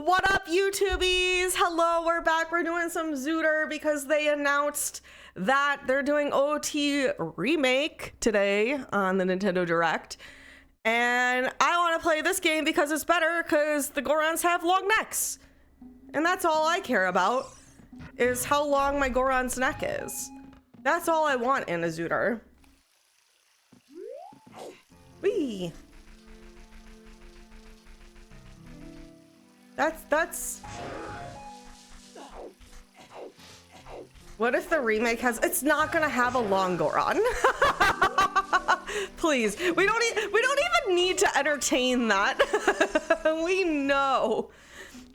What up, YouTubies? Hello, we're back. We're doing some Zooter because they announced that they're doing OT Remake today on the Nintendo Direct. And I want to play this game because it's better because the Gorons have long necks. And that's all I care about, is how long my Goron's neck is. That's all I want in a Zooter. Whee! That's... What if the remake has... It's not gonna have a long Goron. Please, we don't even need to entertain that. We know.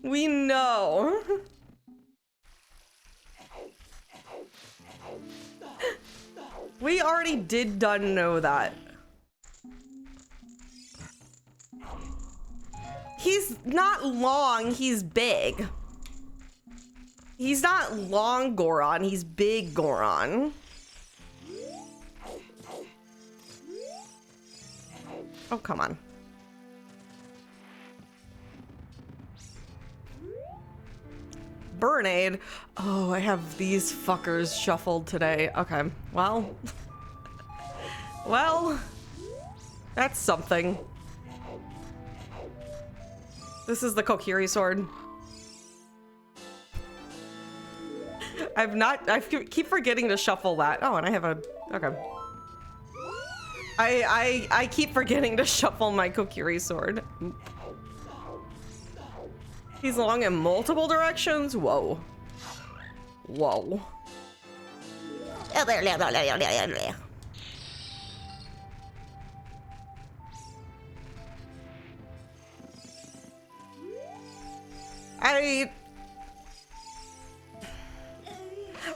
We know. We already did know that. He's not long, he's big. He's not long Goron, he's big Goron. Oh, come on. Burnade. Oh, I have these fuckers shuffled today. Okay, well. Well, that's something. This is the Kokiri sword. I keep forgetting to shuffle that. Oh, and I have a, okay. I keep forgetting to shuffle my Kokiri sword. He's long in multiple directions? Whoa. Whoa. I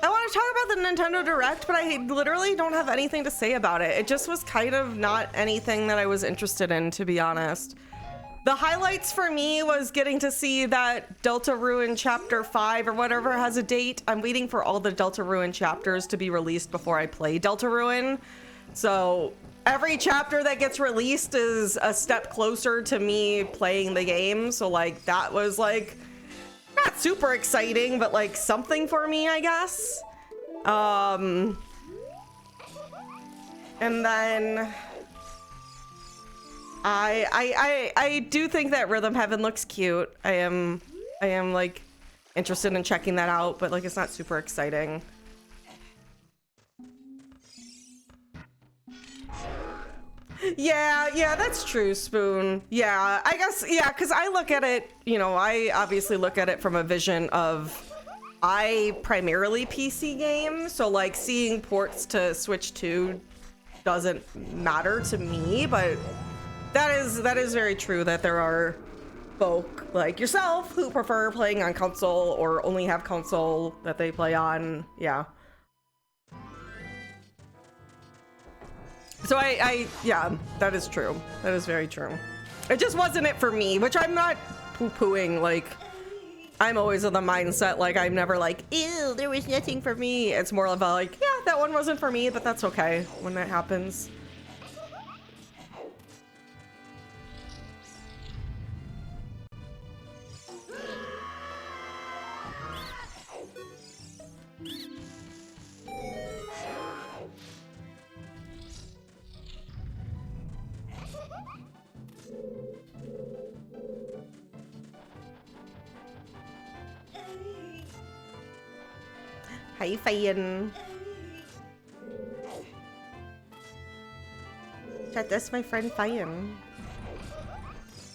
want to talk about the Nintendo Direct, but I literally don't have anything to say about it. It just was kind of not anything that I was interested in, to be honest. The highlights for me was getting to see that Deltarune Chapter 5 or whatever has a date. I'm waiting for all the Deltarune chapters to be released before I play Deltarune. So every chapter that gets released is a step closer to me playing the game. So like that was like not super exciting, but like something for me, I guess. And then I do think that Rhythm Heaven looks cute. I am like interested in checking that out, but like it's not super exciting. Yeah, that's true, Spoon. Yeah, I guess, yeah, because I look at it, you know, I obviously look at it from a vision of, I primarily PC game, so like seeing ports to Switch 2 doesn't matter to me, but that is very true that there are folk like yourself who prefer playing on console or only have console that they play on, yeah. So yeah, that is true. That is very true. It just wasn't it for me, which I'm not poo-pooing. Like, I'm always in the mindset, like, I'm never like, ew, there was nothing for me. It's more of a like, yeah, that one wasn't for me, but that's okay when that happens. Hi, Fayin. Chat, that's my friend Fayin.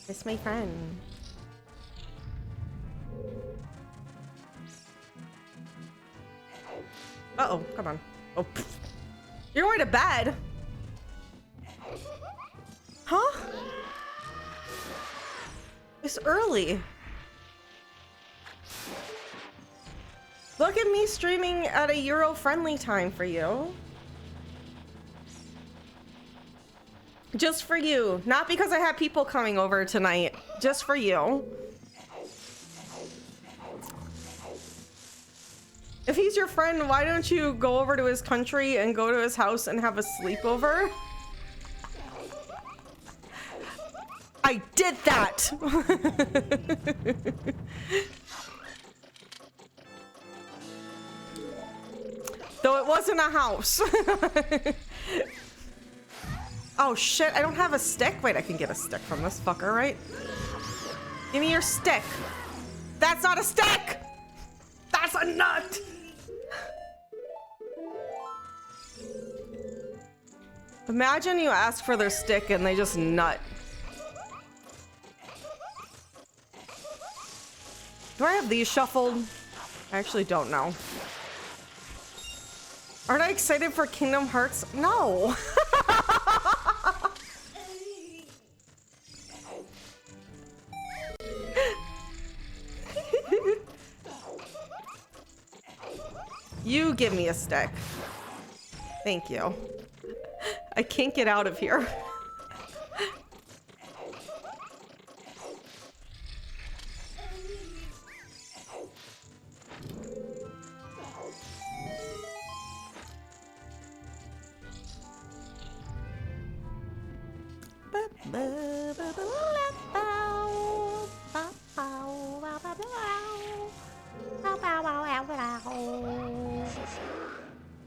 That's my friend. Uh-oh, come on. Oh, pfft. You're going to bed? Huh? It's early. Look at me streaming at a Euro-friendly time for you. Just for you. Not because I have people coming over tonight. Just for you. If he's your friend, why don't you go over to his country and go to his house and have a sleepover? I did that! Though it wasn't a house. Oh shit, I don't have a stick? Wait, I can get a stick from this fucker, right? Give me your stick. That's not a stick! That's a nut! Imagine you ask for their stick and they just nut. Do I have these shuffled? I actually don't know. Aren't I excited for Kingdom Hearts? No. You give me a stick. Thank you. I can't get out of here.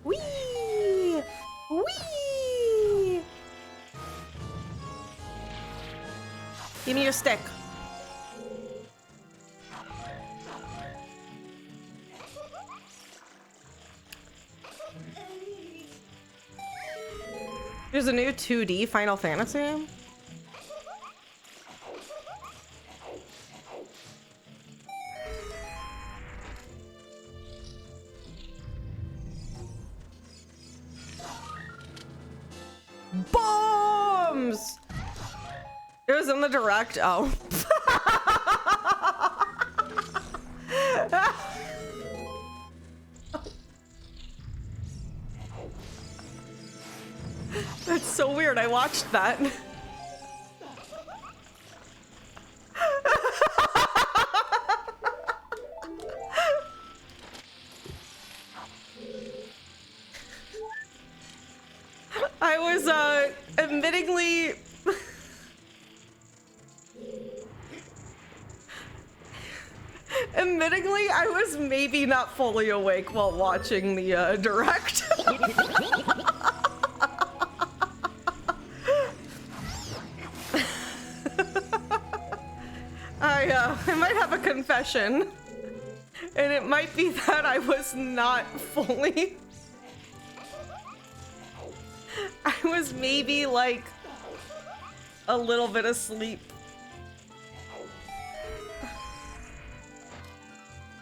Wee! Wee! Give me your stick. There's a new 2D Final Fantasy. Bombs! It was in the direct. Oh. That's so weird. I watched that. I was admittingly I was maybe not fully awake while watching the direct. I might have a confession, and it might be that I was not fully. I was maybe like a little bit asleep.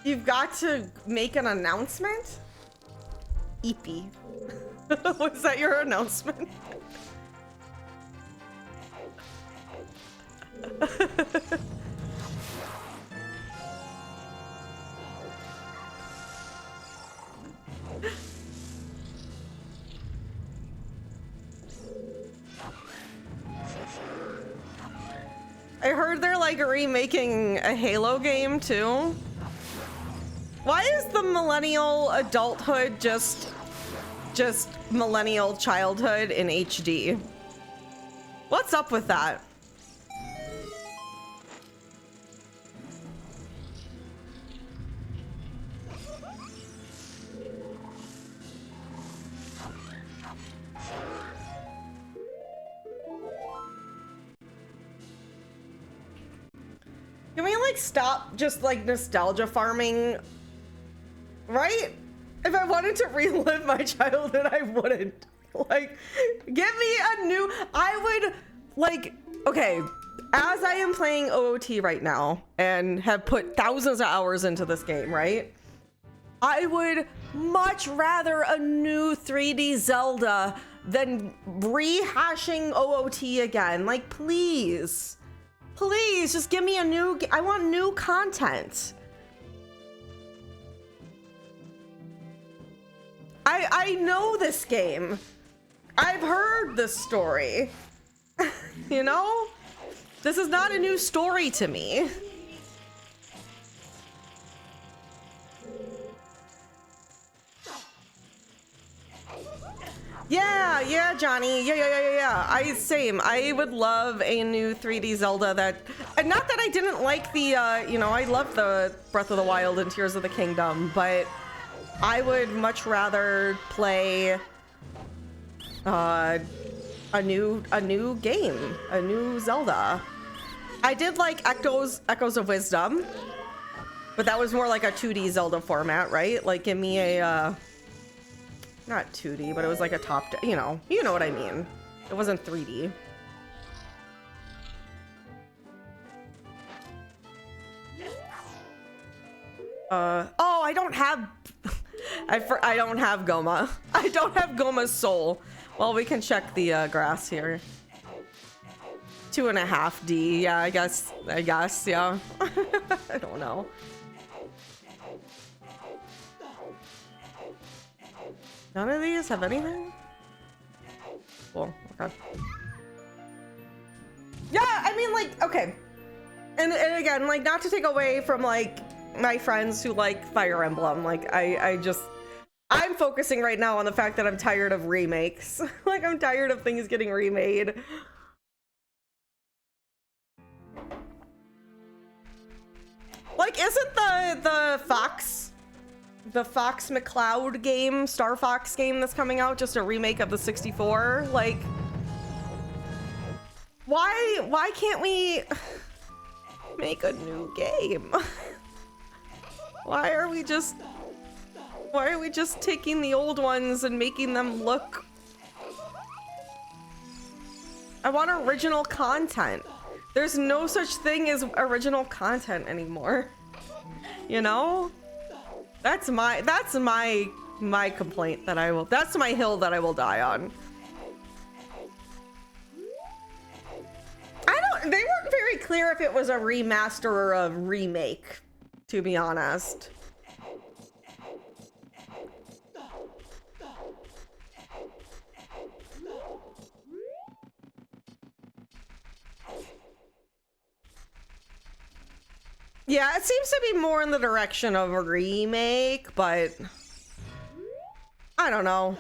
You've got to make an announcement? Eepy. Was that your announcement? I heard they're like remaking a Halo game too. Why is the millennial adulthood just millennial childhood in HD? What's up with that? Can we like stop just like nostalgia farming? Right? If I wanted to relive my childhood, I wouldn't. Like, give me a new, I would like, okay, as I am playing OOT right now and have put thousands of hours into this game, right? I would much rather a new 3D Zelda than rehashing OOT again. Like, please, please just give me a new, I want new content. I know this game. I've heard this story. You know? This is not a new story to me. Yeah, Yeah, Johnny. Yeah. Same. I would love a new 3D Zelda that, and not that I didn't like the, you know, I love the Breath of the Wild and Tears of the Kingdom, but I would much rather play a new game, a new Zelda. I did like Echoes of Wisdom, but that was more like a 2D Zelda format, right? Like, give me a, not 2D, but it was like a you know what I mean. It wasn't 3D. Oh, I don't have, I don't have Goma. I don't have Goma's soul. Well, we can check the grass here. 2.5D, yeah, I guess, yeah. I don't know. None of these have anything? Cool, okay. Yeah, I mean, like, okay. And again, like, not to take away from, like, my friends who like Fire Emblem. Like, I'm focusing right now on the fact that I'm tired of remakes. Like, I'm tired of things getting remade. Like, isn't the Fox McCloud game, Star Fox game that's coming out just a remake of the 64? Like, why can't we make a new game? Why are we just taking the old ones and making them look? I want original content. There's no such thing as original content anymore. You know? That's my complaint that that's my hill that I will die on. They weren't very clear if it was a remaster or a remake, to be honest. Yeah, it seems to be more in the direction of a remake, but I don't know.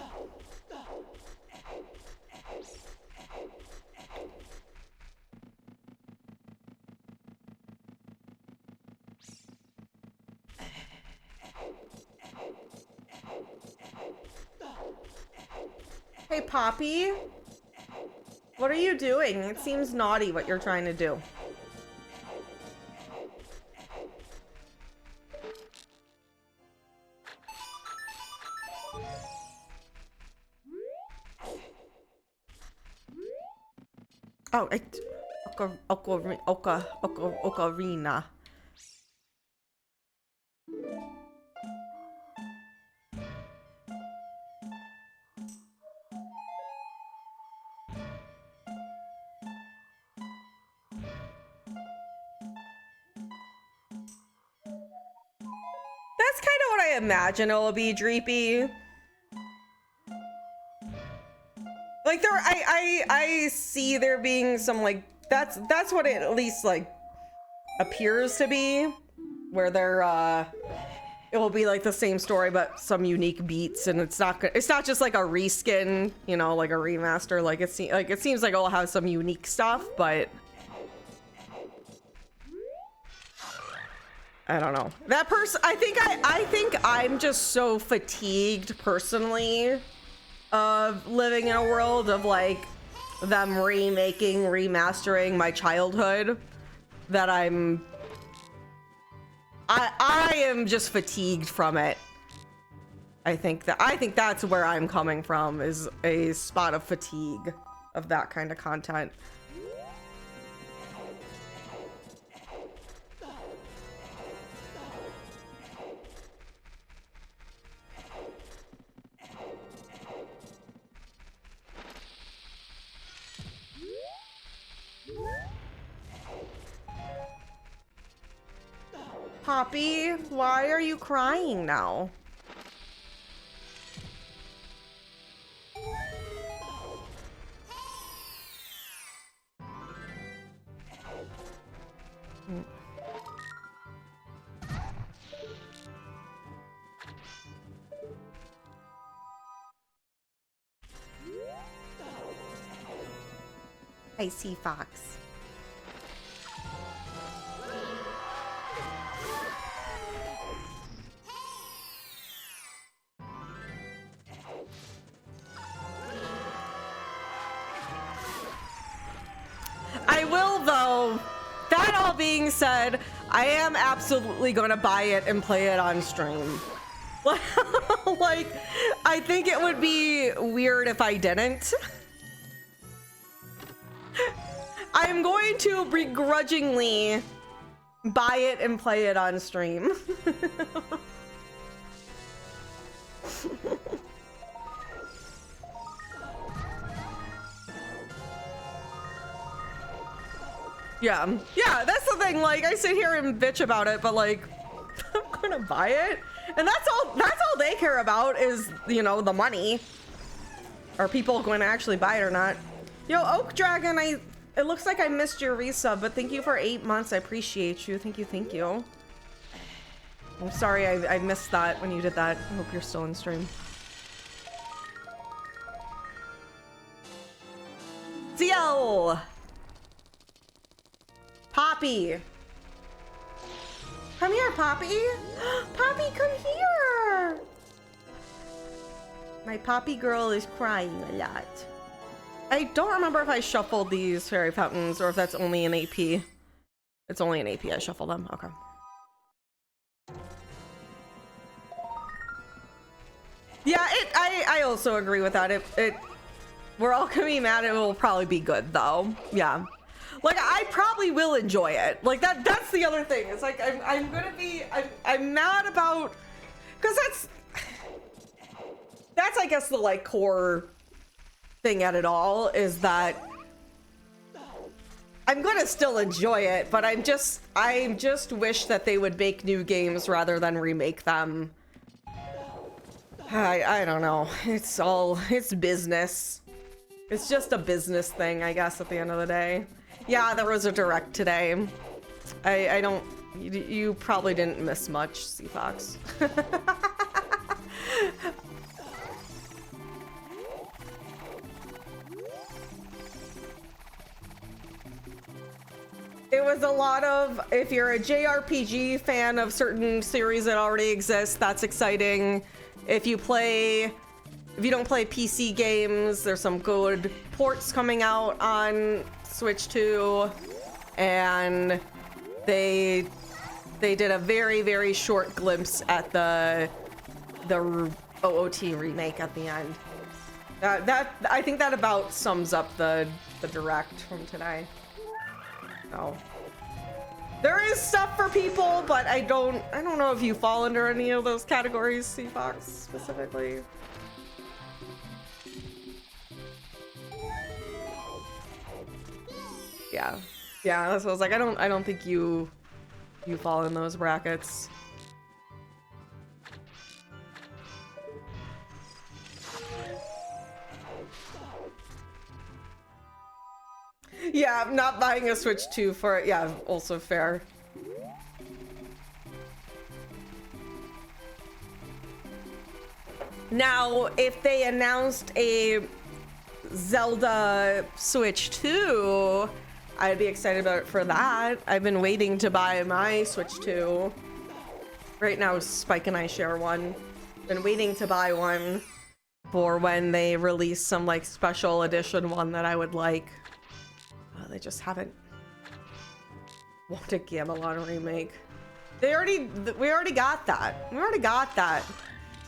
Hey, Poppy. What are you doing? It seems naughty what you're trying to do. Oh, Ocarina. That's kind of what I imagine it'll be, Dreepy. Like, I see there being some, like, that's what it at least, like, appears to be, where it will be like the same story but some unique beats, and it's not just like a reskin, you know, like a remaster. Like, it seems like it'll have some unique stuff, but I don't know. That person, I think I'm just so fatigued personally of living in a world of like them remastering my childhood that I am just fatigued from it. I think that's where I'm coming from, is a spot of fatigue of that kind of content. Poppy, why are you crying now? I see Fox. I will, though. That all being said, I am absolutely going to buy it and play it on stream. Like, I think it would be weird if I didn't. I'm going to begrudgingly buy it and play it on stream. Yeah, that's the thing. Like, I sit here and bitch about it, but like, I'm gonna buy it, and that's all they care about is, you know, the money. Are people going to actually buy it or not? Yo, Oak Dragon, it looks like I missed your resub, but thank you for 8 months. I appreciate you. Thank you. I'm sorry I missed that when you did that. I hope you're still in stream. CL! Poppy! Come here, Poppy! Poppy, come here! My Poppy girl is crying a lot. I don't remember if I shuffled these fairy fountains or if that's only an AP. It's only an AP, I shuffled them. Okay. Yeah, I also agree with that. We're all gonna be mad. It will probably be good though. Yeah. Like, I probably will enjoy it. Like, that's the other thing. It's like, I'm mad about, because that's I guess the like core thing at it all is that I'm gonna still enjoy it, but I just wish that they would make new games rather than remake them. I don't know. It's business. It's just a business thing, I guess, at the end of the day. Yeah, there was a direct today. You probably didn't miss much, Seafox. It was a lot of, if you're a JRPG fan of certain series that already exist, that's exciting. If you don't play PC games, there's some good ports coming out on Switch 2, and they did a very, very short glimpse at the OOT remake at the end. I think that about sums up the direct from today. So there is stuff for people, but I don't know if you fall under any of those categories, Seafox specifically. Yeah, that's what I was like. I don't think you fall in those brackets. Yeah, I'm not buying a Switch 2 for it. Yeah, also fair. Now, if they announced a Zelda Switch 2, I'd be excited about it for that. I've been waiting to buy my Switch 2. Right now, Spike and I share one. Been waiting to buy one for when they release some like special edition one that I would like. They just haven't wanted Gamelon remake. We already got that. We already got that.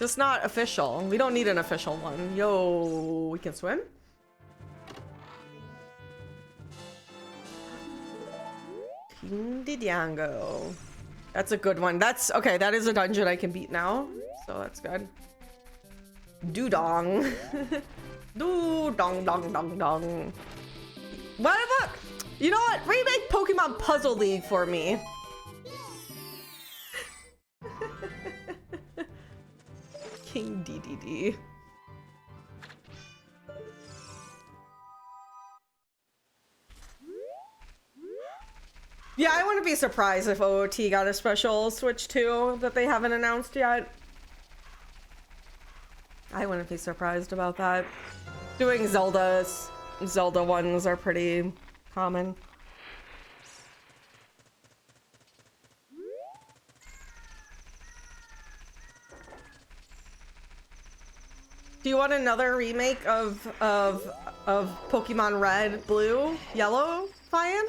Just not official. We don't need an official one. Yo, we can swim? King Diango. That's a good one. That's okay. That is a dungeon I can beat now, so that's good. Doo-dong. Doo-dong-dong-dong-dong. What about, you know what? Remake Pokemon Puzzle League for me. King DDD. Yeah, I wouldn't be surprised if OOT got a special Switch 2 that they haven't announced yet. I wouldn't be surprised about that. Doing Zelda ones are pretty common. Do you want another remake of Pokemon Red, Blue, Yellow, Fyan?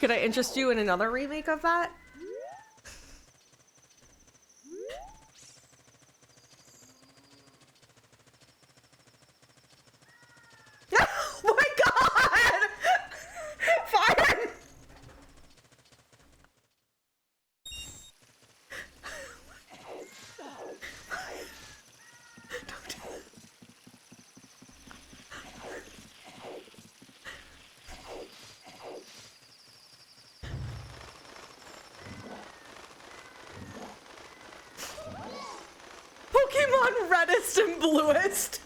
Could I interest you in another remake of that? Oh my god! Fyan! Don't do that. Pokemon Reddest and Bluest.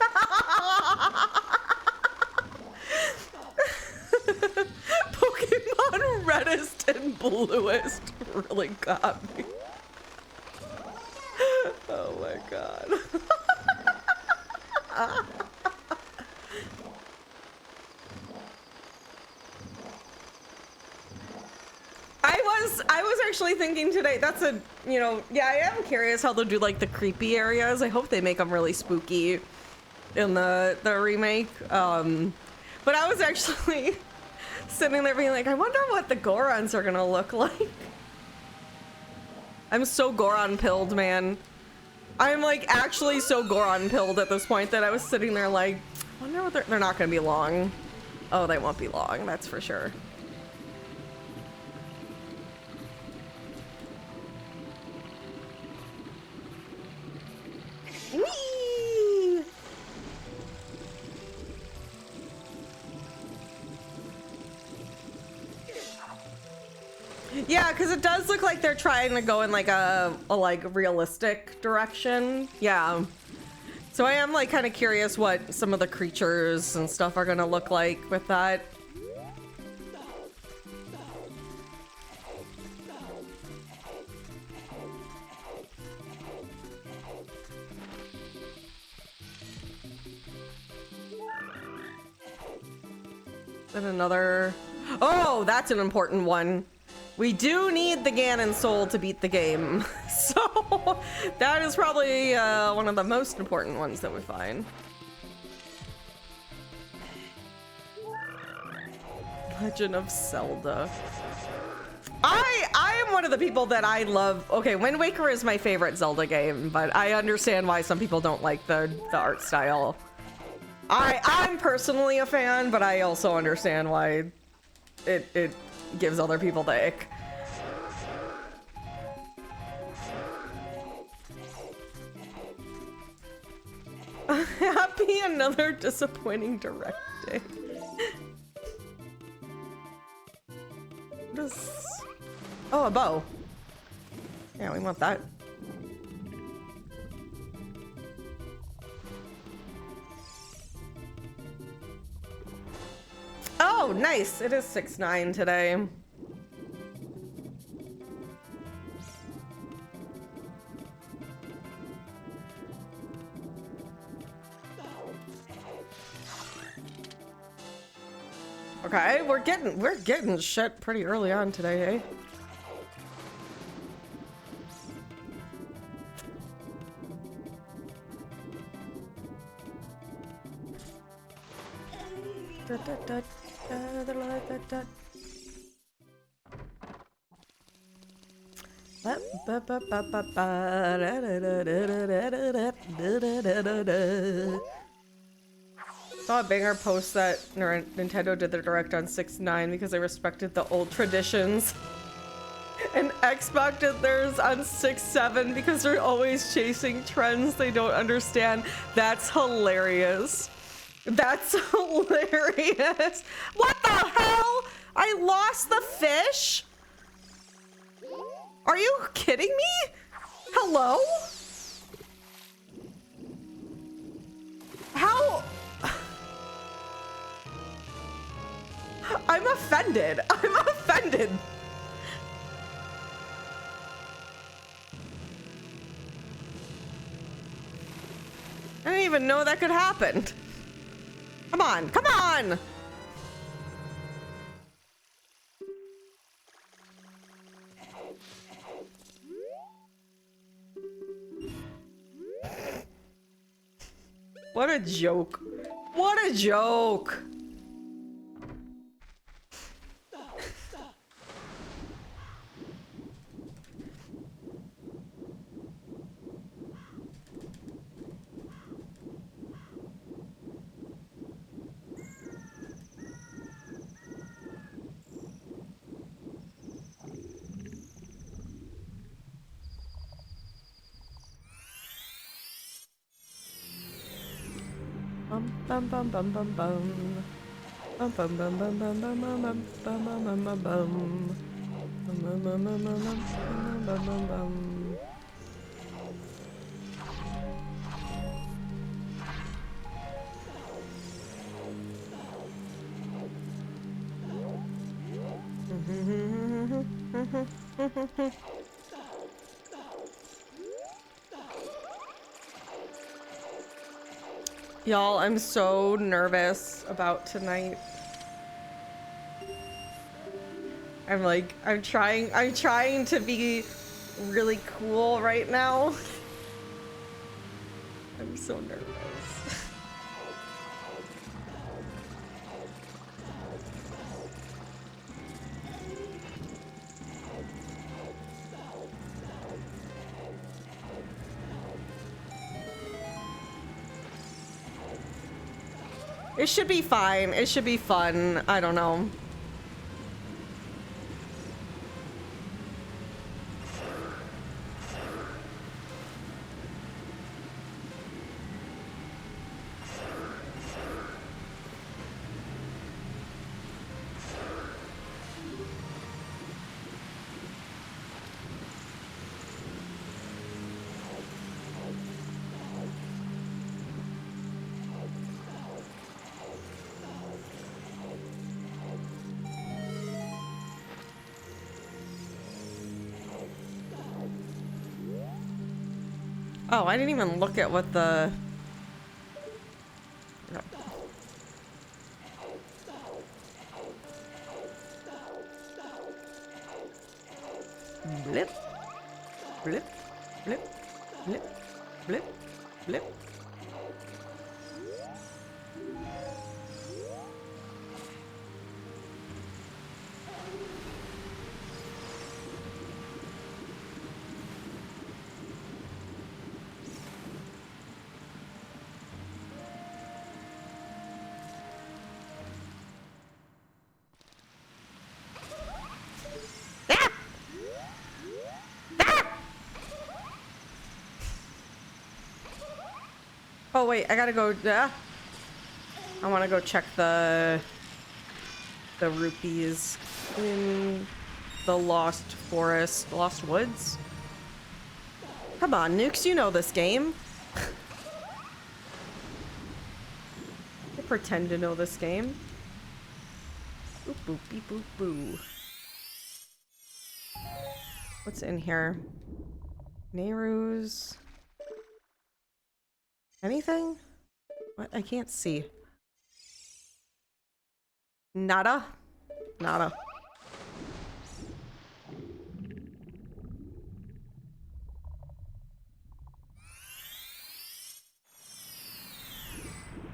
Pokemon Reddest and Bluest really got me. Oh my god. I was actually thinking today, that's a, you know, yeah, I am curious how they'll do like the creepy areas. I hope they make them really spooky in the remake. But I was actually sitting there being like, I wonder what the Gorons are gonna look like. I'm so Goron pilled, man. I'm like actually so Goron pilled at this point that I was sitting there like, I wonder what they're not gonna be long. Oh, they won't be long, that's for sure. Whee! Yeah, because it does look like they're trying to go in like a like realistic direction. Yeah. So I am like kind of curious what some of the creatures and stuff are gonna look like with that. And another, oh, that's an important one. We do need the Ganon soul to beat the game. So that is probably one of the most important ones that we find. Legend of Zelda. I am one of the people that I love. Okay, Wind Waker is my favorite Zelda game, but I understand why some people don't like the art style. I'm personally a fan, but I also understand why it gives other people the ick. Happy another disappointing direct day. Oh, a bow. Yeah, we want that. Oh, nice. It is 6-9 today. Okay, we're getting shit pretty early on today, eh? Saw a banger post that Nintendo did their direct on 6-9 because they respected the old traditions. And Xbox did theirs on 6-7 because they're always chasing trends they don't understand. That's hilarious. That's hilarious. What the hell? I lost the fish? Are you kidding me? Hello? How? I'm offended. I'm offended. I didn't even know that could happen. Come on, come on! What a joke. What a joke. Bum bum bum bum bum bum. Bum bum bum bum bum bum bum bum bum bum bum bum. Bum bum bum bum bum bum bum bum. Y'all, I'm so nervous about tonight. I'm trying to be really cool right now. I'm so nervous. It should be fine. It should be fun. I don't know. Oh, I didn't even look at what the... No. Blip. Blip. Blip. Blip. Blip. Blip. Oh wait, I gotta go. I want to go check the rupees in the Lost Forest, Lost Woods. Come on, Nukes, you know this game. I pretend to know this game. Boop boop beep boop boo. What's in here? Nehru's. Anything? What? I can't see. Nada? Nada.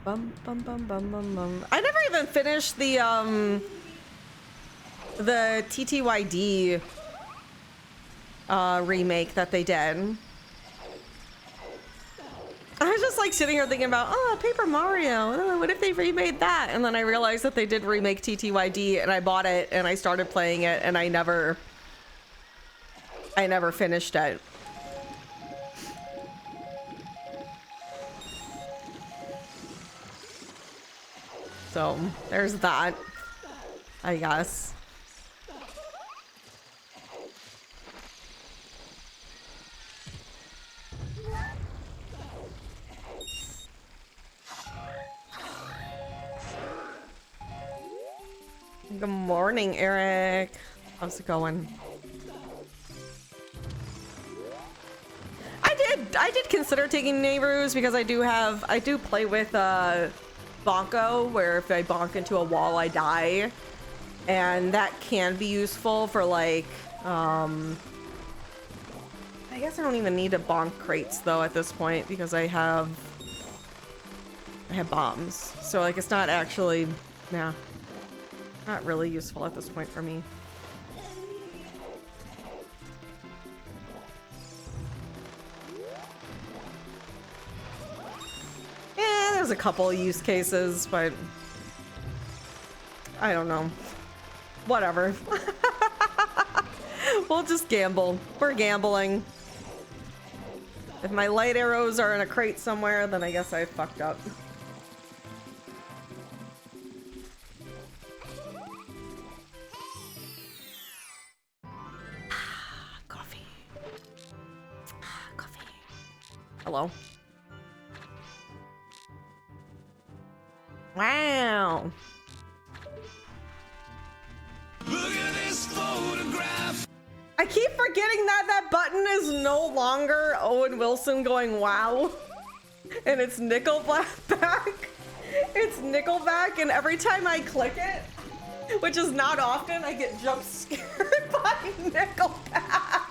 Bum bum bum bum bum bum. I never even finished the TTYD remake that they did. I was just like sitting here thinking about, oh, Paper Mario. Oh, what if they remade that? And then I realized that they did remake TTYD, and I bought it and I started playing it, and I never finished it. So there's that, I guess. Good morning, Eric. How's it going? I did consider taking Nehru's because I do play with bonko, where if I bonk into a wall I die, and that can be useful for like I guess I don't even need to bonk crates though at this point because I have I have bombs. So like it's not actually, yeah, not really useful at this point for me. Yeah, there's a couple use cases, but I don't know. Whatever. We'll just gamble. We're gambling. If my light arrows are in a crate somewhere, then I guess I fucked up. Coffee. Coffee. Hello. Wow. Look at this photograph. I keep forgetting that that button is no longer Owen Wilson going wow, and it's Nickelback. It's Nickelback, and every time I click it, which is not often, I get jump scared by Nickelback.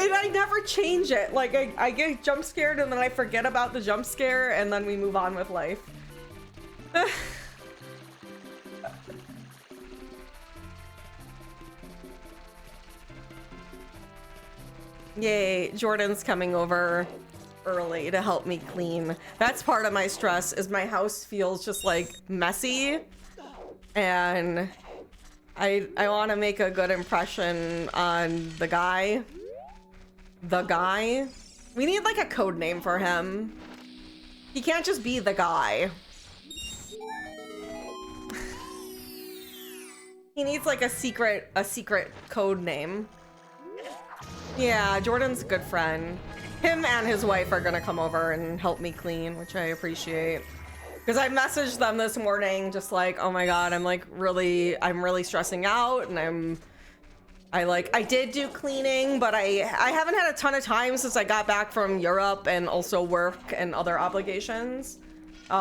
And I never change it. Like I get jump scared and then I forget about the jump scare and then we move on with life. Yay, Jordan's coming over early to help me clean. That's part of my stress, is my house feels just like messy, and I want to make a good impression on the guy. The guy? We need like a code name for him. He can't just be the guy. He needs like a secret code name. Yeah, Jordan's a good friend. Him and his wife are gonna come over and help me clean, which I appreciate. Because I messaged them this morning just like, oh my god, I'm really stressing out, and I did do cleaning, but I haven't had a ton of time since I got back from Europe and also work and other obligations. So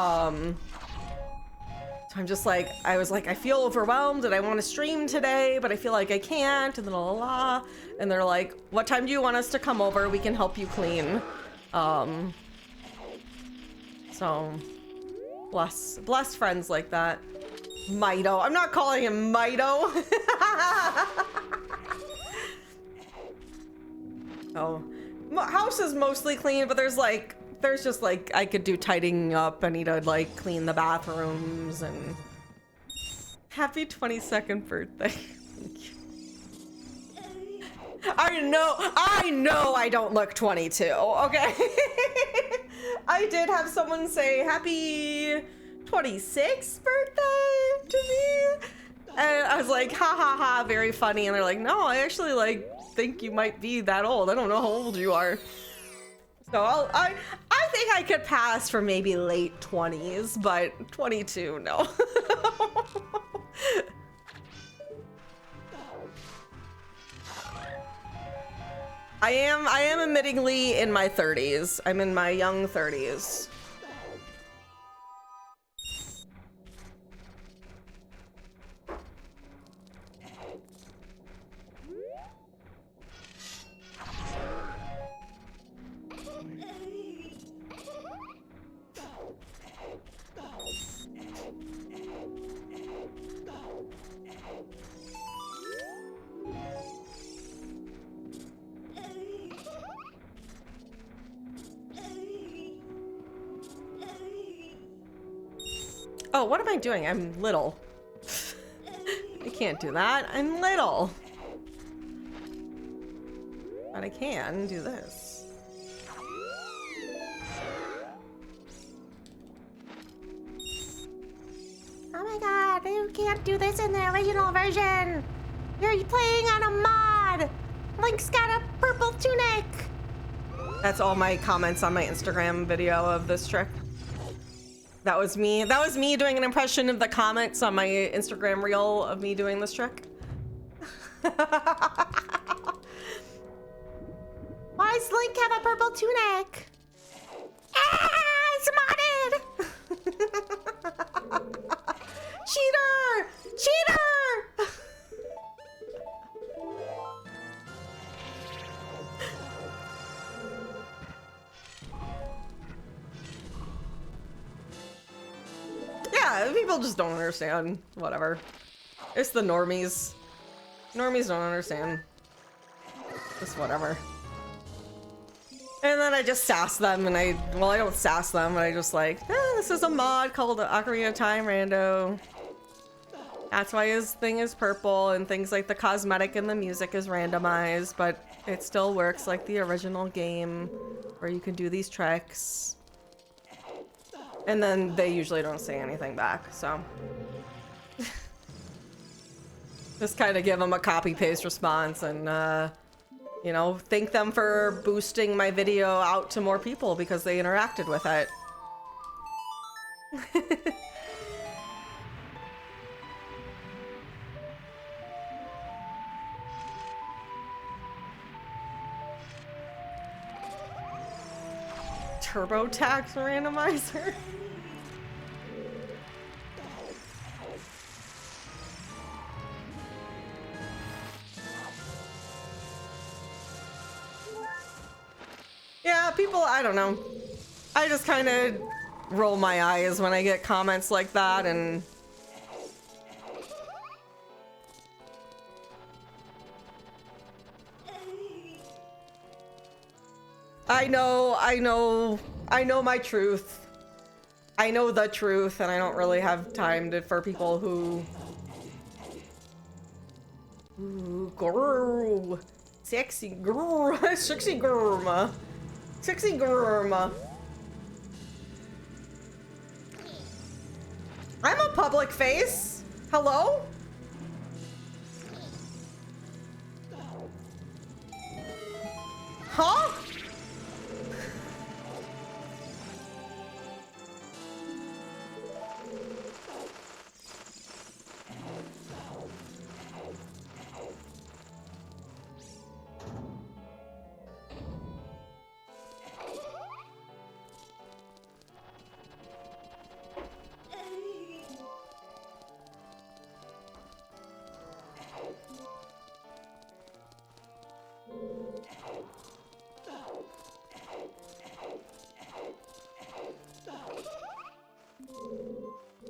I'm just like, I was like, I feel overwhelmed and I want to stream today, but I feel like I can't, and then la la la. And they're like, what time do you want us to come over? We can help you clean. So bless friends like that. Mito. I'm not calling him Mito. Oh, house is mostly clean, but there's just like, I could do tidying up. I need to like clean the bathrooms. And happy 22nd birthday. Thank you. I know I don't look 22, okay? I did have someone say happy 26th birthday to me, and I was like, ha ha ha, very funny. And they're like, no, I actually like think you might be that old. I don't know how old you are. So I think I could pass for maybe late 20s, but 22, no. I am admittingly in my 30s. I'm in my young 30s. Oh, what am I doing? I'm little. I can't do that. I'm little. But I can do this. Oh my god, you can't do this in the original version. You're playing on a mod. Link's got a purple tunic. That's all my comments on my Instagram video of this trick. That was me. That was me doing an impression of the comments on my Instagram reel of me doing this trick. Why does Link have a purple tunic? Ah, it's modded! Cheater! Cheater! Yeah, people just don't understand. Whatever. It's the normies. Normies don't understand. Just whatever. And then I just sass them, and I don't sass them, but I just like, this is a mod called Ocarina of Time Rando. That's why his thing is purple, and things like the cosmetic and the music is randomized, but it still works like the original game, where you can do these tricks. And then they usually don't say anything back, so. Just kind of give them a copy-paste response and, you know, thank them for boosting my video out to more people because they interacted with it. TurboTax randomizer? Yeah, people, I don't know. I just kind of roll my eyes when I get comments like that, and I know my truth. I know the truth, and I don't really have time for people who... Ooh, girl. Sexy girl. Sexy girl. Sexy girl. I'm a public face. Hello? Huh?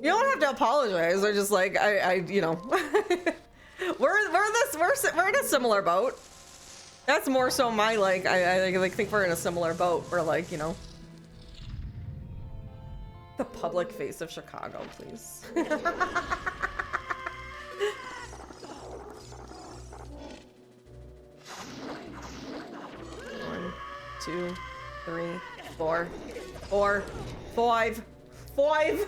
You don't have to apologize. They're just like, you know, we're in a similar boat. That's more so my, like, I like think we're in a similar boat. We're like, you know, the public face of Chicago, please. 1, 2, 3, 4, 4, 5. 5.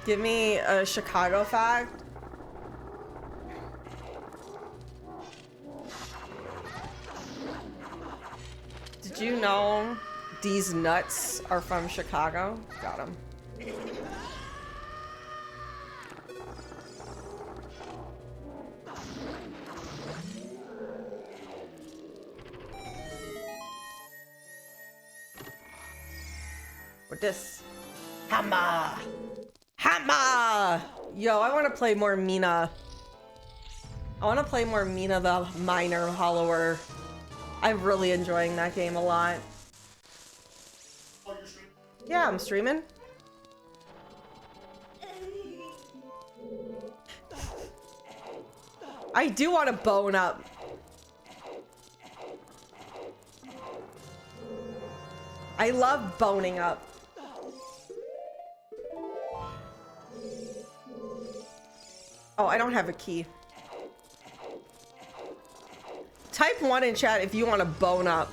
Give me a Chicago fact. Did you know these nuts are from Chicago? Got them. With this hammer. Hammer! Yo, I want to play more Mina. I want to play more Mina the Miner Hollower. I'm really enjoying that game a lot. Yeah, I'm streaming. I do want to bone up. I love boning up. Oh, I don't have a key. Type 1 in chat if you want to bone up.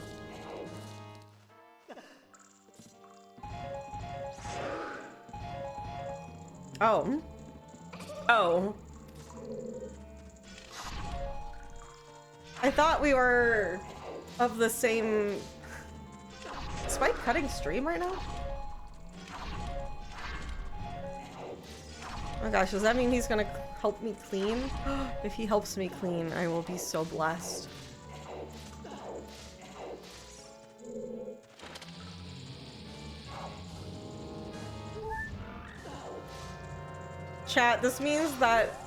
Oh. Oh. I thought we were of the same... Is Spike cutting stream right now? Oh my gosh, does that mean he's gonna help me clean? If he helps me clean, I will be so blessed. Chat, this means that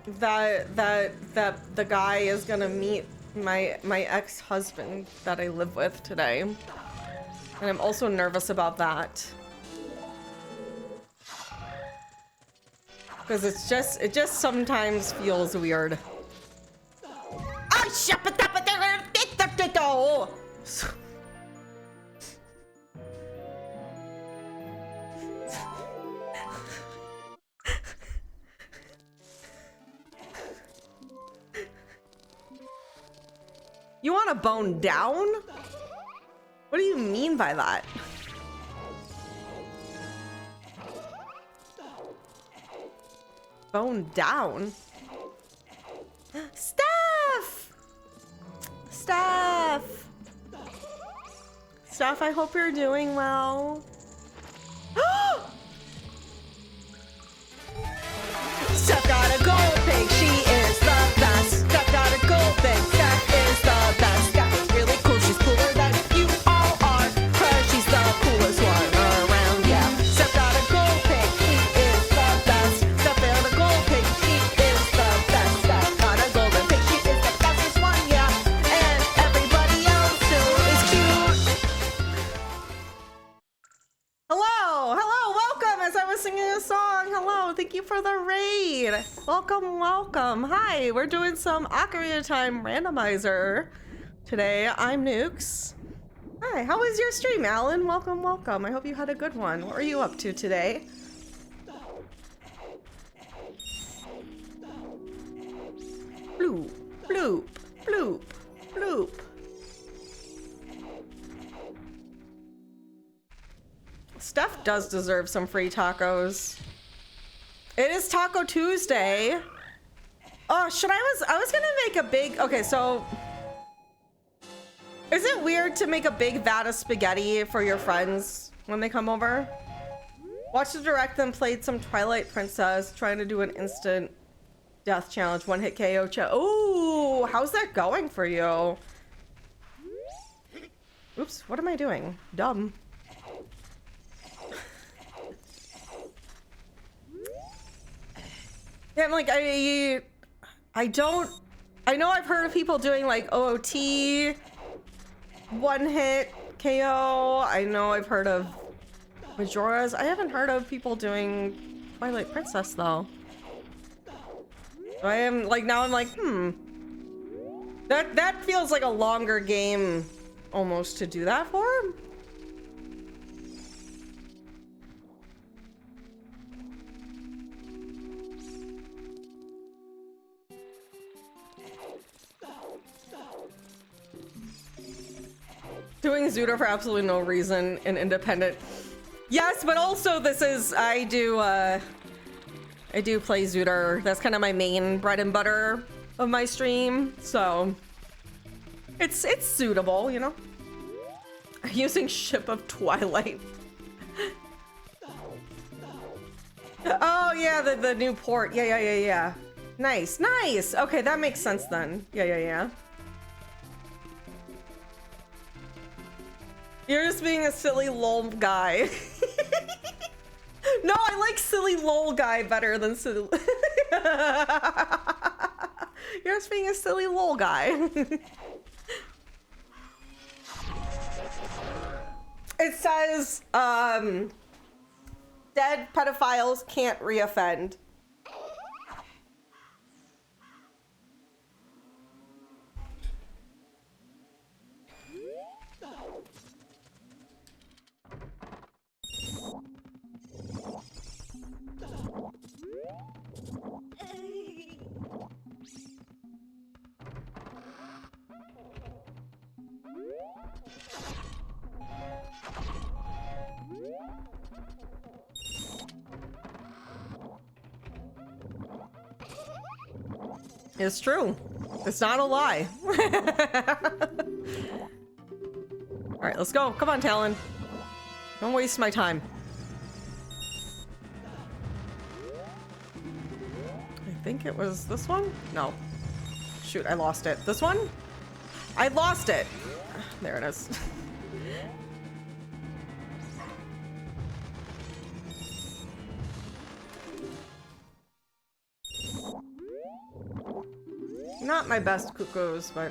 the guy is gonna meet my ex-husband that I live with today. And I'm also nervous about that. Because it just sometimes feels weird. You want a bone down? What do you mean by that? Bone down? Steph! Steph! Steph, I hope you're doing well. Steph got a gold pig, she is the best. Steph got a gold pig, Steph is the best. Steph is really cool, she's cooler than you all are. Cause she's the coolest one around, yeah. Steph got a gold pig, she is the best. Steph got a gold pig, she is the best. Steph got a golden pig, she is the bestest one, yeah. And everybody else too is cute. Hello, hello, welcome as I was singing a song. Hello, thank you for the raid. Welcome, welcome. Hi, we're doing some Ocarina of Time Randomizer today. I'm Nukes. Hi, how was your stream, Alan? Welcome, welcome. I hope you had a good one. What are you up to today? Bloop, bloop, bloop, bloop. Steph does deserve some free tacos. It is Taco Tuesday. Oh, I was gonna make a big, okay, so is it weird to make a big vat of spaghetti for your friends when they come over? Watched the direct, then played some Twilight Princess, trying to do an instant death challenge, one hit KO Oh, how's that going for you? Oops, what am I doing? Dumb. Yeah, I'm like, I know I've heard of people doing like OOT, one hit KO. I know I've heard of Majora's. I haven't heard of people doing Twilight Princess though. So I am like, now I'm like, that feels like a longer game almost to do that for. Doing Zuda for absolutely no reason and independent. Yes, but also this is, I do play Zuda. That's kind of my main bread and butter of my stream. So it's suitable, you know? I'm using Ship of Twilight. Oh yeah, the new port. Yeah. Nice. Okay, that makes sense then. Yeah. You're just being a silly lol guy. No, I like silly lol guy better than silly. You're just being a silly lol guy. It says, dead pedophiles can't reoffend. It's true. It's not a lie. All right, let's go. Come on, Talon. Don't waste my time. I think it was this one? No. Shoot, I lost it. This one? I lost it. There it is. Not my best cuckoos, but...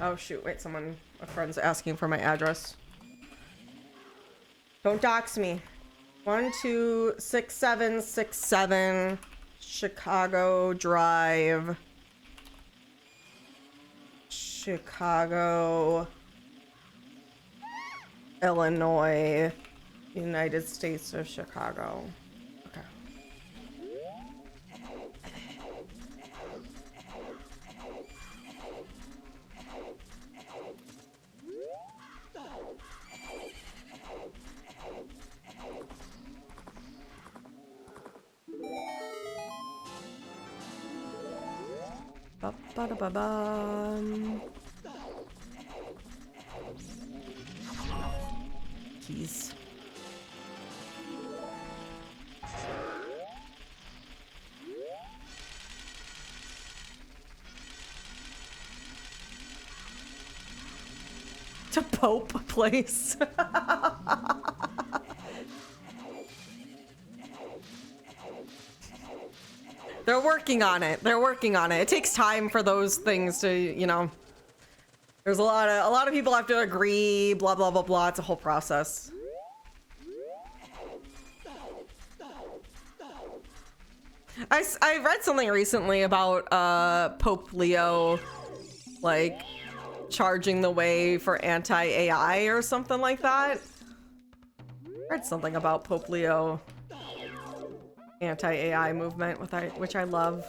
Oh shoot, wait, a friend's asking for my address. Don't dox me. 126767 Chicago Drive. Chicago, Illinois, United States of Chicago. Okay. Ba-ba-da-ba-bum. Keys. To Pope Place. They're working on it. They're working on it. It takes time for those things to, you know. There's a lot of people have to agree, blah blah blah blah. It's a whole process. I read something recently about Pope Leo, like charging the way for anti-AI or something like that. I read something about Pope Leo anti-AI movement, which I love.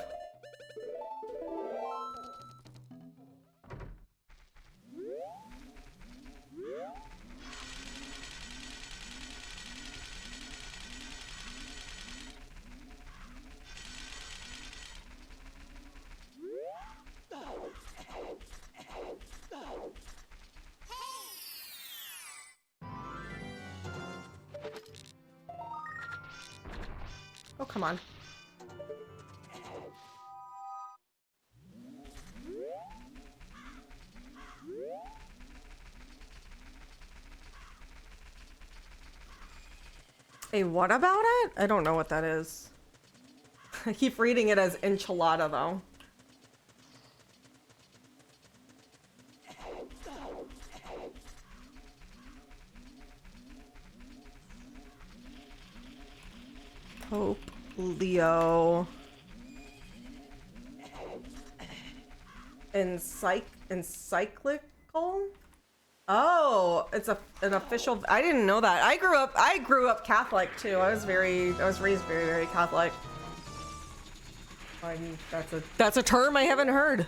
Oh, come on. Hey, what about it? I don't know what that is. I keep reading it as enchilada, though. Pope Leo. Encyclical? Oh, it's an official. I didn't know that. I grew up Catholic too. I was raised very, very Catholic. That's a term I haven't heard.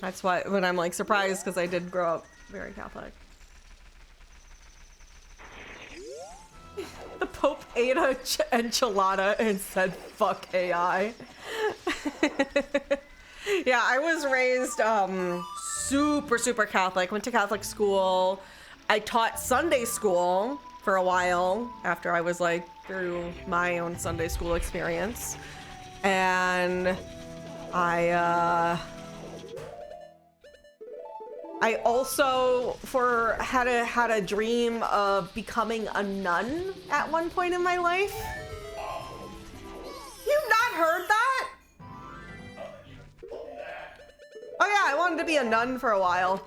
That's why when I'm like surprised, because I did grow up very Catholic. The Pope ate a enchilada and said, "Fuck AI." Yeah, I was raised super Catholic. Went to Catholic school. I taught Sunday school for a while after I was like through my own Sunday school experience, and I also had a dream of becoming a nun at one point in my life. You've not heard that? Oh yeah, I wanted to be a nun for a while.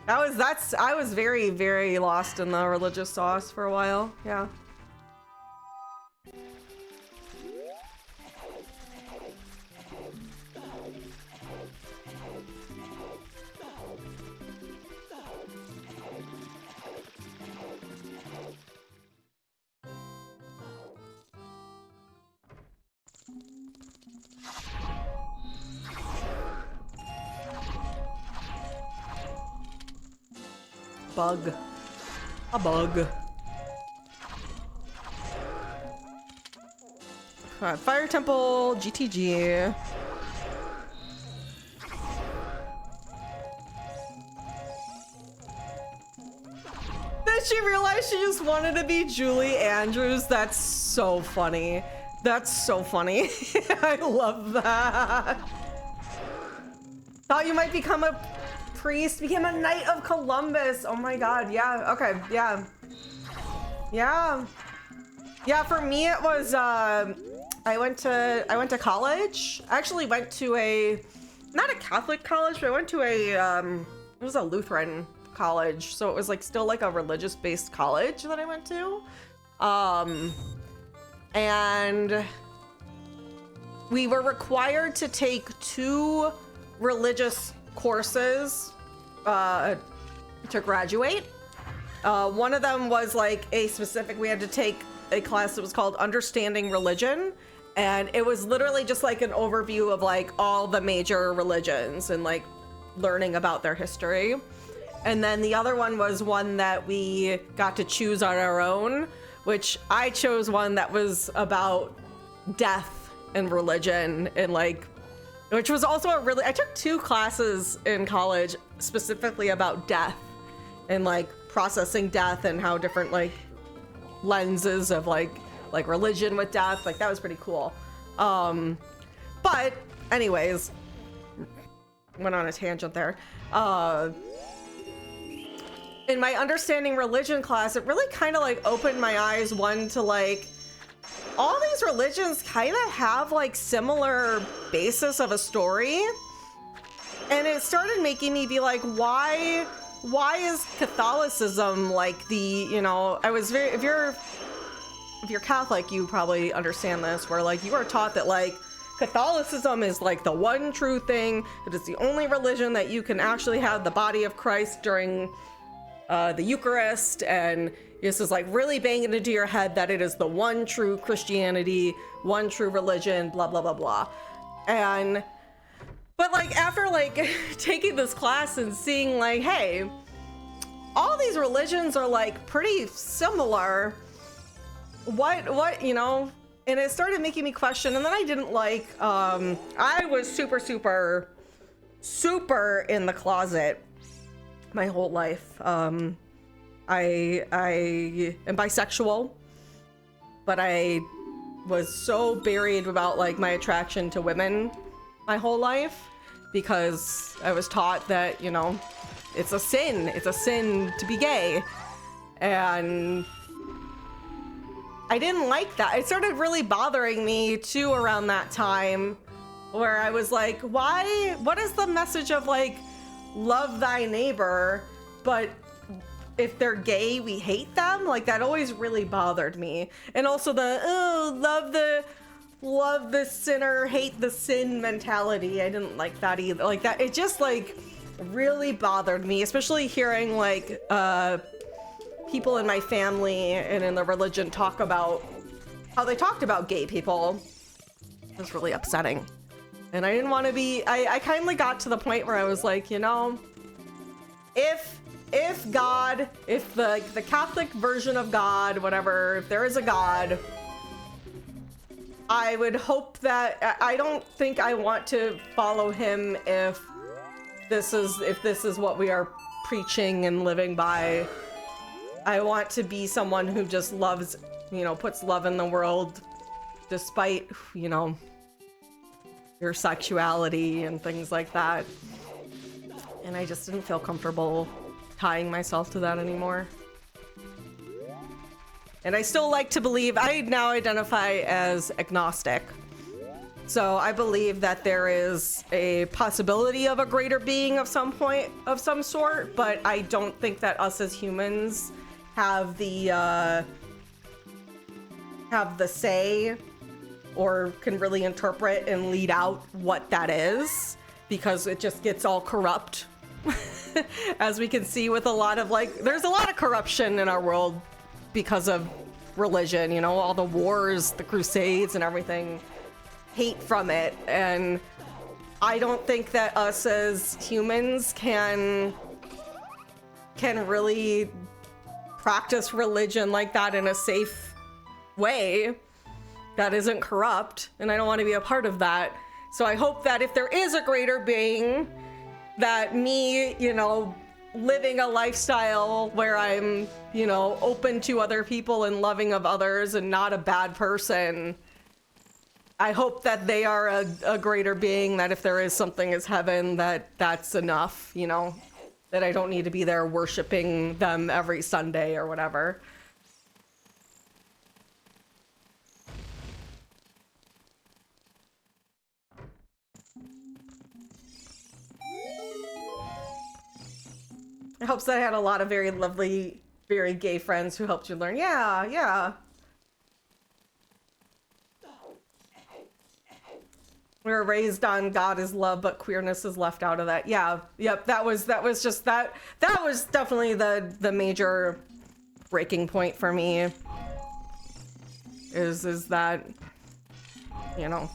I was very, very lost in the religious sauce for a while. Yeah. Bug. A bug. Alright, Fire Temple, GTG. Then she realized she just wanted to be Julie Andrews. That's so funny. That's so funny. I love that. Thought you might become a priest, became a Knight of Columbus. Oh my god, yeah, okay, yeah. Yeah. Yeah, for me it was I went to college. I actually went to a not a Catholic college, but I went to it was a Lutheran college, so it was like still like a religious based college that I went to. And we were required to take 2 religious courses to graduate. One of them was like we had to take a class that was called Understanding Religion. And it was literally just like an overview of like all the major religions and like learning about their history. And then the other one was one that we got to choose on our own, which I chose one that was about death and religion and like, which was also I took 2 classes in college specifically about death and like processing death and how different like lenses of like religion with death, like that was pretty cool. But anyways, went on a tangent there. In my Understanding Religion class, it really kind of like opened my eyes, to like all these religions kind of have like similar basis of a story, and it started making me be like, why is Catholicism like the, you know, if you're Catholic, you probably understand this, where like you are taught that like Catholicism is like the one true thing. It is the only religion that you can actually have the body of Christ during the Eucharist, and this is like really banging into your head that it is the one true Christianity, one true religion, blah blah blah blah. But like after like taking this class and seeing like, hey, all these religions are like pretty similar. What, you know, and it started making me question, and then I didn't like, I was super in the closet my whole life. I am bisexual, but I was so buried about like my attraction to women my whole life because I was taught that, you know, it's a sin to be gay, and I didn't like that. It started really bothering me too around that time, where I was like, what is the message of like love thy neighbor, but if they're gay we hate them? Like that always really bothered me. And also the love the sinner, hate the sin mentality. I didn't like that either. Like that, it just like really bothered me, especially hearing like people in my family and in the religion talk about how they talked about gay people. It was really upsetting. And I didn't want to be, I kindly got to the point where I was like, you know, if God, if the Catholic version of God, whatever, if there is a God, I would hope that, I don't think I want to follow him if this is what we are preaching and living by. I want to be someone who just loves, you know, puts love in the world despite, you know, your sexuality and things like that. And I just didn't feel comfortable tying myself to that anymore. And I still like to believe, I now identify as agnostic. So I believe that there is a possibility of a greater being of some point, of some sort, but I don't think that us as humans have the say or can really interpret and lead out what that is, because it just gets all corrupt. As we can see with a lot of like, there's a lot of corruption in our world because of religion, you know, all the wars, the crusades and everything, hate from it. And I don't think that us as humans can really practice religion like that in a safe way that isn't corrupt, and I don't want to be a part of that. So I hope that if there is a greater being, that me, you know, living a lifestyle where I'm, you know, open to other people and loving of others and not a bad person, I hope that they are a greater being, that if there is something as heaven, that's enough, you know, that I don't need to be there worshiping them every Sunday or whatever. It helps that I had a lot of very lovely, very gay friends who helped you learn. Yeah, yeah. We were raised on God is love, but queerness is left out of that. Yeah, yep. That was just that. That was definitely the major breaking point for me. Is that, you know.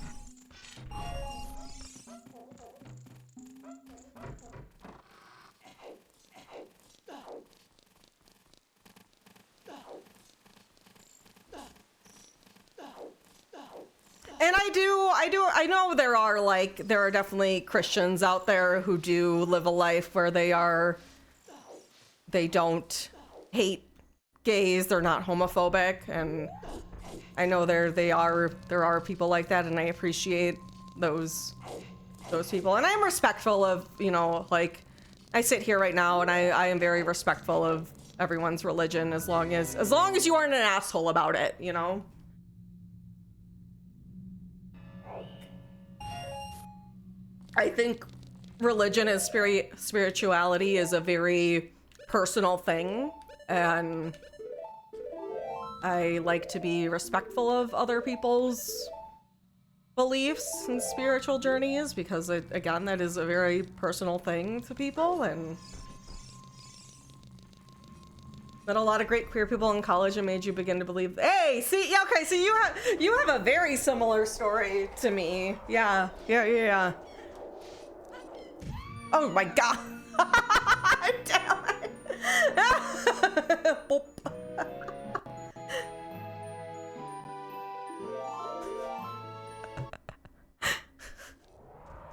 And I know there are definitely Christians out there who do live a life where they don't hate gays, they're not homophobic, and I know there are people like that, and I appreciate those people, and I'm respectful of, you know, like, I sit here right now and I am very respectful of everyone's religion as long as you aren't an asshole about it, you know. I think religion and spirituality is a very personal thing, and I like to be respectful of other people's beliefs and spiritual journeys because, again, that is a very personal thing to people, and met a lot of great queer people in college and made you begin to believe. Hey, see, yeah, okay, so you have a very similar story to me. Yeah. Oh my god. Damn it. Boop.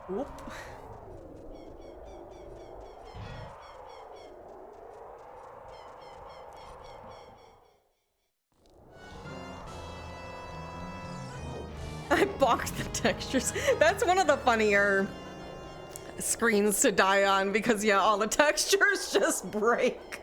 Whoop. I boxed the textures. That's one of the funnier screens to die on because, yeah, all the textures just break.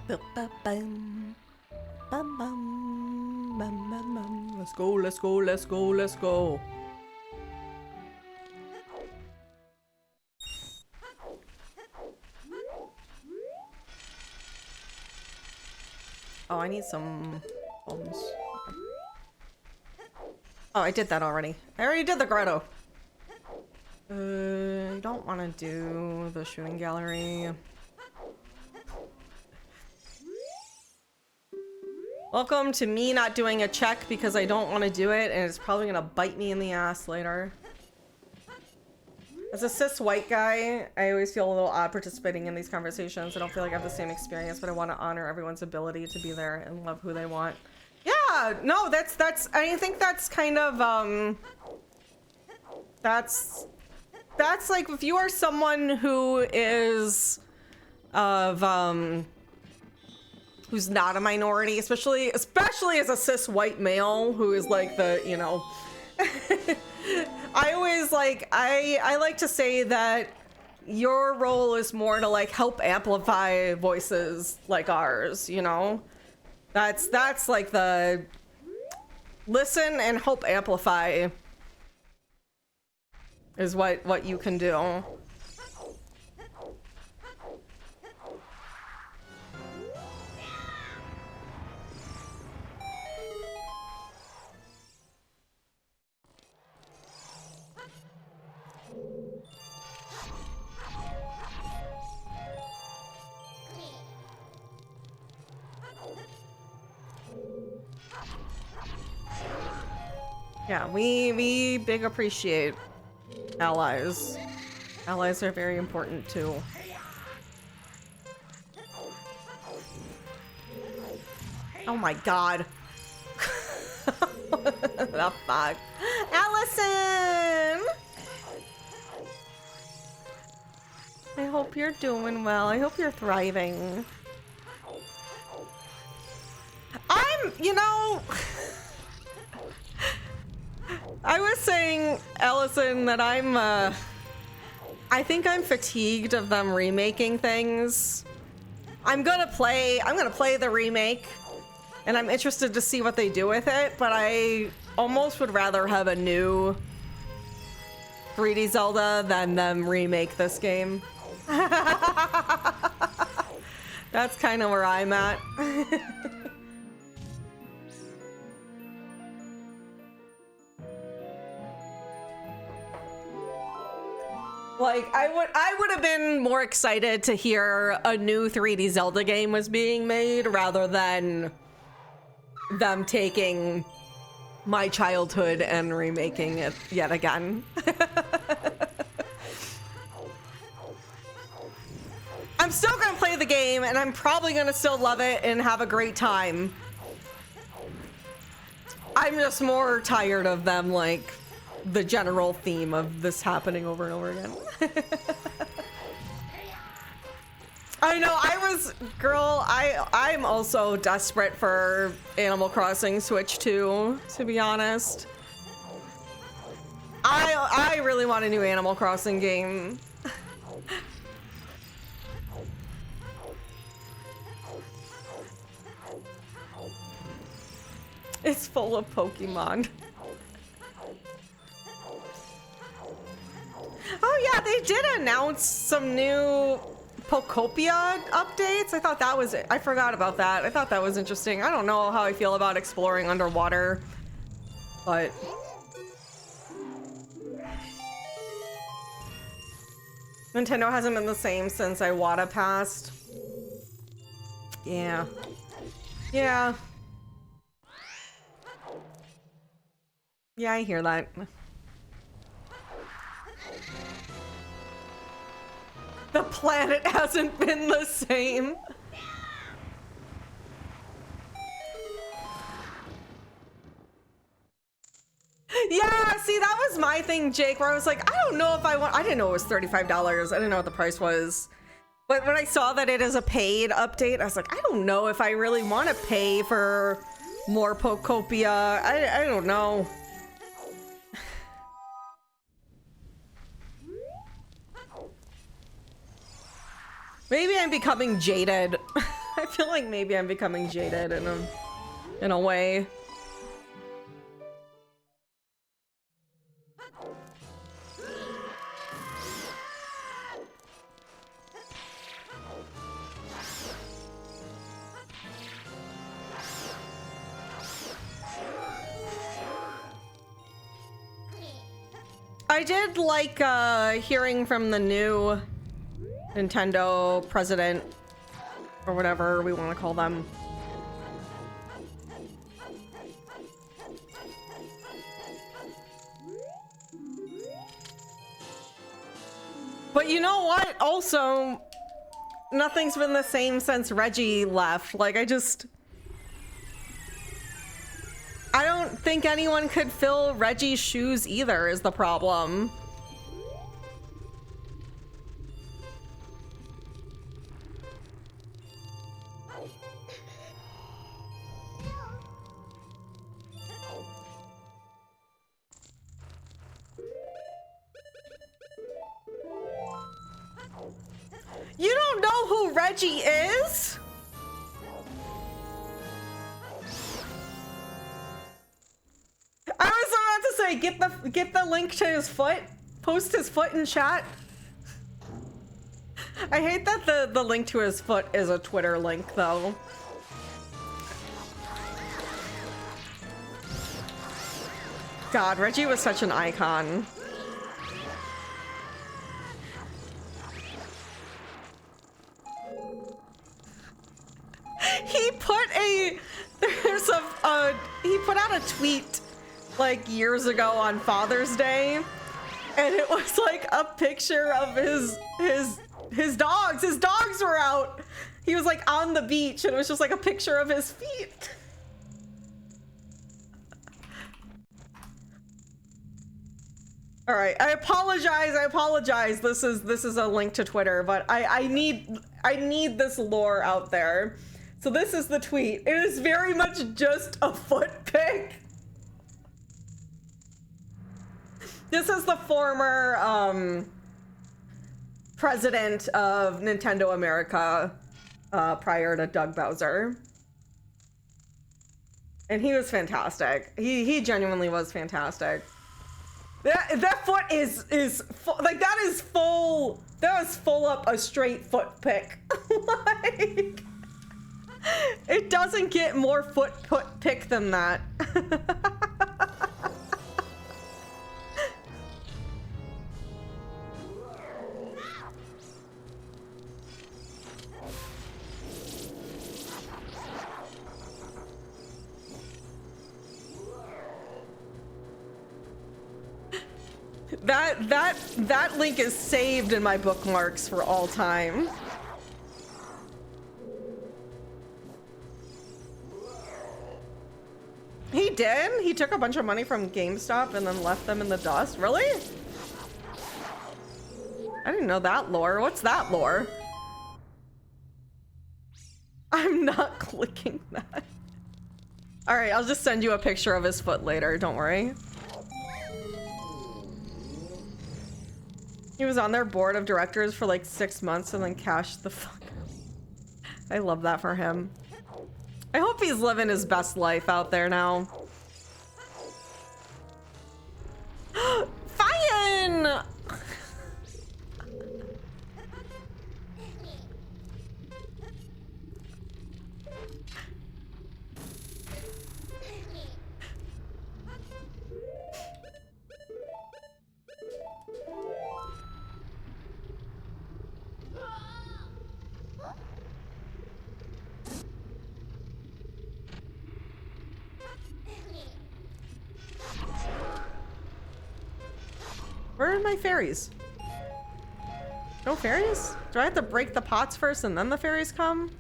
Bum, bum, bum, bum, bum, bum. Let's go, let's go, let's go, let's go. Oh, I need some bombs. Oh, I did that already. I already did the grotto. I don't want to do the shooting gallery. Welcome to me not doing a check because I don't want to do it, and it's probably gonna bite me in the ass later. As a cis white guy, I always feel a little odd participating in these conversations. I don't feel like I have the same experience, but I want to honor everyone's ability to be there and love who they want. Yeah, no, that's I think that's kind of that's like if you are someone who is of who's not a minority, especially as a cis white male who is like the, you know, I always like, I like to say that your role is more to like help amplify voices like ours, you know? That's like the listen and help amplify is what you can do. Yeah, we big appreciate allies. Allies are very important too. Oh my god. The fuck? Allison! I hope you're doing well. I hope you're thriving. You know, I was saying, Allison, that I think I'm fatigued of them remaking things. I'm gonna play the remake, and I'm interested to see what they do with it, but I almost would rather have a new 3D Zelda than them remake this game. That's kind of where I'm at. Like, I would have been more excited to hear a new 3D Zelda game was being made rather than them taking my childhood and remaking it yet again. I'm still gonna play the game, and I'm probably gonna still love it and have a great time. I'm just more tired of them, like, the general theme of this happening over and over again. I know, I'm also desperate for Animal Crossing Switch 2, to be honest. I really want a new Animal Crossing game. It's full of Pokemon. Oh yeah, they did announce some new Pokopia updates. I thought that was it. I forgot about that. I thought that was interesting. I don't know how I feel about exploring underwater, but Nintendo hasn't been the same since Iwata passed. Yeah. Yeah. Yeah, I hear that. The planet hasn't been the same. Yeah, see, that was my thing, Jake, where I was like, I don't know if I didn't know it was $35. I didn't know what the price was. But when I saw that it is a paid update, I was like, I don't know if I really want to pay for more Pokopia. I don't know. Maybe I'm becoming jaded. I feel like maybe I'm becoming jaded in a way. I did like hearing from the new Nintendo president, or whatever we want to call them. But you know what? Also, nothing's been the same since Reggie left. Like, I don't think anyone could fill Reggie's shoes either, is the problem. You don't know who Reggie is? I was about to say, get the link to his foot. Post his foot in chat. I hate that the link to his foot is a Twitter link, though. God, Reggie was such an icon. He put out a tweet like years ago on Father's Day, and it was like a picture of his dogs. His dogs were out. He was like on the beach, and it was just like a picture of his feet. All right, I apologize. This is a link to Twitter, but I need this lore out there. So this is the tweet. It is very much just a foot pic. This is the former president of Nintendo America prior to Doug Bowser. And he was fantastic. He genuinely was fantastic. That foot is like that is full. That was full up a straight foot pick. Like, it doesn't get more foot pick than that. That link is saved in my bookmarks for all time. He did? He took a bunch of money from GameStop and then left them in the dust? Really? I didn't know that lore. What's that lore? I'm not clicking that. All right, I'll just send you a picture of his foot later. Don't worry. He was on their board of directors for like 6 months and then cashed the fuck out. I love that for him. I hope he's living his best life out there now. Fine! Where are my fairies? No fairies? Do I have to break the pots first and then the fairies come?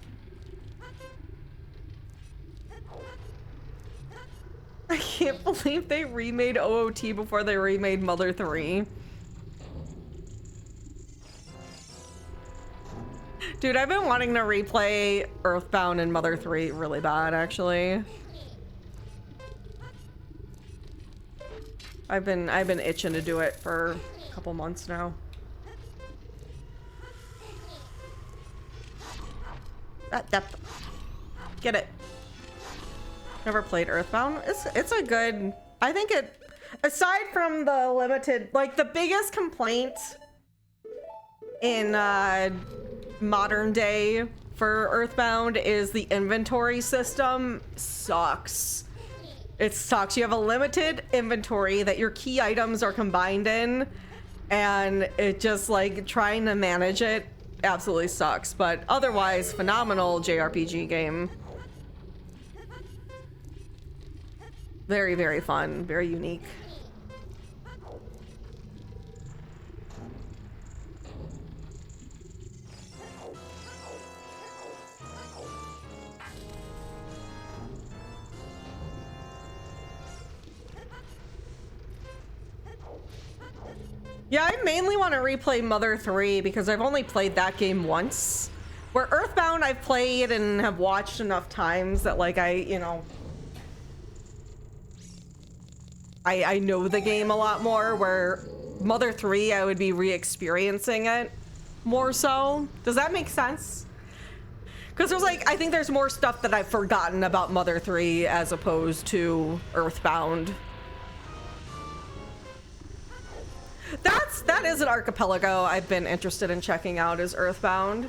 I can't believe they remade OOT before they remade Mother 3. Dude, I've been wanting to replay Earthbound and Mother 3 really bad, actually. I've been itching to do it for a couple months now. Get it. Never played Earthbound. It's a good, I think it, aside from the limited, like the biggest complaint in modern day for Earthbound is the inventory system sucks. It sucks. You have a limited inventory that your key items are combined in, and it just like trying to manage it absolutely sucks. But otherwise, phenomenal JRPG game. Very, very fun, very unique. Yeah, I mainly want to replay Mother 3 because I've only played that game once. Where Earthbound I've played and have watched enough times that like I know the game a lot more, where Mother 3 I would be re-experiencing it more so. Does that make sense? Because there's like, I think there's more stuff that I've forgotten about Mother 3 as opposed to Earthbound. That is an archipelago I've been interested in checking out, is Earthbound.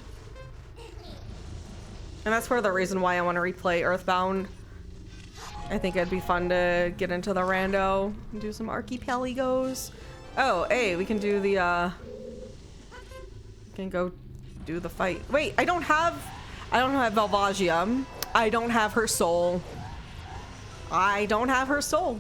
And that's part of the reason why I want to replay Earthbound. I think it'd be fun to get into the rando and do some archipelagos. Oh, hey, we can do the we can go do the fight. Wait, I don't have Velvagia. I don't have her soul. I don't have her soul.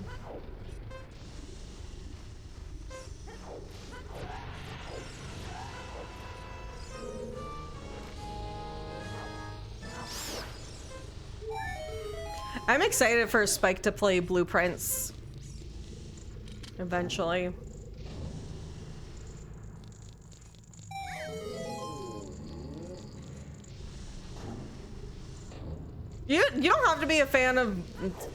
I'm excited for Spike to play Blueprints eventually. You don't have to be a fan of,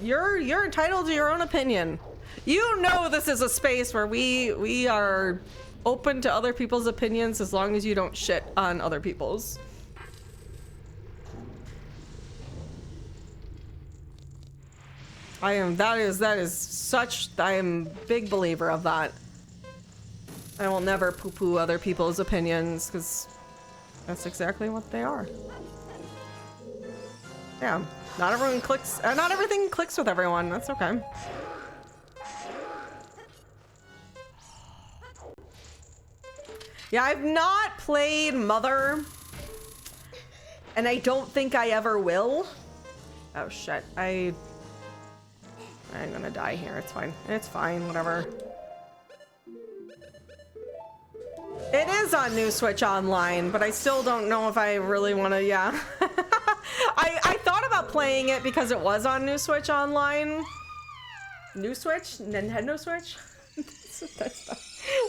you're entitled to your own opinion. You know this is a space where we are open to other people's opinions as long as you don't shit on other people's. I am a big believer of that. I will never poo-poo other people's opinions because that's exactly what they are. Yeah, not everyone clicks, not everything clicks with everyone. That's okay. Yeah, I've not played Mother, and I don't think I ever will. Oh shit, I'm gonna die here. It's fine. It's fine, whatever. It is on New Switch Online, but I still don't know if I really want to, yeah. I thought about playing it because it was on New Switch Online. New Switch? Nintendo Switch?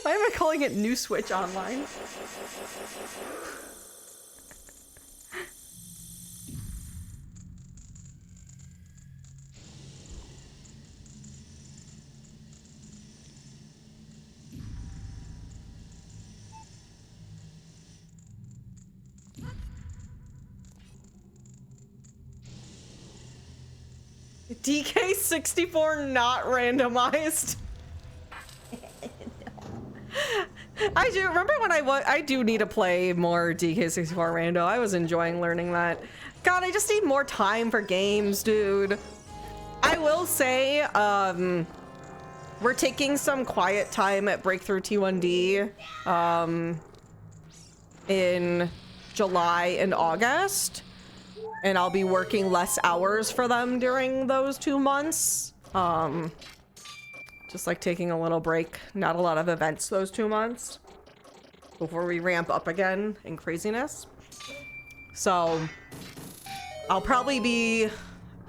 Why am I calling it New Switch Online? DK64 not randomized. I do remember when I do need to play more DK64 rando. I was enjoying learning that. God, I just need more time for games, dude. I will say, we're taking some quiet time at Breakthrough T1D in July and August. And I'll be working less hours for them during those 2 months. Just like taking a little break. Not a lot of events those 2 months before we ramp up again in craziness. So I'll probably be,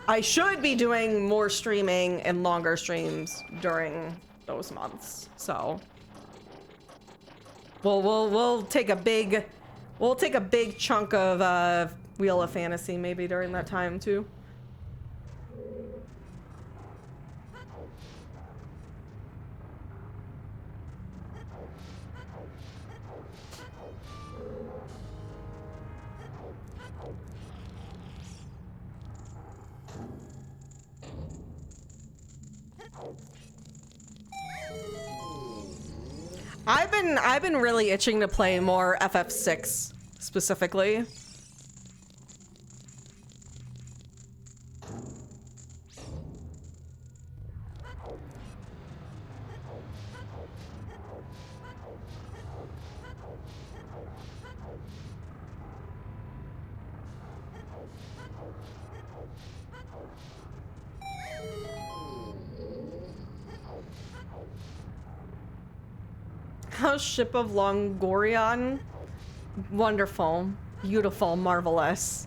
I should be doing more streaming and longer streams during those months. So we'll take a big chunk of Wheel of Fantasy maybe during that time too. I've been really itching to play more FF6 specifically. How's Ship of Longorion? Wonderful, beautiful, marvelous.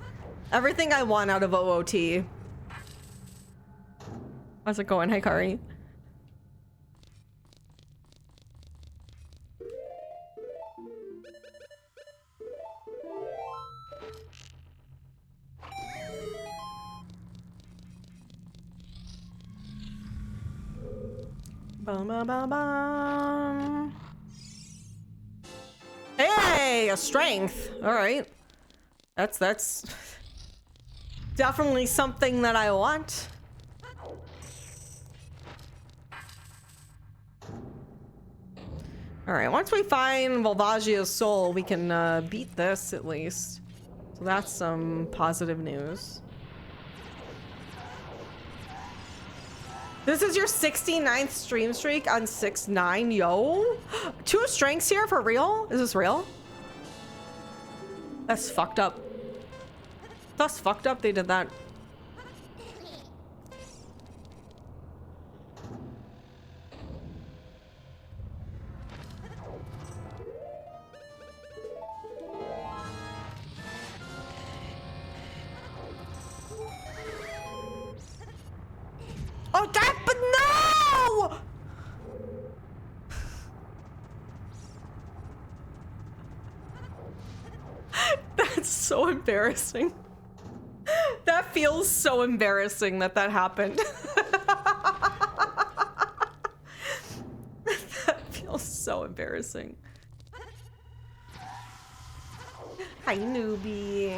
Everything I want out of OOT. How's it going? Hey, Kari. Bum, bum, bum, bum. Hey, a strength. All right. That's definitely something that I want. All right, once we find Volvagia's soul, we can beat this at least. So that's some positive news. This is your 69th stream streak on 6-9, yo. 2 strengths here for real? Is this real? That's fucked up. That's fucked up they did that. Oh, that, but no! That's so embarrassing. That feels so embarrassing that that happened. embarrassing. Hi, newbie.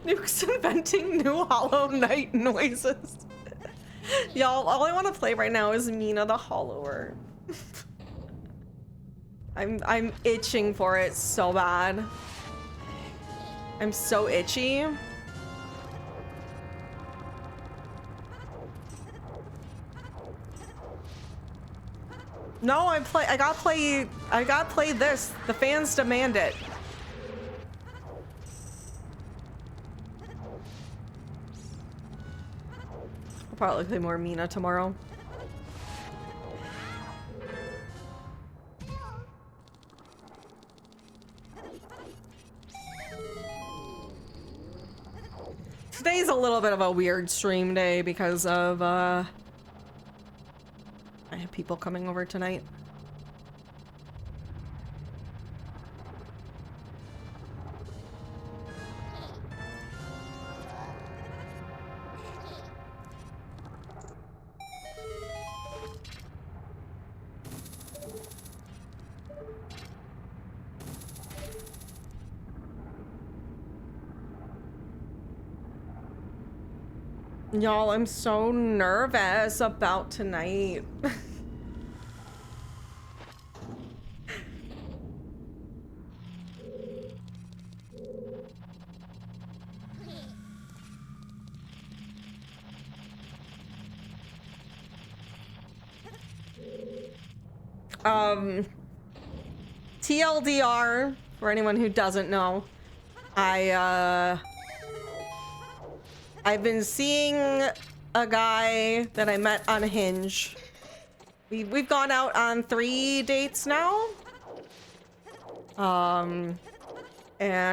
Nuke's inventing new Hollow Knight noises. Y'all, all I want to play right now is Mina the Hollower. I'm itching for it so bad. I'm so itchy. No, I gotta play this. The fans demand it. I'll probably play more Mina tomorrow. Today's a little bit of a weird stream day because of I have people coming over tonight. Y'all, I'm so nervous about tonight. TLDR, for anyone who doesn't know, I've been seeing a guy that I met on Hinge. We've gone out on 3 dates now. And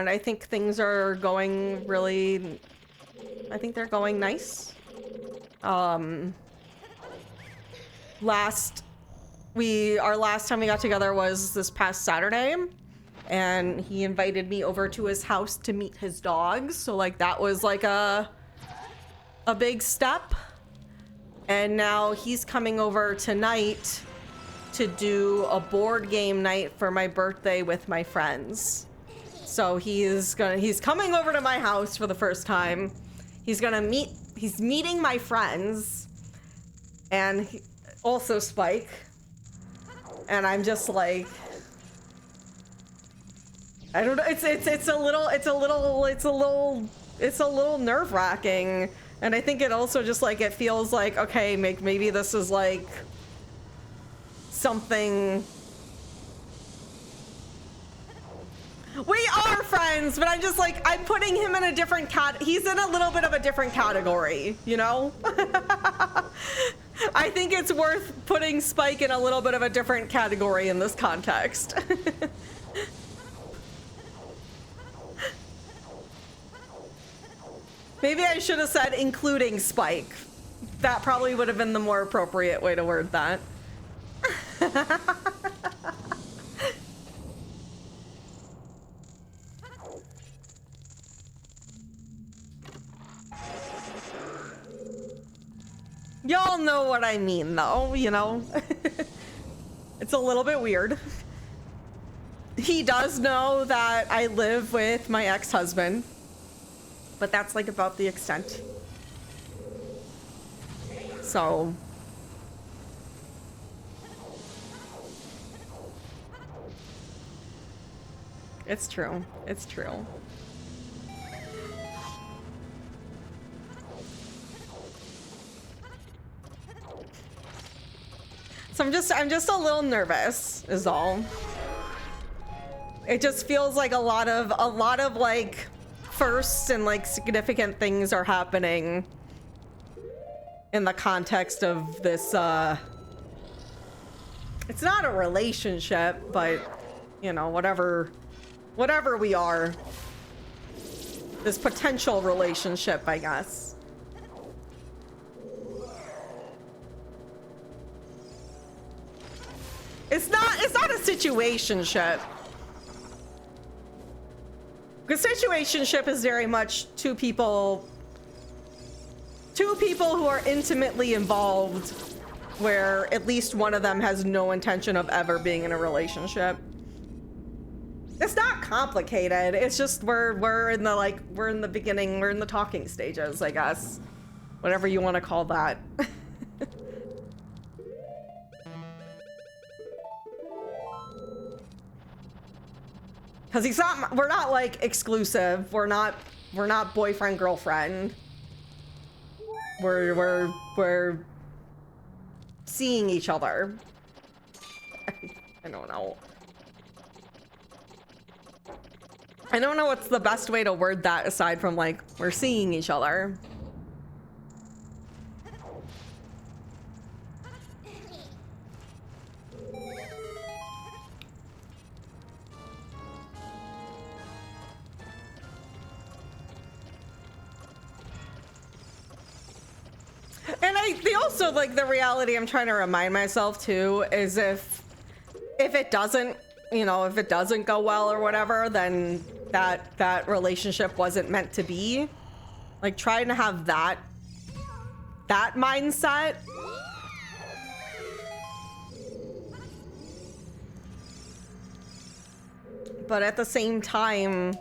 I think things are going really, I think they're going nice. Our last time we got together was this past Saturday, and he invited me over to his house to meet his dogs. So like that was like a big step. And now he's coming over tonight to do a board game night for my birthday with my friends. So he's coming over to my house for the first time. He's meeting my friends and also Spike. And I'm just like, I don't know. It's a little nerve-wracking. And I think it also just like, it feels like, okay, maybe this is like something. We are friends, but I'm just like, I'm putting him in a different he's in a little bit of a different category, you know? I think it's worth putting Spike in a little bit of a different category in this context. Maybe I should have said including Spike. That probably would have been the more appropriate way to word that. Y'all know what I mean, though, you know? It's a little bit weird. He does know that I live with my ex-husband, but that's like about the extent. So it's true. It's true. So I'm just a little nervous is all. It just feels like a lot of like firsts and like significant things are happening in the context of this it's not a relationship, but you know, whatever we are, this potential relationship, I guess. It's not a situationship. Because situationship is very much two people two people who are intimately involved where at least one of them has no intention of ever being in a relationship. It's not complicated. It's just we're in the beginning, we're in the talking stages, I guess. Whatever you want to call that. Cuz we're not like exclusive. We're not boyfriend girlfriend. We're seeing each other. I don't know. I don't know what's the best way to word that aside from like we're seeing each other. And they also, like, the reality I'm trying to remind myself too is if it doesn't, you know, if it doesn't go well or whatever, then that relationship wasn't meant to be. Like, trying to have that mindset. But at the same time,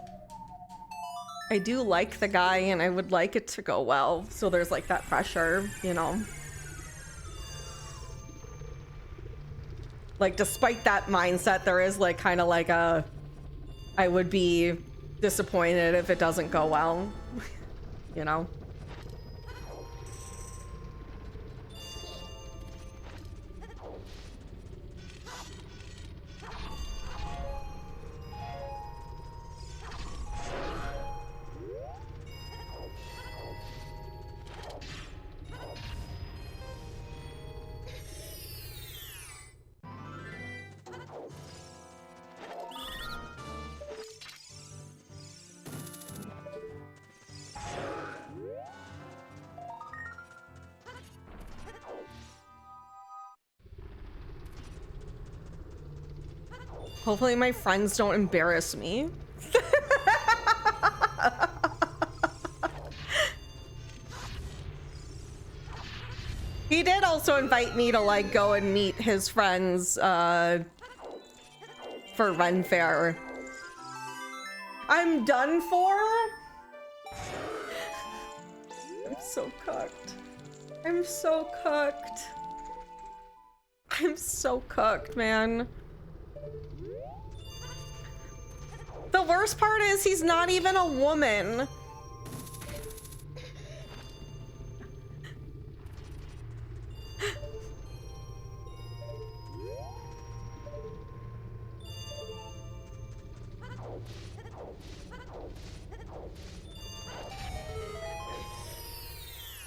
I do like the guy and I would like it to go well. So there's like that pressure, you know. Like, despite that mindset, there is like kind of like a, I would be disappointed if it doesn't go well, you know. Hopefully my friends don't embarrass me. He did also invite me to like go and meet his friends for Ren Fair. I'm done for? I'm so cooked. I'm so cooked. I'm so cooked, man. The worst part is he's not even a woman.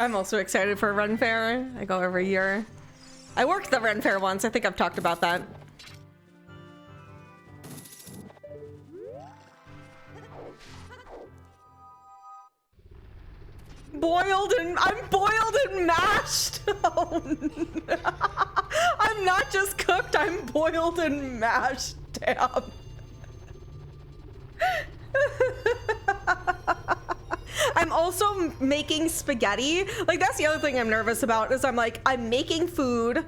I'm also excited for Ren Fair. I go every year. I worked the Ren Fair once. I think I've talked about that. I'm boiled and mashed. Oh, no. I'm not just cooked, I'm boiled and mashed. Damn. I'm also making spaghetti. Like, that's the other thing I'm nervous about is I'm making food.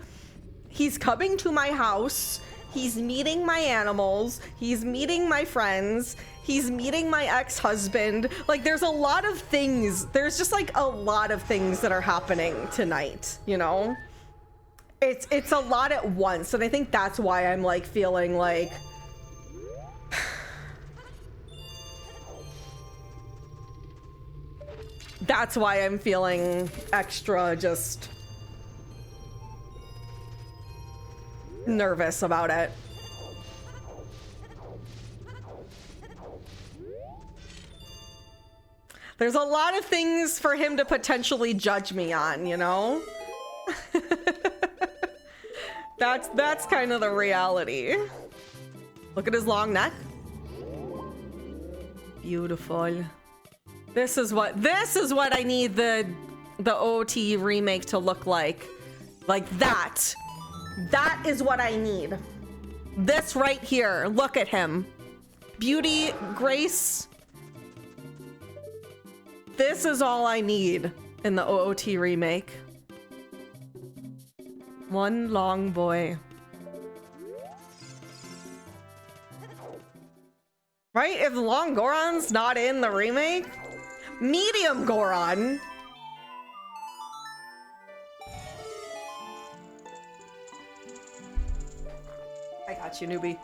He's coming to my house. He's meeting my animals. He's meeting my friends. He's meeting my ex-husband. Like, there's a lot of things. There's just like a lot of things that are happening tonight, you know? It's a lot at once. And I think that's why I'm like feeling like that's why I'm feeling extra just nervous about it. There's a lot of things for him to potentially judge me on, you know? That's kind of the reality. Look at his long neck. Beautiful. This is what I need the OT remake to look like. Like that. That is what I need. This right here. Look at him. Beauty, grace. This is all I need in the OOT remake. One long boy. Right? If Long Goron's not in the remake? Medium Goron! I got you, newbie.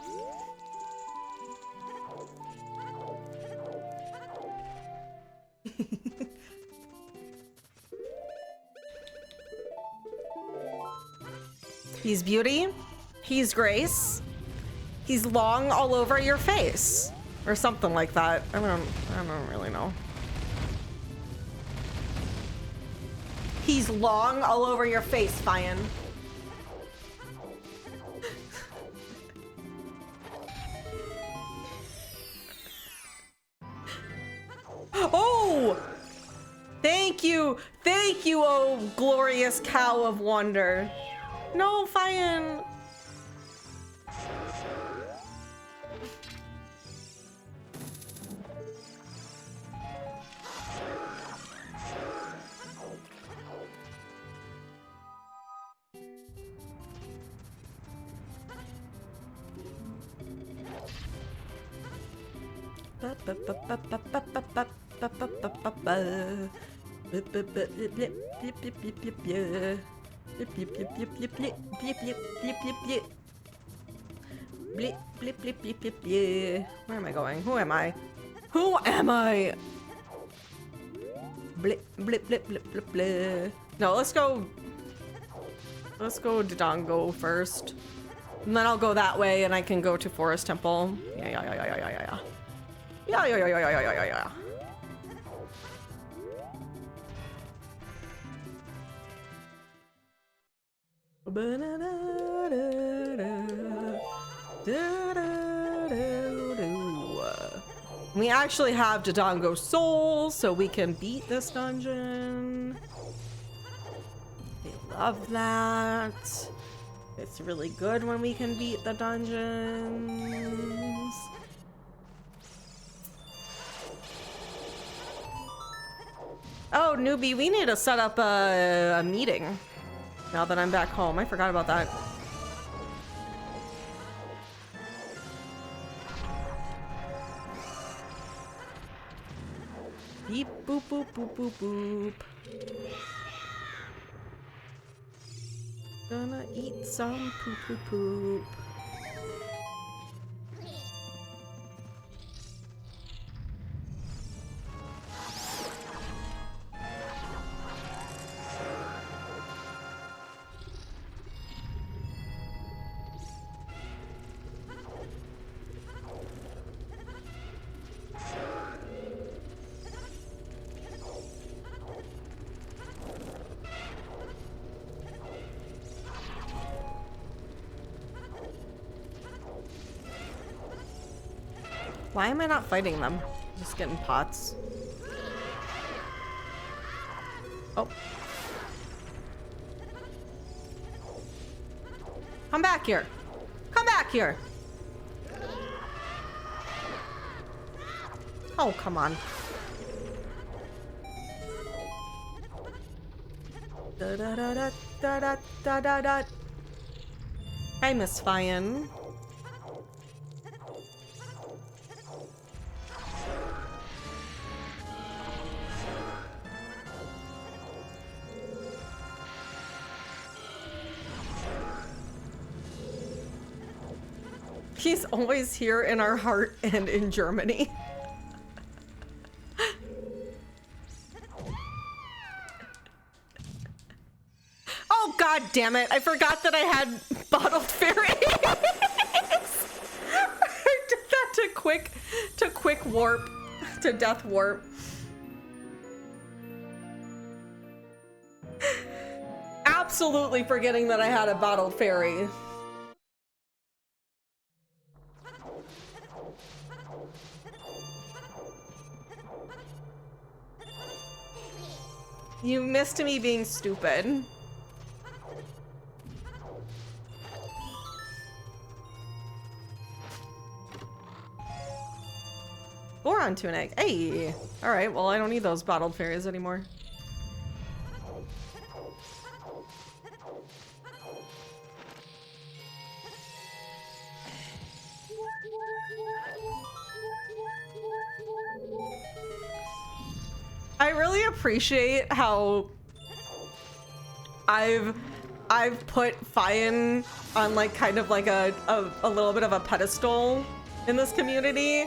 He's beauty. He's grace. He's long all over your face. Or something like that. I don't really know. He's long all over your face, Fian. Oh! Thank you! Thank you, oh glorious cow of wonder. No, Fian. Where am I going? Who am I? Who am I? Blip, blip, blip, blip, blip, blip. No, let's go. Let's go Dodongo first. And then I'll go that way and I can go to Forest Temple. Yeah. Yeah. We actually have Dodongo Soul, so we can beat this dungeon. I love that. It's really good when we can beat the dungeons. Oh, newbie, we need to set up a meeting now that I'm back home. I forgot about that. Beep, boop, boop, boop, boop, boop. Gonna eat some poop, poop, poop. Why am I not fighting them? Just getting pots. Oh. Come back here. Come back here. Oh, come on. Da da da da da da da da da. Hi, Miss Fian. He's always here in our heart and in Germany. Oh, god damn it. I forgot that I had bottled fairies. I did that to quick warp, to death warp. Absolutely forgetting that I had a bottled fairy. You missed me being stupid. Or 4 onto an egg. Hey! Alright, well I don't need those bottled fairies anymore. really appreciate how I've put Fian on like kind of like a little bit of a pedestal in this community,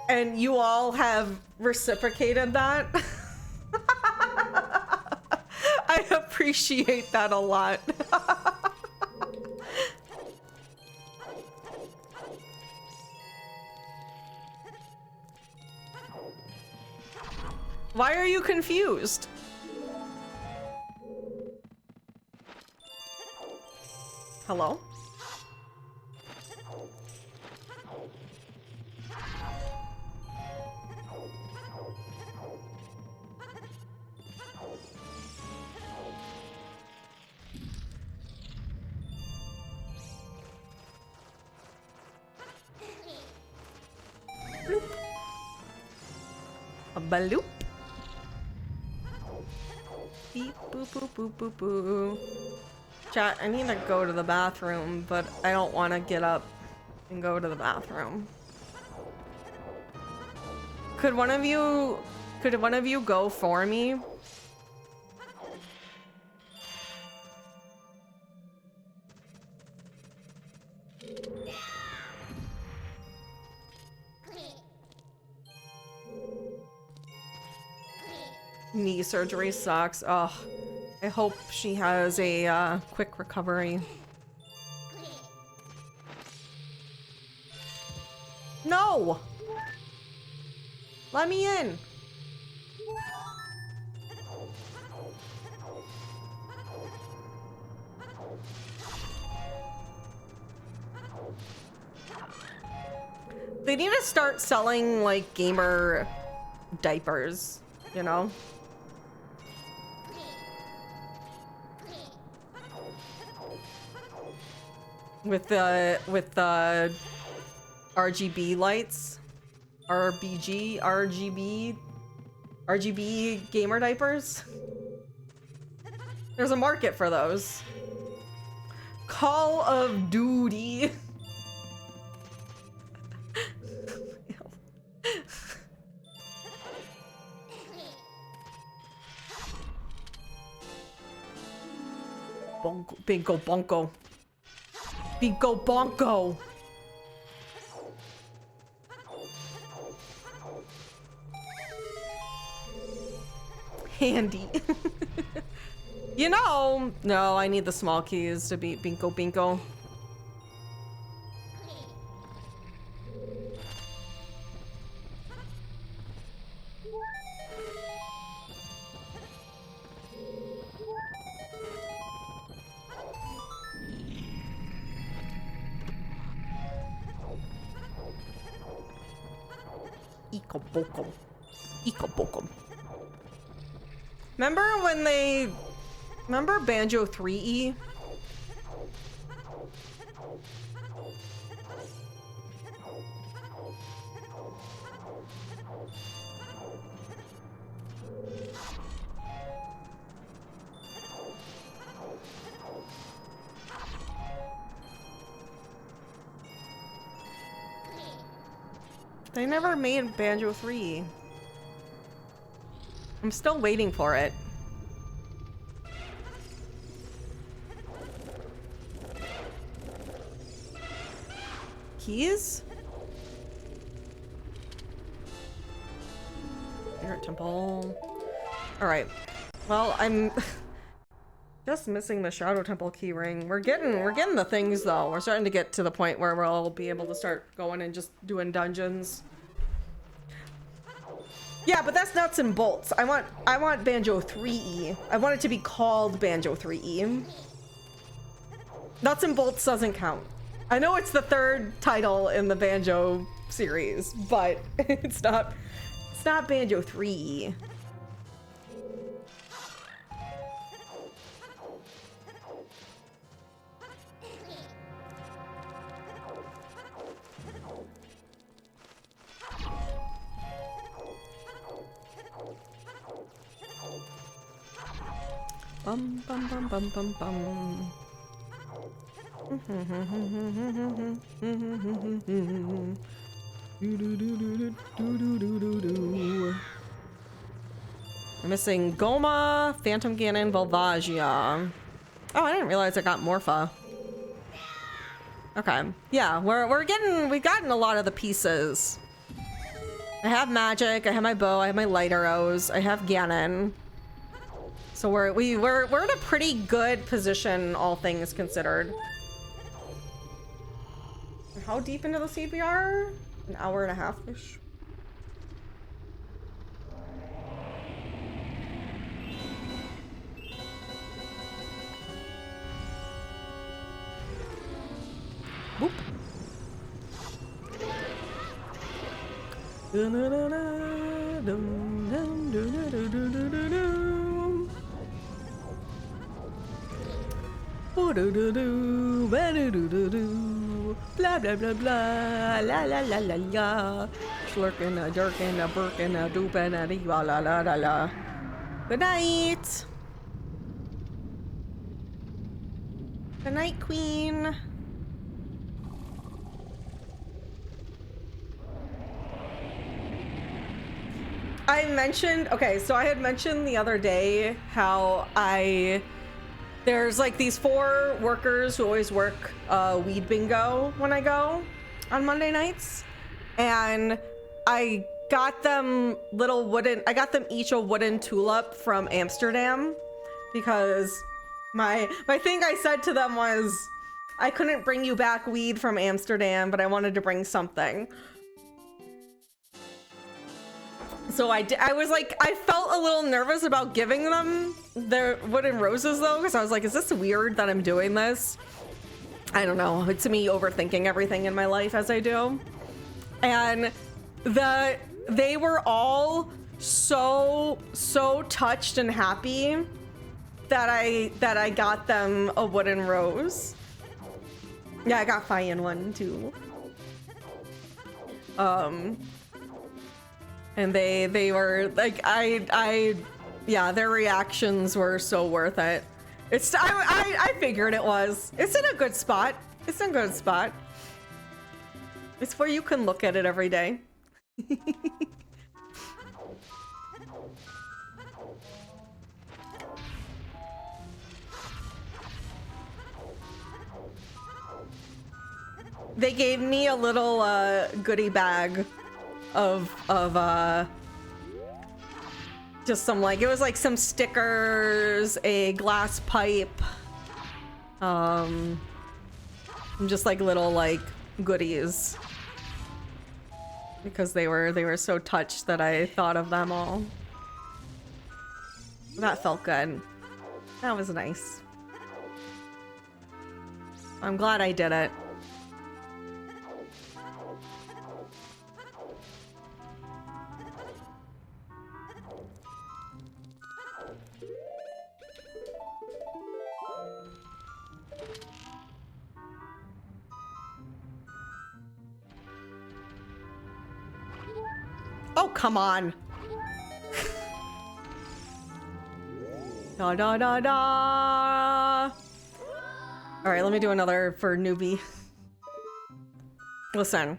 and you all have reciprocated that. I appreciate that a lot. Why are you confused? Hello? Bloop. A baloop. Beep boop boop boop boop boo. Chat, I need to go to the bathroom, but I don't want to get up and go to the bathroom. Could one of you go for me? Knee surgery sucks. Oh, I hope she has a quick recovery. No! Let me in. They need to start selling like gamer diapers, you know? With the RGB lights, RGB gamer diapers. There's a market for those. Call of Duty. Bonko, bingo, bonko. Bingo, bonko. Handy. You know, no, I need the small keys to beat Binko Binko. Iko-boko. Iko-boko. Remember when they... Remember Banjo 3E? They never made Banjo 3. I'm still waiting for it. Keys? Spirit Temple. Alright. Well, I'm just missing the Shadow Temple key ring. We're getting the things though. We're starting to get to the point where we'll be able to start going and just doing dungeons. Yeah, but that's nuts and bolts. I want Banjo 3E. I want it to be called Banjo 3E. Nuts and bolts doesn't count. I know it's the third title in the Banjo series, but it's not Banjo 3E. Bum bum bum bum bum bum. missing Goma, Phantom Ganon, Volvagia. Oh, I didn't realize I got Morpha. Okay. Yeah, we've gotten a lot of the pieces. I have magic, I have my bow, I have my light arrows, I have Ganon. So we're in a pretty good position, all things considered. How deep into the seed we are? An hour and a half-ish. Boop. Blah blah blah blah la la la la la. Slurkin' a jerkin' a burkin' a doopin' a dee la la la la. Good night. Good night, Queen. I mentioned, okay, so I had mentioned the other day how there's like these 4 workers who always work weed bingo when I go on Monday nights. And I got them I got them each a wooden tulip from Amsterdam because my thing I said to them was, I couldn't bring you back weed from Amsterdam, but I wanted to bring something. So I was like, I felt a little nervous about giving them their wooden roses though, because I was like, is this weird that I'm doing this? I don't know. It's me overthinking everything in my life as I do. And they were all so touched and happy that I got them a wooden rose. Yeah, I got Fian one too. And they were like, yeah, their reactions were so worth it. I figured it was. It's in a good spot. It's in a good spot. It's where you can look at it every day. They gave me a little goodie bag of just some, like, it was like some stickers, a glass pipe, just like little like goodies, because they were so touched that I thought of them all. That felt good. That was nice. I'm glad I did it. Oh, come on. Da da da da. All right, let me do another for newbie. Listen.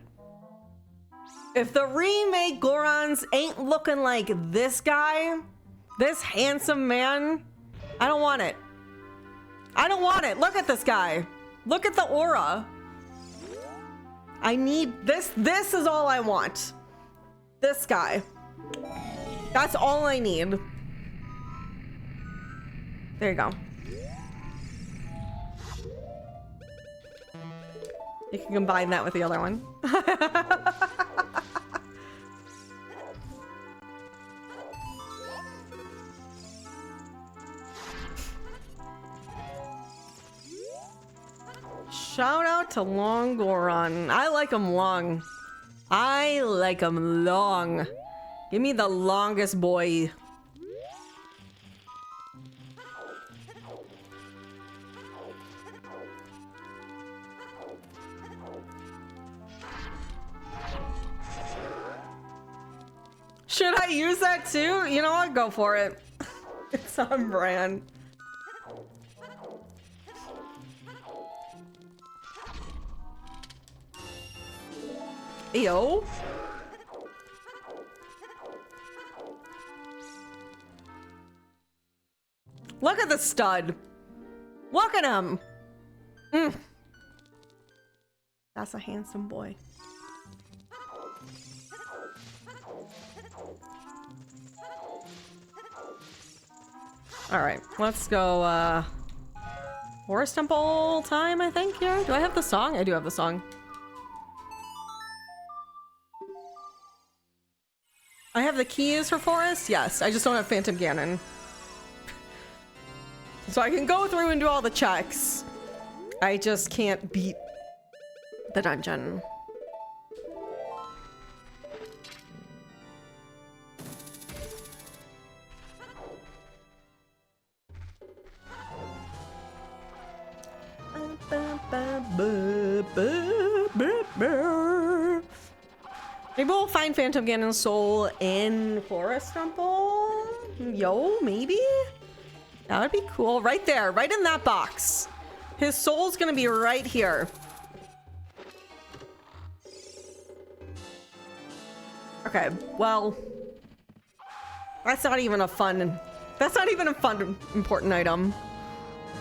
If the remake Gorons ain't looking like this guy, this handsome man, I don't want it. I don't want it. Look at this guy. Look at the aura. I need this. This is all I want. This guy. That's all I need. There you go. You can combine that with the other one. Shout out to Long Goron. I like him long. I like him long. Give me the longest boy. Should I use that too? You know what? Go for it. It's on brand. Yo. Look at the stud. Look at him. Mm. That's a handsome boy. All right, let's go, Forest Temple time, I think, here. Do I have the song? I do have the song. I have the keys for Forest? Yes, I just don't have Phantom Ganon. So I can go through and do all the checks. I just can't beat the dungeon. Maybe we'll find Phantom Ganon's soul in Forest Temple? Yo, maybe? That would be cool. Right there, right in that box. His soul's gonna be right here. Okay, well, that's not even a fun, important item.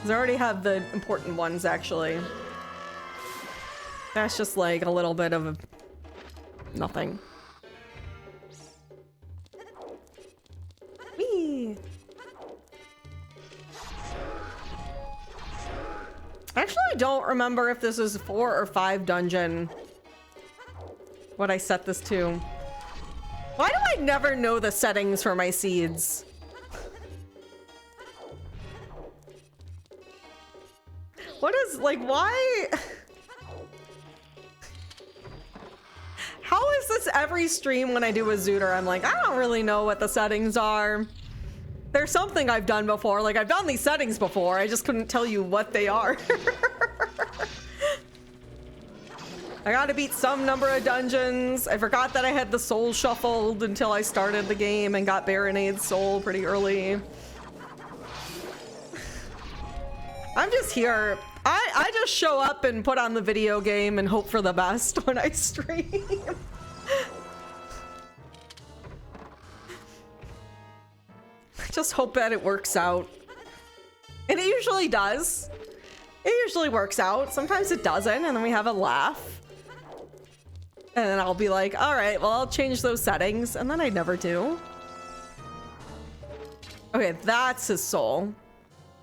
'Cause I already have the important ones, actually. That's just like a little bit of nothing. Whee! Actually, I don't remember if this is 4 or 5 dungeon. What I set this to. Why do I never know the settings for my seeds? What is, like, why? How is this every stream when I do a Zooter? I'm like, I don't really know what the settings are. There's something I've done before. Like, I've done these settings before. I just couldn't tell you what they are. I gotta beat some number of dungeons. I forgot that I had the soul shuffled until I started the game and got Baronade's soul pretty early. I'm just here. I just show up and put on the video game and hope for the best when I stream. I just hope that it works out. And it usually does. It usually works out. Sometimes it doesn't, and then we have a laugh. And then I'll be like, all right, well, I'll change those settings. And then I never do. Okay, that's his soul.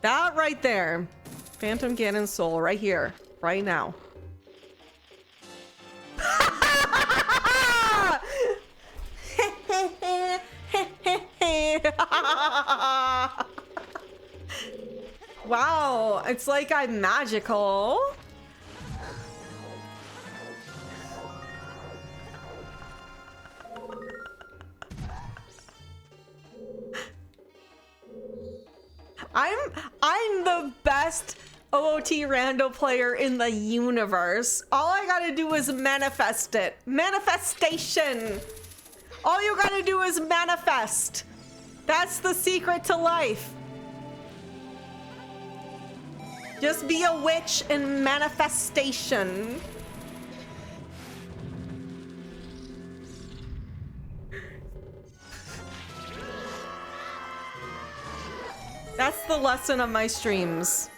That right there. Phantom Ganon's soul right here, right now. Wow, it's like I'm magical. I'm the best OOT rando player in the universe. All I gotta do is manifest it. Manifestation. All you gotta do is manifest. That's the secret to life. Just be a witch in manifestation. That's the lesson of my streams.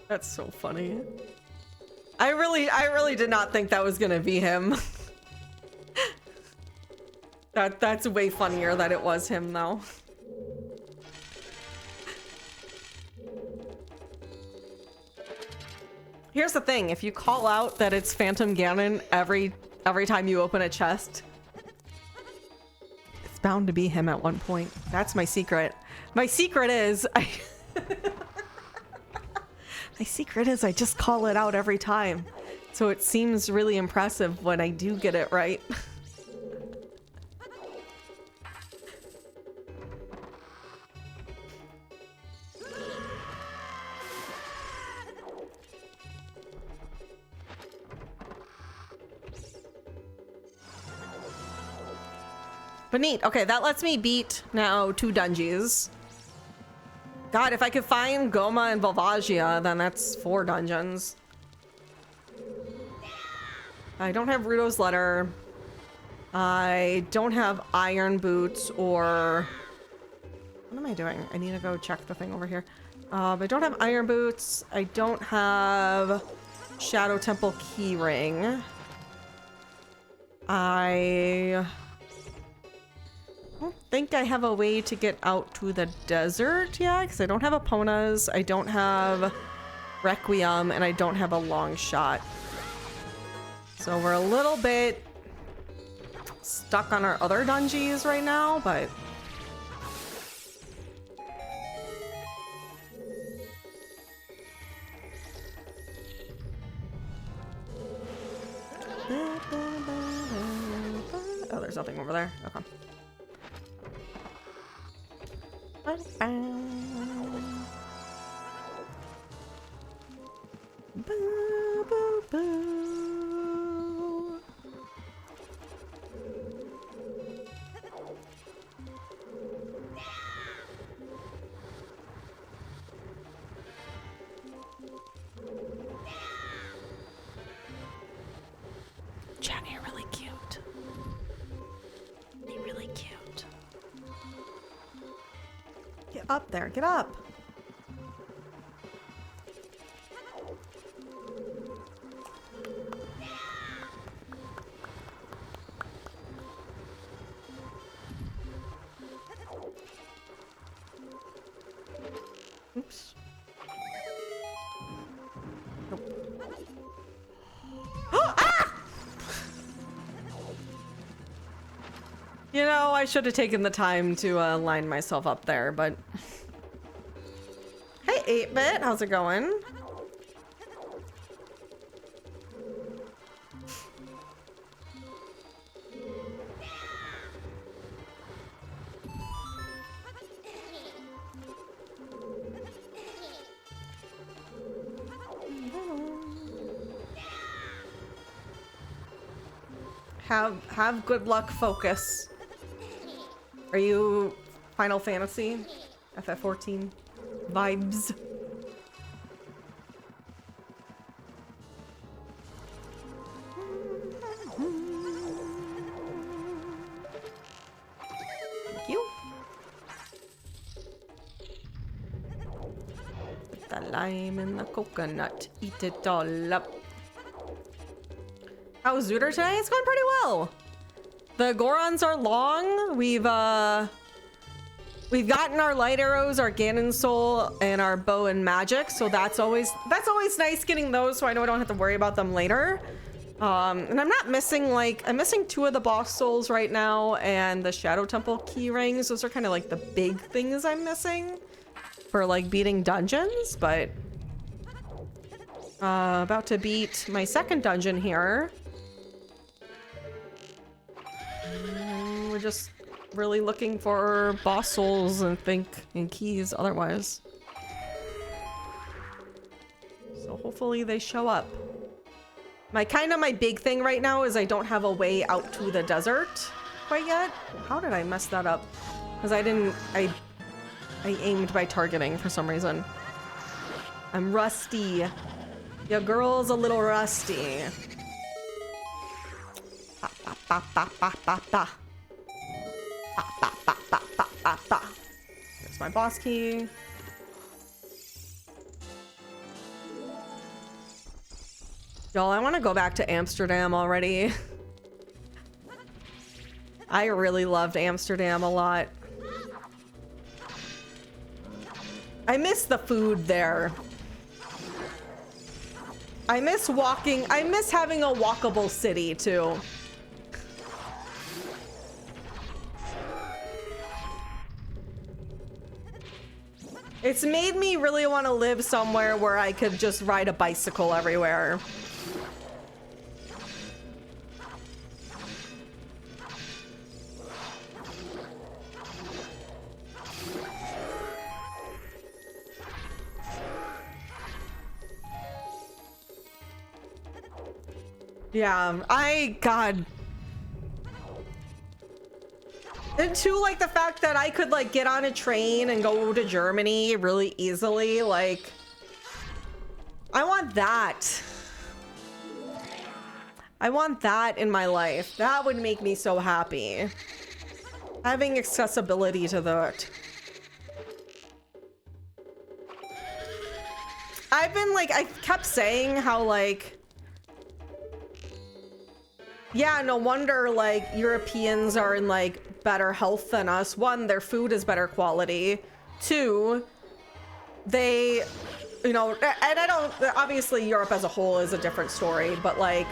That's so funny. I really did not think that was gonna be him. That's way funnier that it was him though. Here's the thing, if you call out that it's Phantom Ganon every time you open a chest, it's bound to be him at one point. That's my secret. My secret is my secret is I just call it out every time. So it seems really impressive when I do get it right. But neat. Okay, that lets me beat now 2 dungeons. God, if I could find Goma and Volvagia, then that's 4 dungeons. I don't have Ruto's letter. I don't have iron boots or... What am I doing? I need to go check the thing over here. I don't have iron boots. I don't have Shadow Temple key ring. I don't think I have a way to get out to the desert yet, because I don't have Eponas, I don't have Requiem, and I don't have a long shot. So we're a little bit stuck on our other dungeons right now, but... Oh, there's nothing over there. Okay. Chat, you're really cute. You're really cute. Get up there, get up. Oops. Nope. Ah! You know, I should have taken the time to line myself up there, but... Hey, 8-Bit, how's it going? Have good luck, focus. Are you Final Fantasy? FF14 vibes? Thank you. Put the lime in the coconut. Eat it all up. How's Zooter today? It's going pretty well. The Gorons are long. We've gotten our light arrows, our Ganon soul, and our bow and magic. So that's always nice getting those, so I know I don't have to worry about them later. And I'm not missing, like, I'm missing 2 of the boss souls right now and the Shadow Temple key rings. Those are kind of like the big things I'm missing for like beating dungeons, but about to beat my second dungeon here. We're just really looking for boss souls and keys otherwise. So hopefully they show up. My big thing right now is I don't have a way out to the desert quite yet. How did I mess that up? Because I aimed by targeting for some reason. I'm rusty. Your girl's a little rusty. Ba, ba, ba, ba, ba, ba. Ba, ba, ba, ba, ba, ba, ba. There's my boss key. Y'all, I want to go back to Amsterdam already. I really loved Amsterdam a lot. I miss the food there. I miss walking. I miss having a walkable city too. It's made me really want to live somewhere where I could just ride a bicycle everywhere. Yeah, God. And too, like the fact that I could like get on a train and go to Germany really easily, like I want that. I want that in my life. That would make me so happy. Having accessibility to that. I've been like, I kept saying how like, yeah, no wonder like Europeans are in like better health than us. One, their food is better quality. Two, they, you know, and I don't, obviously Europe as a whole is a different story, but like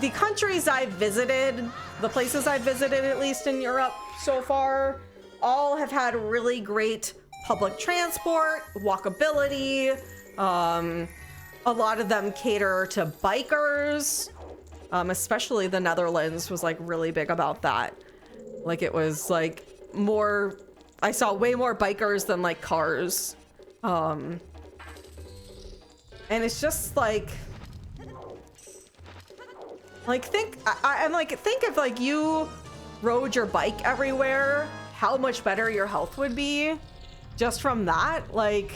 the countries I've visited, the places I've visited at least in Europe so far, all have had really great public transport, walkability. A lot of them cater to bikers. Especially the Netherlands was like really big about that. Like it was like more, I saw way more bikers than like cars. And it's just like think, I'm like, think if like you rode your bike everywhere, how much better your health would be just from that. Like,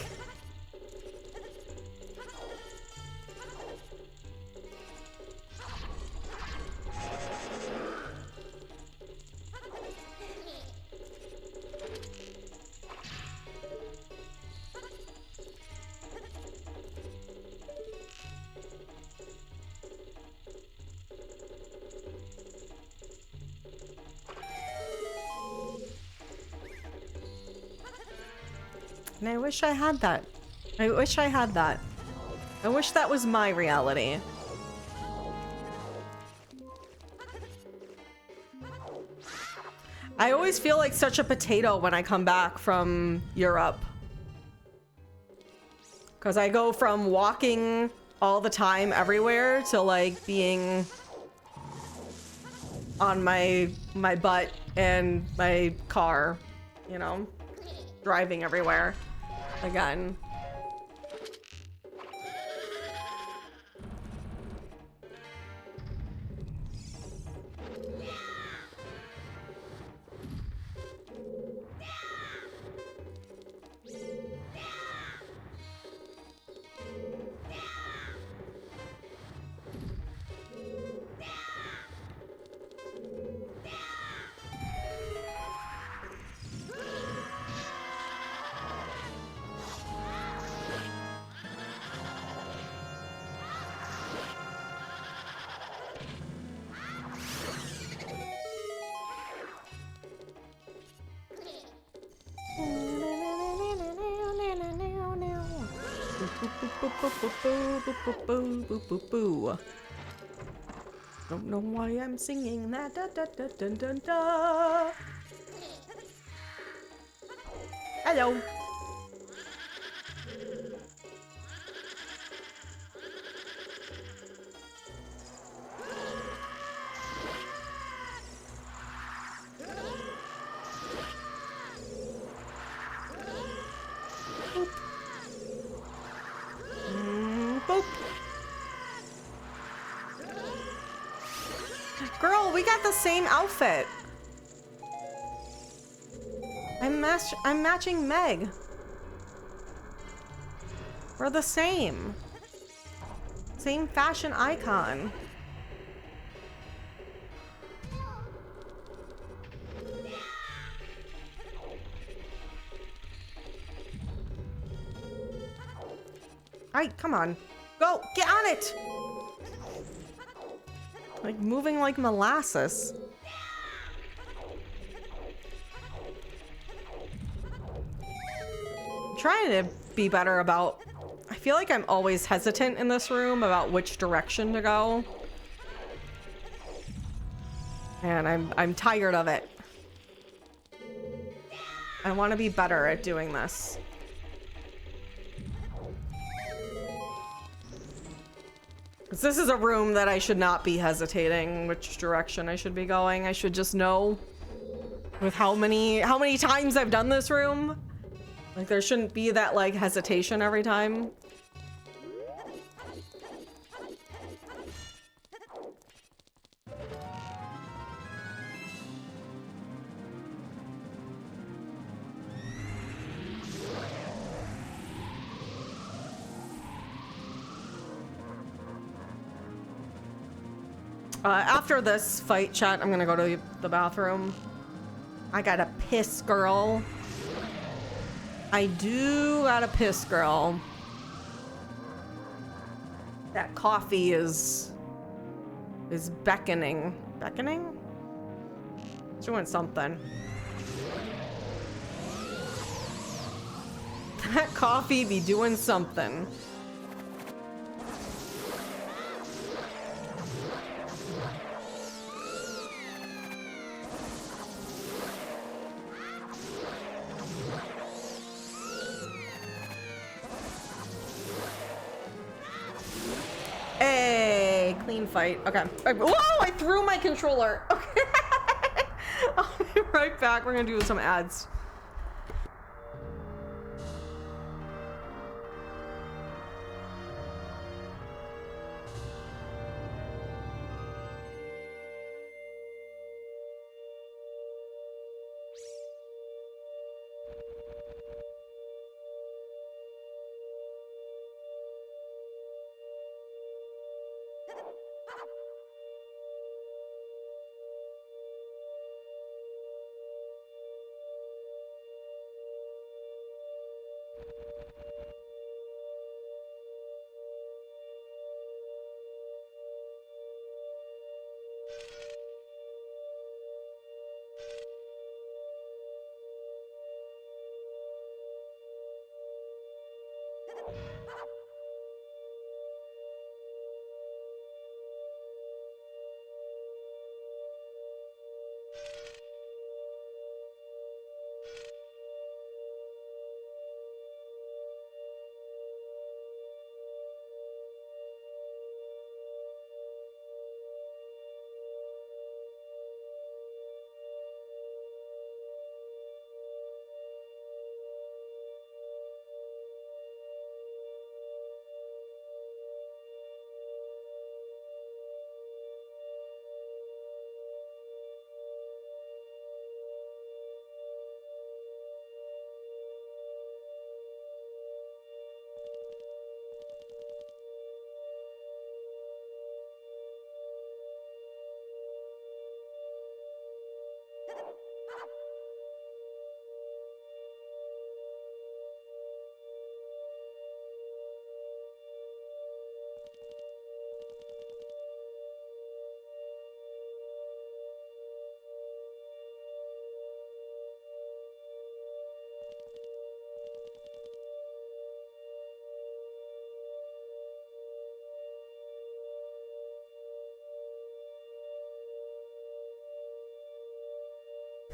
and I wish I had that. I wish I had that. I wish that was my reality. I always feel like such a potato when I come back from Europe. Because I go from walking all the time everywhere to like being on my butt and my car, you know, driving everywhere again. Don't know why I'm singing that. Da, da, da, dun, dun, da. Hello. Girl, we got the same outfit. I'm matching Meg. We're the same. Same fashion icon. Alright, come on. Go, get on it! Like moving like molasses. I'm trying to be better about, I feel like I'm always hesitant in this room about which direction to go. And I'm tired of it. I want to be better at doing this. Because this is a room that I should not be hesitating which direction I should be going. I should just know with how many times I've done this room. Like there shouldn't be that like hesitation every time. After this fight, chat, I'm gonna go to the bathroom. I gotta piss, girl. I do gotta piss, girl. That coffee is beckoning. Beckoning? It's doing something. That coffee be doing something. Hey, clean fight. Okay. Whoa, I threw my controller. Okay. I'll be right back. We're gonna do some ads.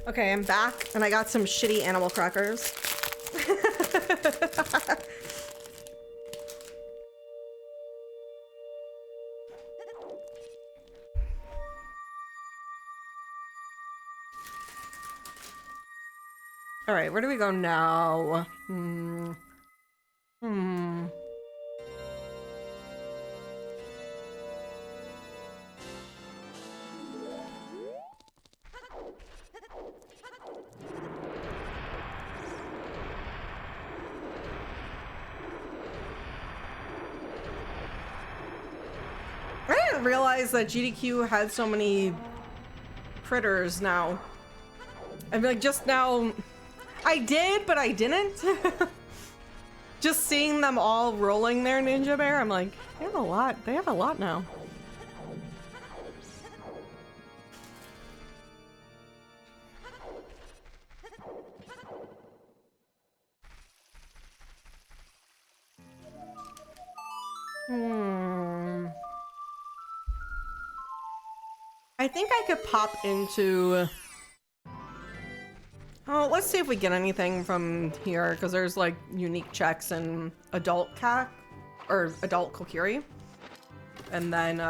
Okay, I'm back, and I got some shitty animal crackers. All right, where do we go now? I didn't realize that GDQ had so many critters now. I mean, like, just now, I did, but I didn't. Just seeing them all rolling their Ninja Bear, I'm like, they have a lot. They have a lot now. I think I could pop into... Oh, let's see if we get anything from here, because there's like unique checks and adult CAC, or adult Kokiri. And then,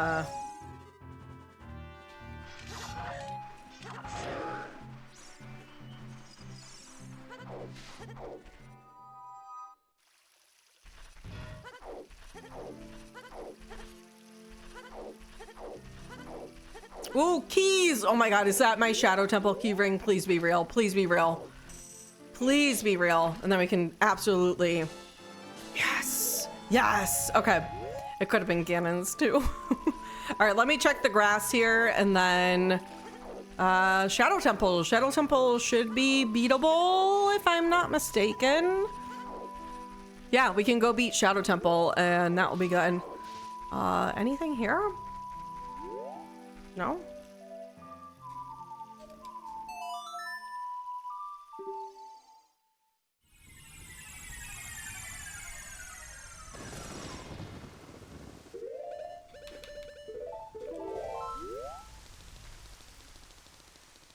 Ooh, keys! Oh my god, is that my Shadow Temple key ring? Please be real. Please be real. Please be real. And then we can absolutely... Yes! Yes! Okay. It could have been Ganon's too. All right, let me check the grass here, and then Shadow Temple. Shadow Temple should be beatable if I'm not mistaken. Yeah, we can go beat Shadow Temple, and that will be good. Anything here? No?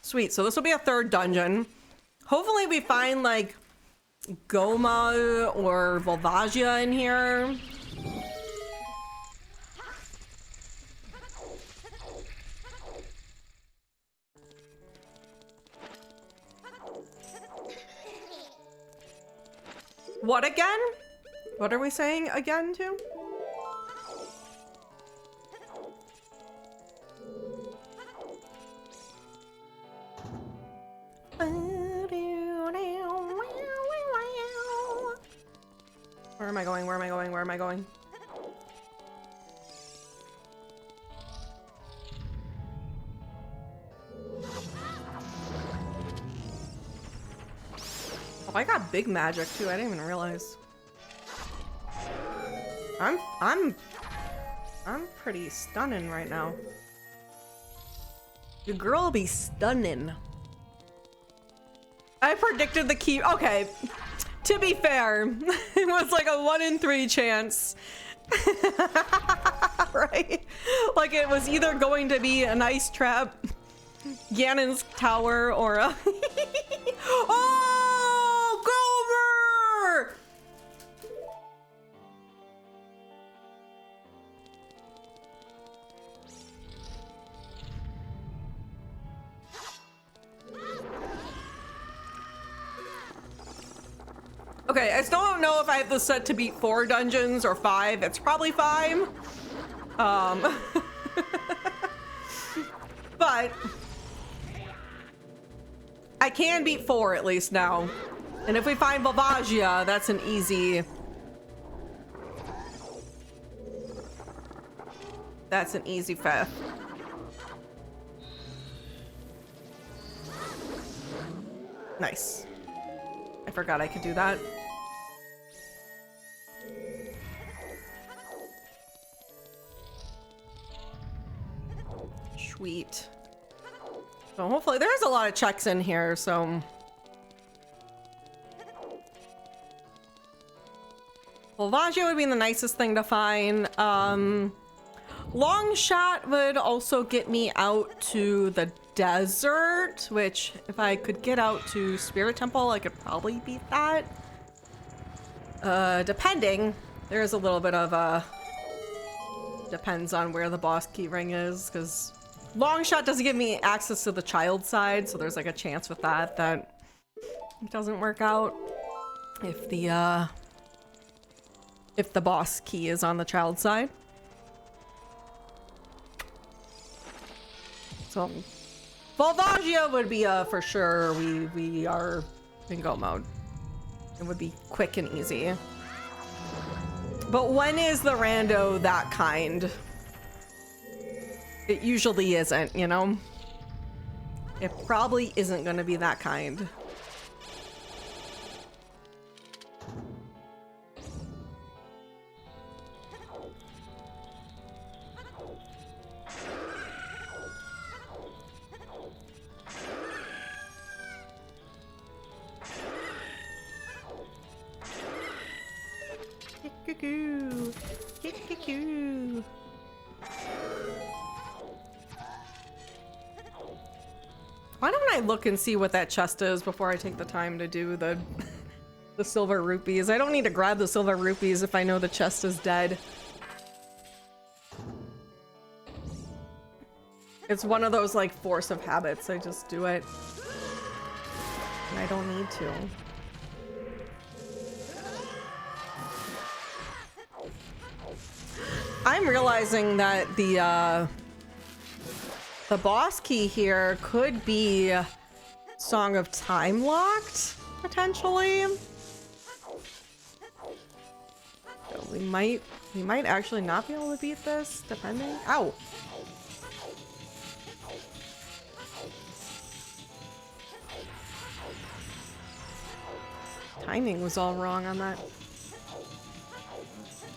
Sweet, so this will be a third dungeon. Hopefully we find like Goma or Volvagia in here. What again? What are we saying again to? Where am I going? Where am I going? Where am I going? Oh, I got big magic too. I didn't even realize. I'm pretty stunning right now. Your girl be stunning. I predicted the key. Okay, to be fair, it was like a 1 in 3 chance. Right? Like it was either going to be an ice trap, Ganon's tower, or a oh, Gomer! Okay, I still don't know if I have this set to beat 4 dungeons or 5. It's probably 5. But I can beat 4 at least now. And if we find Volvagia, that's an easy... That's an easy 5th. Nice. I forgot I could do that. Sweet. So hopefully there's a lot of checks in here, so. Volvagia would be the nicest thing to find. Long shot would also get me out to the desert, which if I could get out to Spirit Temple, I could probably beat that. Depending. There's a little bit of depends on where the boss key ring is, because long shot doesn't give me access to the child side, so there's like a chance with that it doesn't work out if the boss key is on the child side. So Volvagia would be for sure. We are in go mode. It would be quick and easy. But when is the rando that kind? It usually isn't, you know? It probably isn't gonna be that kind. Kick-a-coo. Kick-a-coo. Why don't I look and see what that chest is before I take the time to do the silver rupees? I don't need to grab the silver rupees if I know the chest is dead. It's one of those like force of habits. I just do it. And I don't need to. I'm realizing that the boss key here could be Song of Time locked, potentially. So we might actually not be able to beat this, depending. Ow! timing was all wrong on that.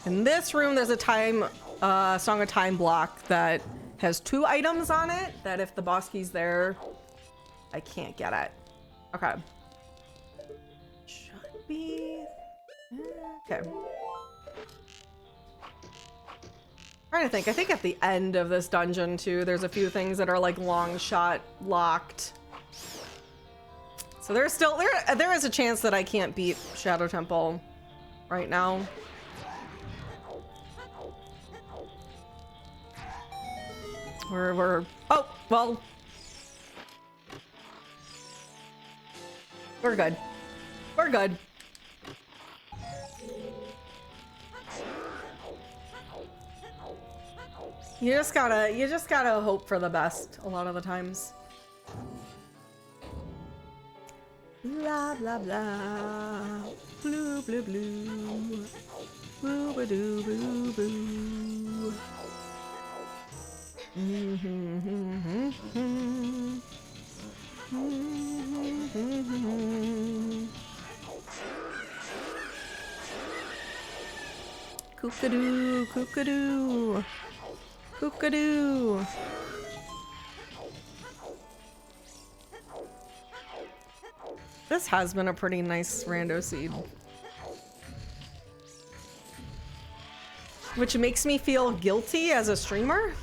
In this room, there's a Song of Time block that has 2 items on it that if the boss key's there, I can't get it. Okay. Should be... Okay. Trying to think. I think at the end of this dungeon, too, there's a few things that are like long shot locked. So there's still... There is a chance that I can't beat Shadow Temple right now. We're oh, well. We're good. We're good. You just gotta hope for the best a lot of the times. Blah blah blah. Blue blue blue. Boo ba doo boo boo. Kookadoo, kookadoo, kookadoo. This has been a pretty nice rando seed. Which makes me feel guilty as a streamer.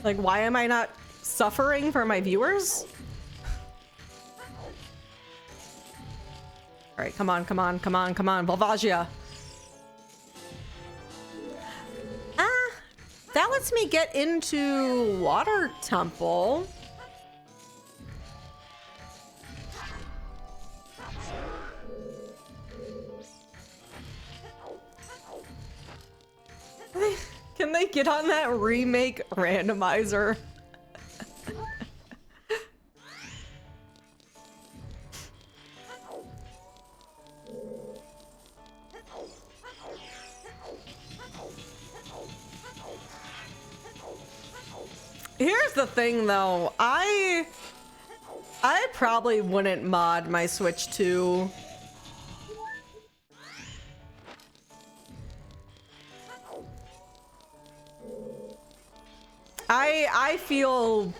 Like, why am I not suffering for my viewers? All right, come on, come on, come on, come on, Volvagia. Ah, that lets me get into Water Temple. Can they get on that remake randomizer? Here's the thing though, I probably wouldn't mod my Switch 2. I feel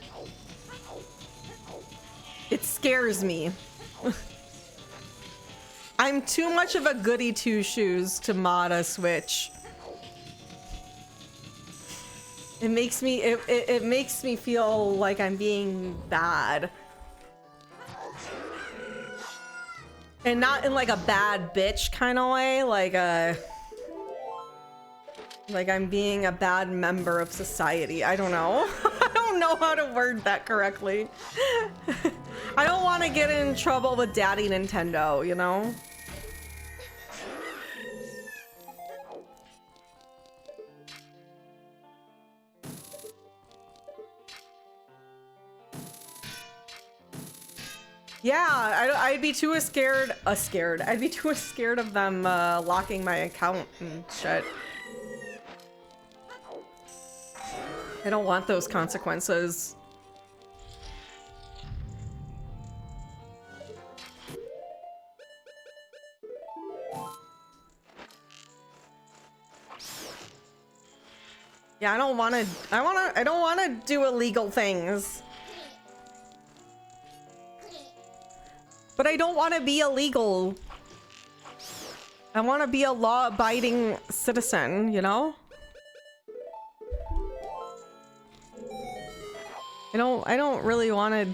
it scares me. I'm too much of a goody two shoes to mod a Switch. It makes me feel like I'm being bad. And not in like a bad bitch kind of way, like I'm being a bad member of society. I don't know. I don't know how to word that correctly. I don't want to get in trouble with Daddy Nintendo, you know? Yeah, I'd be too scared. I'd be too scared of them locking my account and shit. I don't want those consequences. Yeah, I don't want to do illegal things. But I don't want to be illegal. I want to be a law-abiding citizen, you know? I don't really want to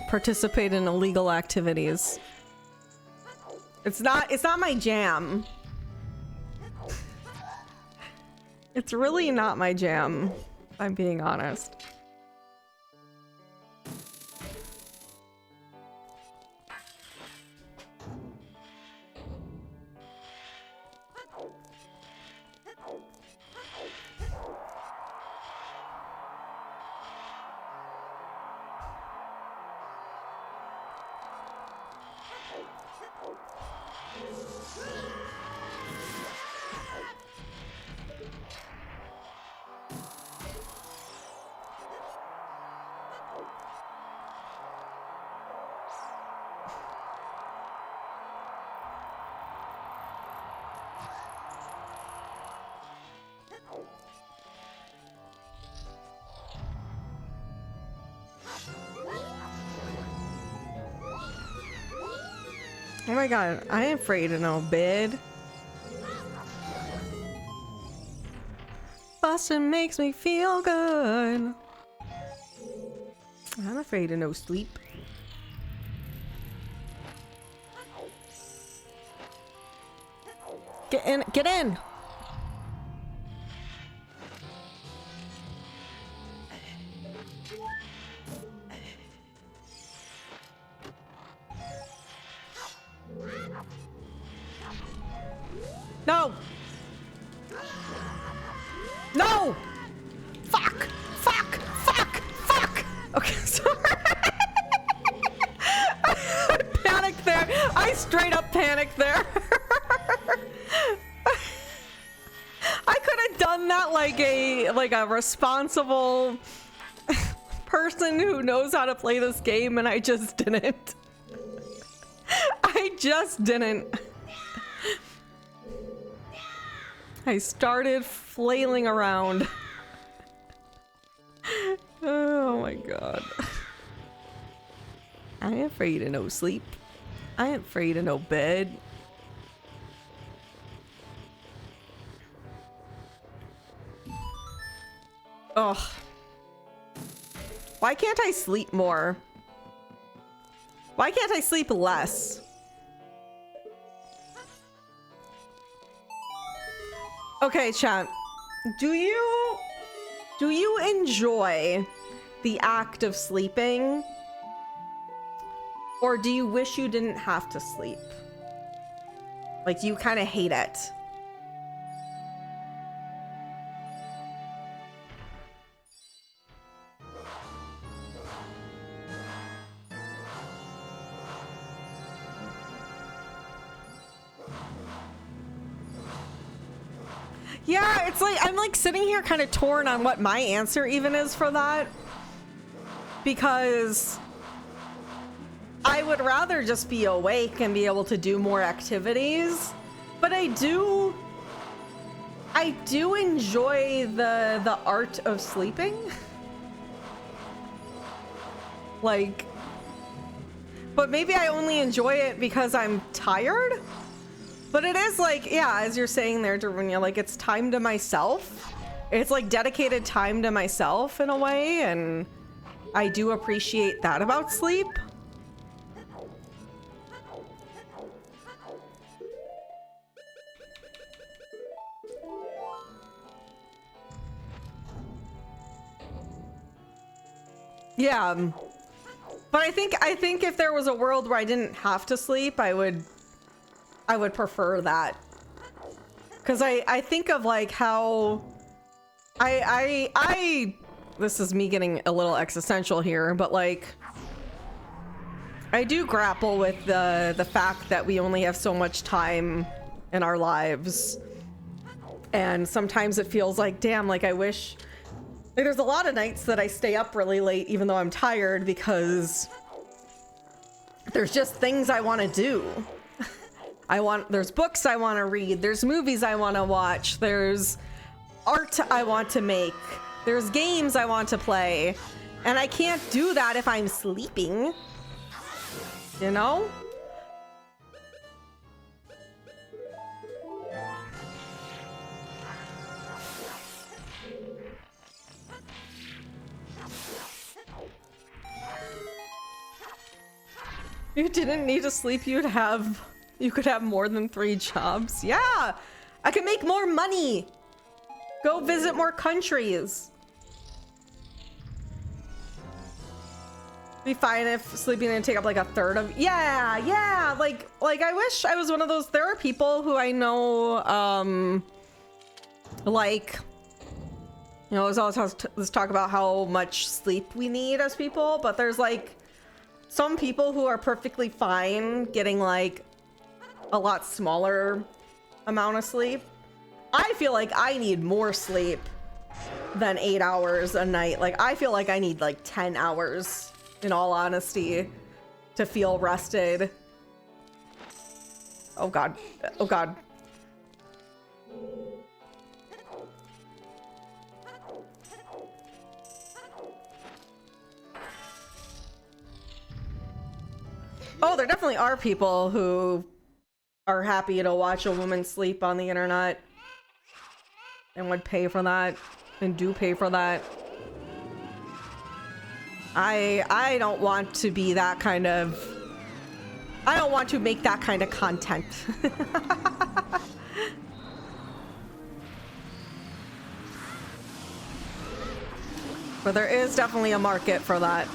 participate in illegal activities. It's not my jam. It's really not my jam, if I'm being honest. Oh my god, I ain't afraid of no bed. Bustin' makes me feel good. I'm afraid of no sleep. Get in, get in! No! No! Fuck! Fuck! Fuck! Fuck! Okay, sorry. I panicked there. I straight up panicked there. I could have done that like a responsible person who knows how to play this game, and I just didn't. I just didn't. I started flailing around. Oh my god. I ain't afraid of no sleep. I ain't afraid of no bed. Ugh. Why can't I sleep more? Why can't I sleep less? Okay, chat. Do you enjoy the act of sleeping? Or do you wish you didn't have to sleep? Like, you kind of hate it. Yeah, it's like, I'm like sitting here kind of torn on what my answer even is for that. Because I would rather just be awake and be able to do more activities. But I do enjoy the art of sleeping. Like, but maybe I only enjoy it because I'm tired. But it is like, yeah, as you're saying there, Darunia, like it's time to myself. It's like dedicated time to myself in a way, and I do appreciate that about sleep. Yeah. But I think if there was a world where I didn't have to sleep, I would prefer that. Because I think of like how I this is me getting a little existential here, but like I do grapple with the fact that we only have so much time in our lives. And sometimes it feels like, damn, like I wish, like there's a lot of nights that I stay up really late even though I'm tired because there's just things I want to do. There's books I want to read, there's movies I want to watch, there's art I want to make, there's games I want to play, and I can't do that if I'm sleeping, you know? You didn't need to sleep, you could have more than 3 jobs. Yeah, I could make more money. Go visit more countries. Be fine if sleeping didn't take up like a third of. Yeah. Like I wish I was one of those. There are people who I know, like, you know, let's talk about how much sleep we need as people, but there's like some people who are perfectly fine getting like a lot smaller amount of sleep. I feel like I need more sleep than 8 hours a night. Like I feel like I need like 10 hours in all honesty to feel rested. Oh god. Oh god. Oh, there definitely are people who are happy to watch a woman sleep on the internet and would pay for that and do pay for that. I don't want to be that kind of... I don't want to make that kind of content. But there is definitely a market for that.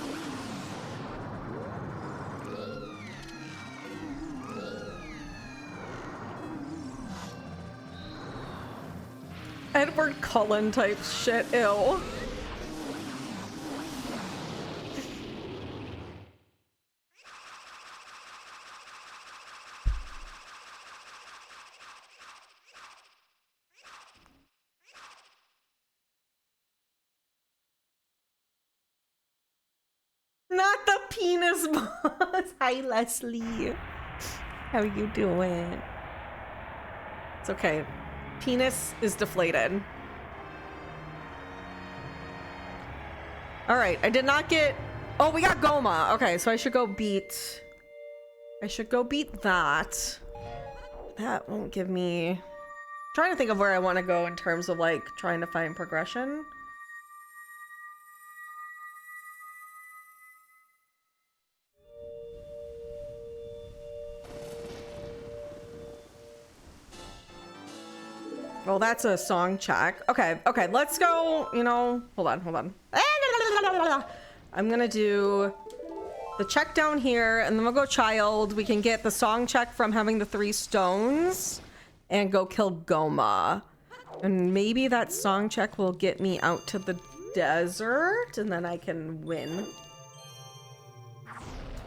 Edward Cullen type shit, ew. Not the penis boss. Hi, Leslie. How are you doing? It's okay. Penis is deflated. All right, I did not get... Oh, we got Goma. Okay, so I should go beat... I should go beat that. That won't give me... I'm trying to think of where I want to go in terms of, like, trying to find progression. Well, that's a song check. Okay, okay, let's go, you know, hold on. I'm gonna do the check down here, and then we'll go child. We can get the song check from having the 3 stones and go kill Goma. And maybe that song check will get me out to the desert, and then I can win.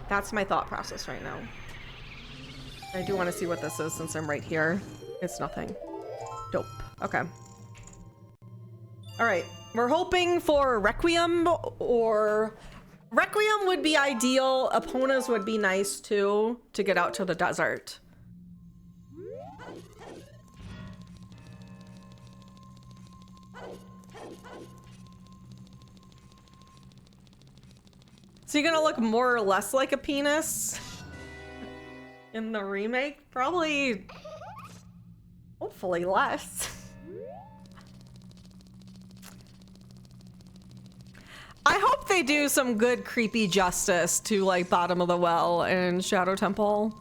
That's my thought process right now. I do want to see what this is since I'm right here. It's nothing. Dope. Okay. All right. We're hoping for Requiem, or Requiem would be ideal. Epona's would be nice too, to get out to the desert. So you're gonna look more or less like a penis in the remake? Probably, hopefully less. I hope they do some good creepy justice to like Bottom of the Well and Shadow Temple.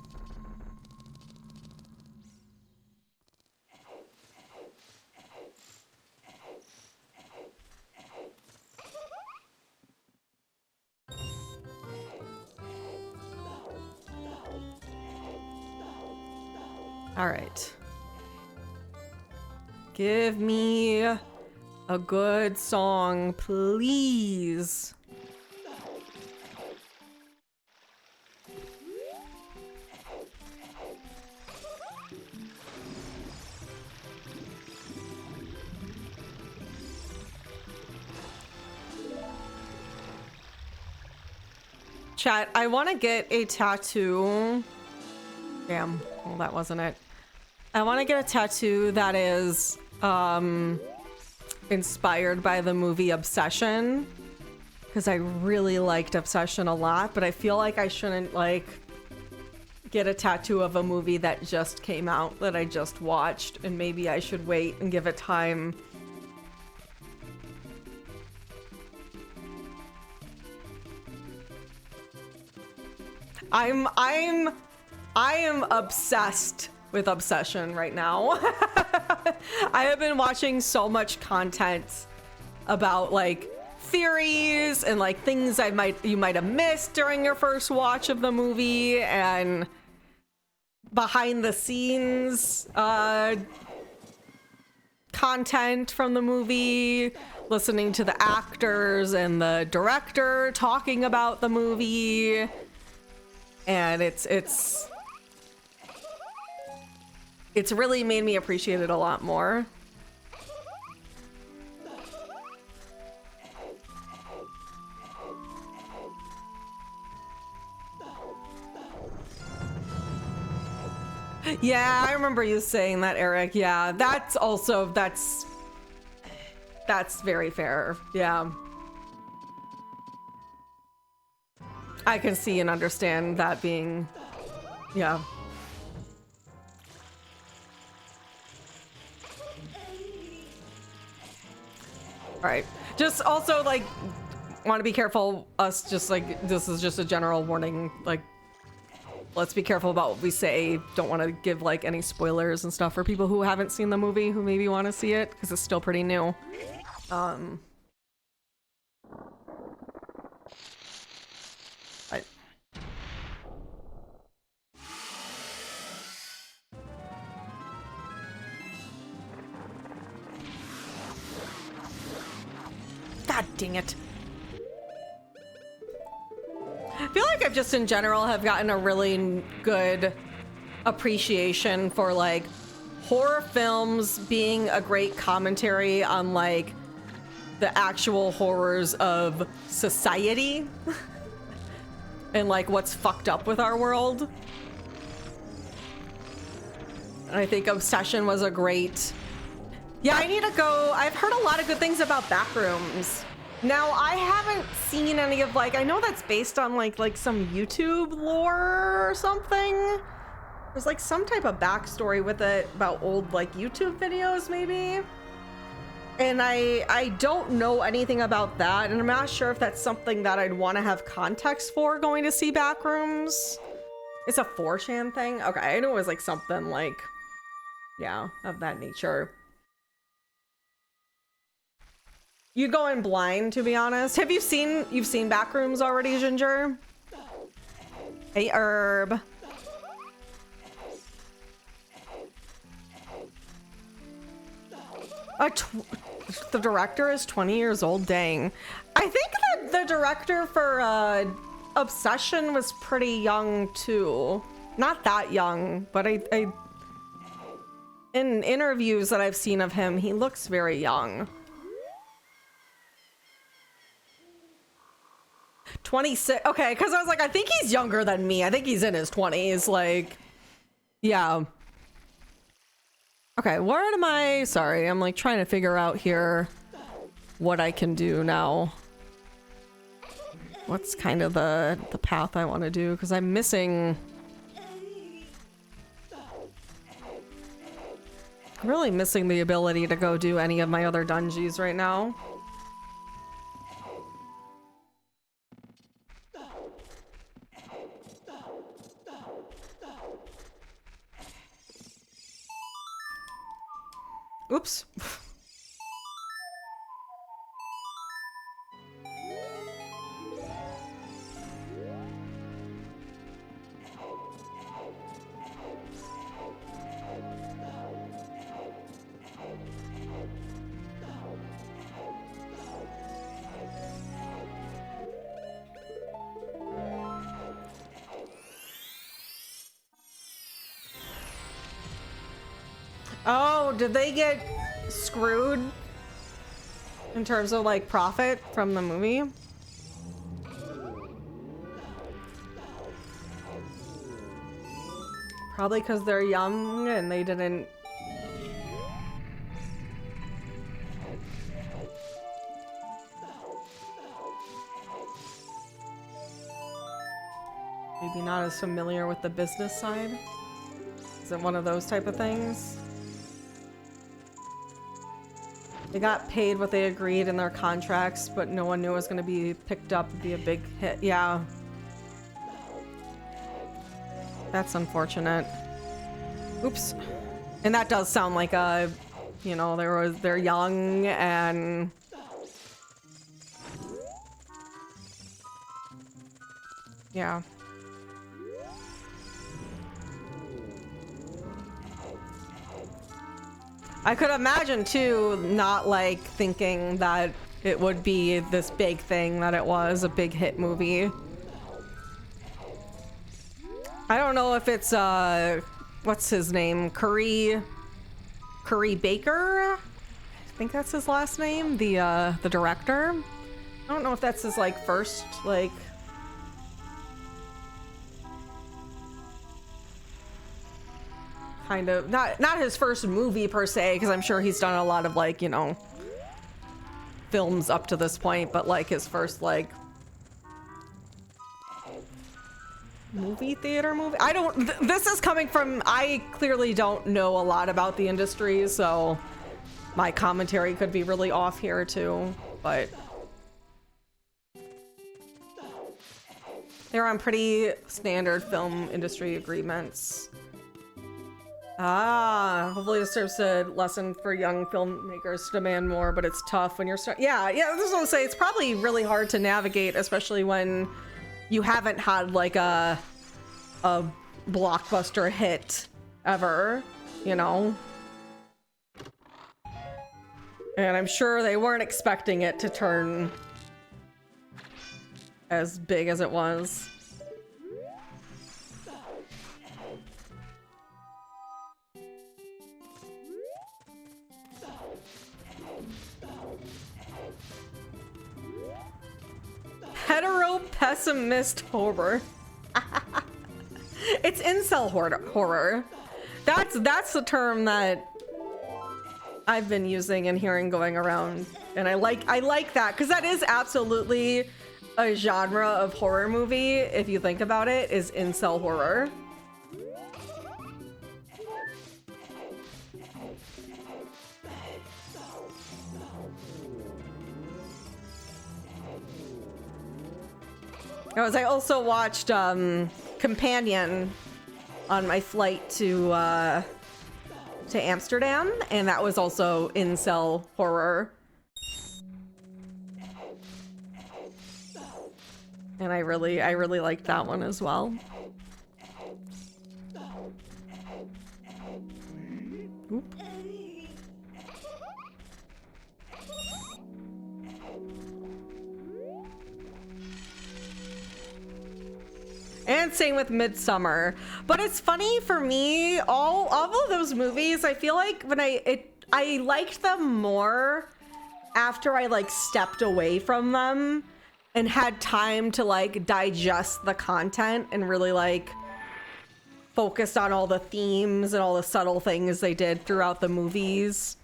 All right. Give me a good song, please. Chat, I want to get a tattoo. Damn, well, that wasn't it. I want to get a tattoo that is inspired by the movie Obsession, because I really liked Obsession a lot, but I feel like I shouldn't like get a tattoo of a movie that just came out that I just watched, and maybe I should wait and give it time. I am obsessed with Obsession right now. I have been watching so much content about like theories and like things you might have missed during your first watch of the movie, and behind the scenes content from the movie, listening to the actors and the director talking about the movie, and it's really made me appreciate it a lot more. Yeah, I remember you saying that, Eric. Yeah, that's very fair. Yeah. I can see and understand that being, yeah. All right, just also like want to be careful, us just like, this is just a general warning, like let's be careful about what we say. Don't want to give like any spoilers and stuff for people who haven't seen the movie who maybe want to see it because it's still pretty new. God dang it. I feel like I've just in general have gotten a really good appreciation for like horror films being a great commentary on like the actual horrors of society and like what's fucked up with our world. And I think Obsession was a great... Yeah, I need to go. I've heard a lot of good things about Backrooms. Now, I haven't seen any of like, I know that's based on like some YouTube lore or something. There's like some type of backstory with it about old like YouTube videos maybe. And I don't know anything about that, and I'm not sure if that's something that I'd want to have context for going to see Backrooms. It's a 4chan thing? Okay, I know it was like something like, yeah, of that nature. You go in blind, to be honest. Have you've seen Backrooms already, Ginger? Hey, Herb. The director is 20 years old, dang. I think that the director for Obsession was pretty young too. Not that young, but I in interviews that I've seen of him, he looks very young. 26. Okay, because I was like, I think he's younger than me. I think he's in his 20s. Like, yeah. Okay, where am I? Sorry, I'm like trying to figure out here what I can do now. What's kind of the path I want to do? Because I'm missing... I'm really missing the ability to go do any of my other dungeons right now. Oops. Oh, did they get screwed in terms of like profit from the movie? Probably because they're young and they didn't... Maybe not as familiar with the business side. Is it one of those type of things? They got paid what they agreed in their contracts, but no one knew it was going to be picked up and be a big hit. Yeah. That's unfortunate. Oops. And that does sound like a, you know, they're young and... Yeah. I could imagine too, not like thinking that it would be this big thing that it was, a big hit movie. I don't know if it's what's his name? Curry Baker? I think that's his last name, the director. I don't know if that's his like first like kind of not his first movie per se, because I'm sure he's done a lot of like, you know, films up to this point, but like his first like movie theater movie. I don't, this is coming from, I clearly don't know a lot about the industry, so my commentary could be really off here too, but they're on pretty standard film industry agreements. Ah, hopefully this serves a lesson for young filmmakers to demand more, but it's tough when you're yeah, this is what I'm saying. It's probably really hard to navigate, especially when you haven't had like a blockbuster hit ever, you know? And I'm sure they weren't expecting it to turn as big as it was. Hetero pessimist horror. It's incel horror. That's the term that I've been using and hearing going around, and I like that because that is absolutely a genre of horror movie. If you think about it, is incel horror. I also watched Companion on my flight to Amsterdam, and that was also incel horror. And I really liked that one as well. Oop. And same with Midsummer. But it's funny for me, all of those movies, I feel like when I liked them more after I like stepped away from them and had time to like digest the content and really like focused on all the themes and all the subtle things they did throughout the movies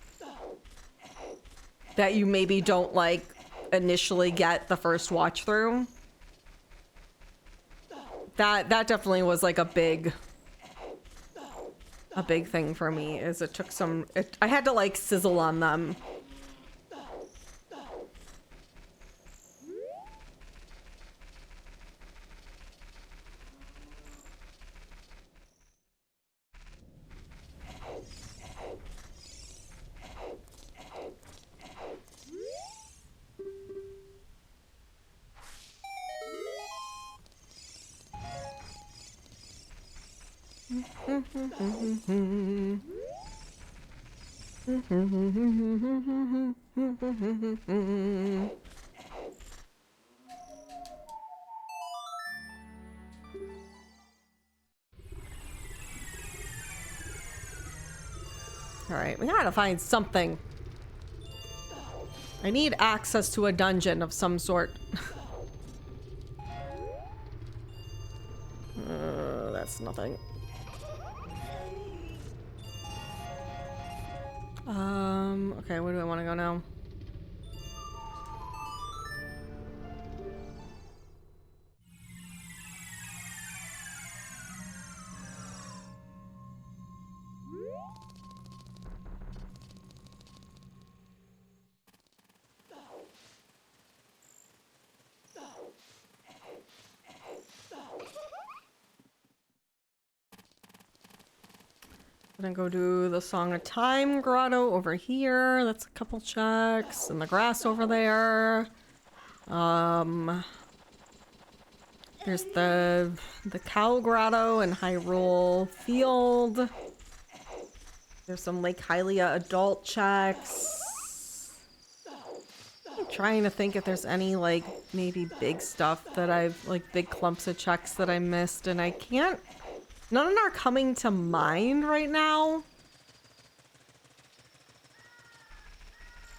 that you maybe don't like initially get the first watch through. That definitely was like a big thing for me, is it took some, I had to like sizzle on them. All right, we gotta find something. I need access to a dungeon of some sort. That's nothing. Okay, where do I want to go now? Gonna go do the Song of Time grotto over here. That's a couple checks. And the grass over there. There's the cow grotto in Hyrule Field. There's some Lake Hylia adult checks. I'm trying to think if there's any like maybe big stuff that I've like big clumps of checks that I missed, and I can't. None are coming to mind right now.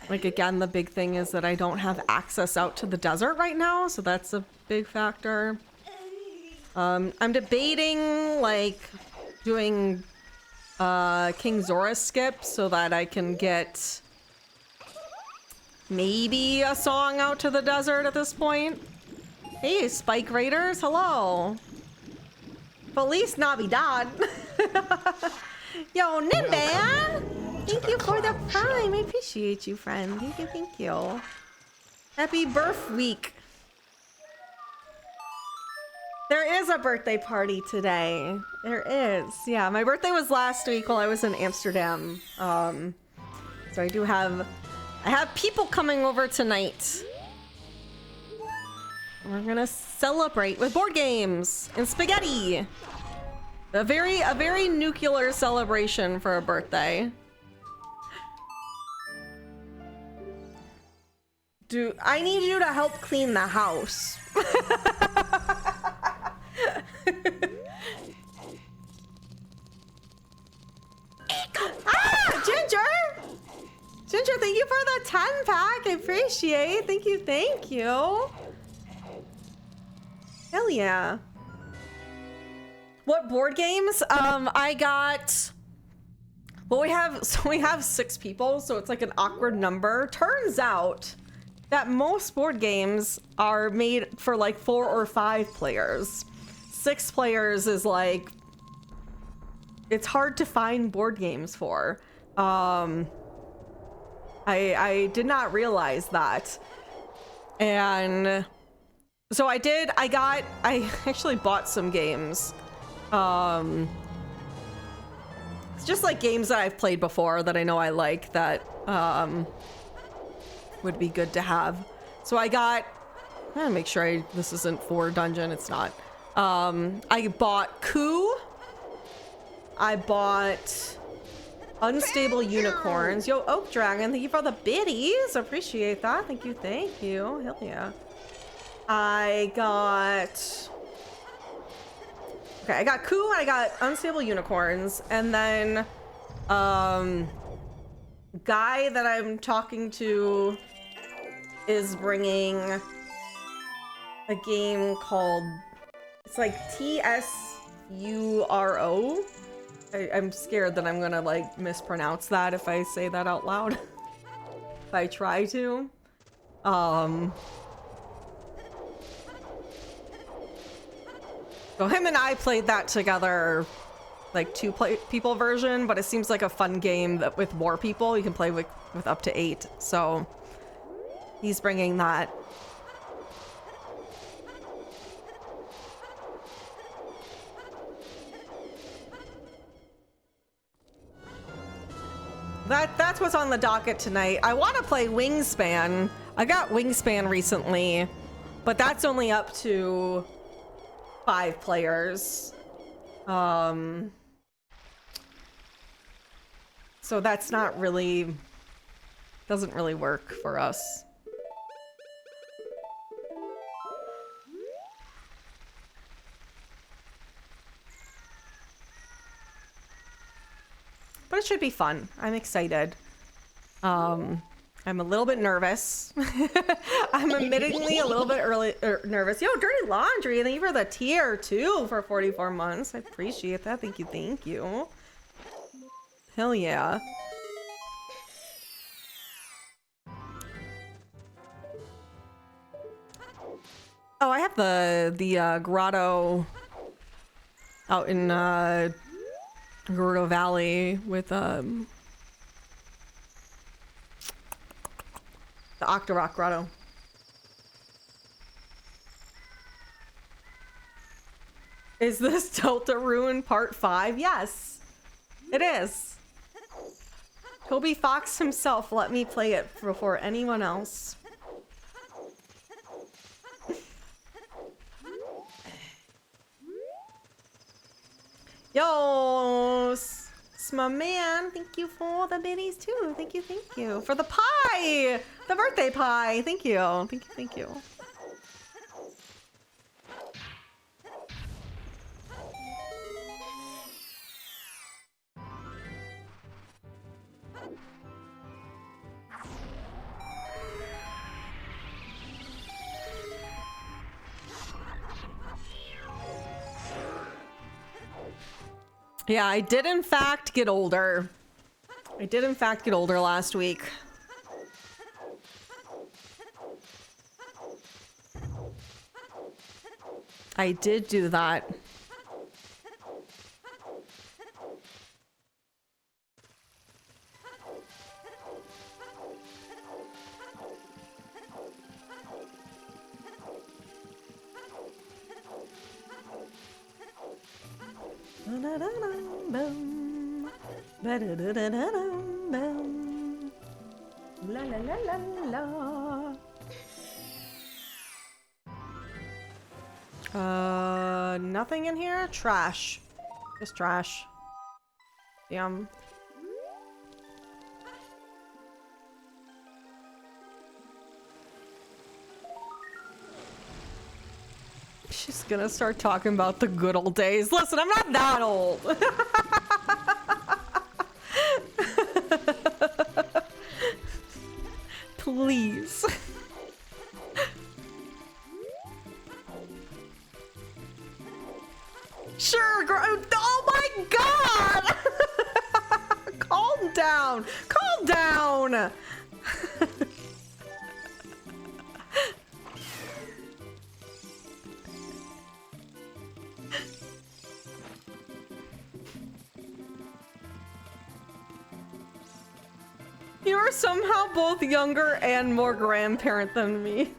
Like, again, the big thing is that I don't have access out to the desert right now, so that's a big factor. I'm debating, like, doing King Zora skip so that I can get maybe a song out to the desert at this point. Hey, Spike Raiders, hello. Feliz Navidad. Yo, Nimban! Thank you for the prime. I appreciate you, friend. Thank you, thank you. Happy birth week. There is a birthday party today. There is. Yeah, my birthday was last week while I was in Amsterdam. So I have people coming over tonight. We're gonna celebrate with board games and spaghetti. A very nuclear celebration for a birthday. I need you to help clean the house. Ginger! Ginger, thank you for the 10 pack. I appreciate. Thank you, thank you. Hell yeah. What board games? I got. Well, we have 6 people, so it's like an awkward number. Turns out that most board games are made for like 4 or 5 players. 6 players is like, it's hard to find board games for. I did not realize that. And so I actually bought some games. It's just like games that I've played before that I know I like that would be good to have. So I'm gonna make sure this isn't for Dungeon. It's not. I bought Coup. I bought Unstable Unicorns. Yo, Oak Dragon, thank you for the biddies. Appreciate that. Thank you, thank you. Hell yeah. I got Coup and I got Unstable Unicorns, and then guy that I'm talking to is bringing a game called, it's like TSURO. I'm scared that I'm gonna like mispronounce that if I say that out loud. If I try to. So him and I played that together, like 2 people version, but it seems like a fun game that with more people you can play with up to 8. So he's bringing that. That's what's on the docket tonight. I want to play Wingspan. I got Wingspan recently, but that's only up to 5 players. So that's not really, doesn't really work for us. But it should be fun. I'm excited. I'm a little bit nervous. I'm admittingly a little bit nervous. Yo, Dirty Laundry, thank you for the tier 2 for 44 months. I appreciate that. Thank you, thank you. Hell yeah. Oh, I have the grotto out in Gerudo Valley with the Octorok Grotto. Is this Deltarune Part 5? Yes, it is. Toby Fox himself let me play it before anyone else. Yo, my man, thank you for the biddies too. Thank you, thank you. For the pie! The birthday pie! Thank you. Thank you, thank you. Yeah, I did in fact get older. I did in fact get older last week. I did do that. Ba-da-da-da-dum, ba-da-da-da-da-dum, la la la la la. Nothing in here? Trash. Just trash. Damn. She's gonna start talking about the good old days. Listen, I'm not that old. Please. Sure, oh my god! Calm down. Calm down. You are somehow both younger and more grandparent than me.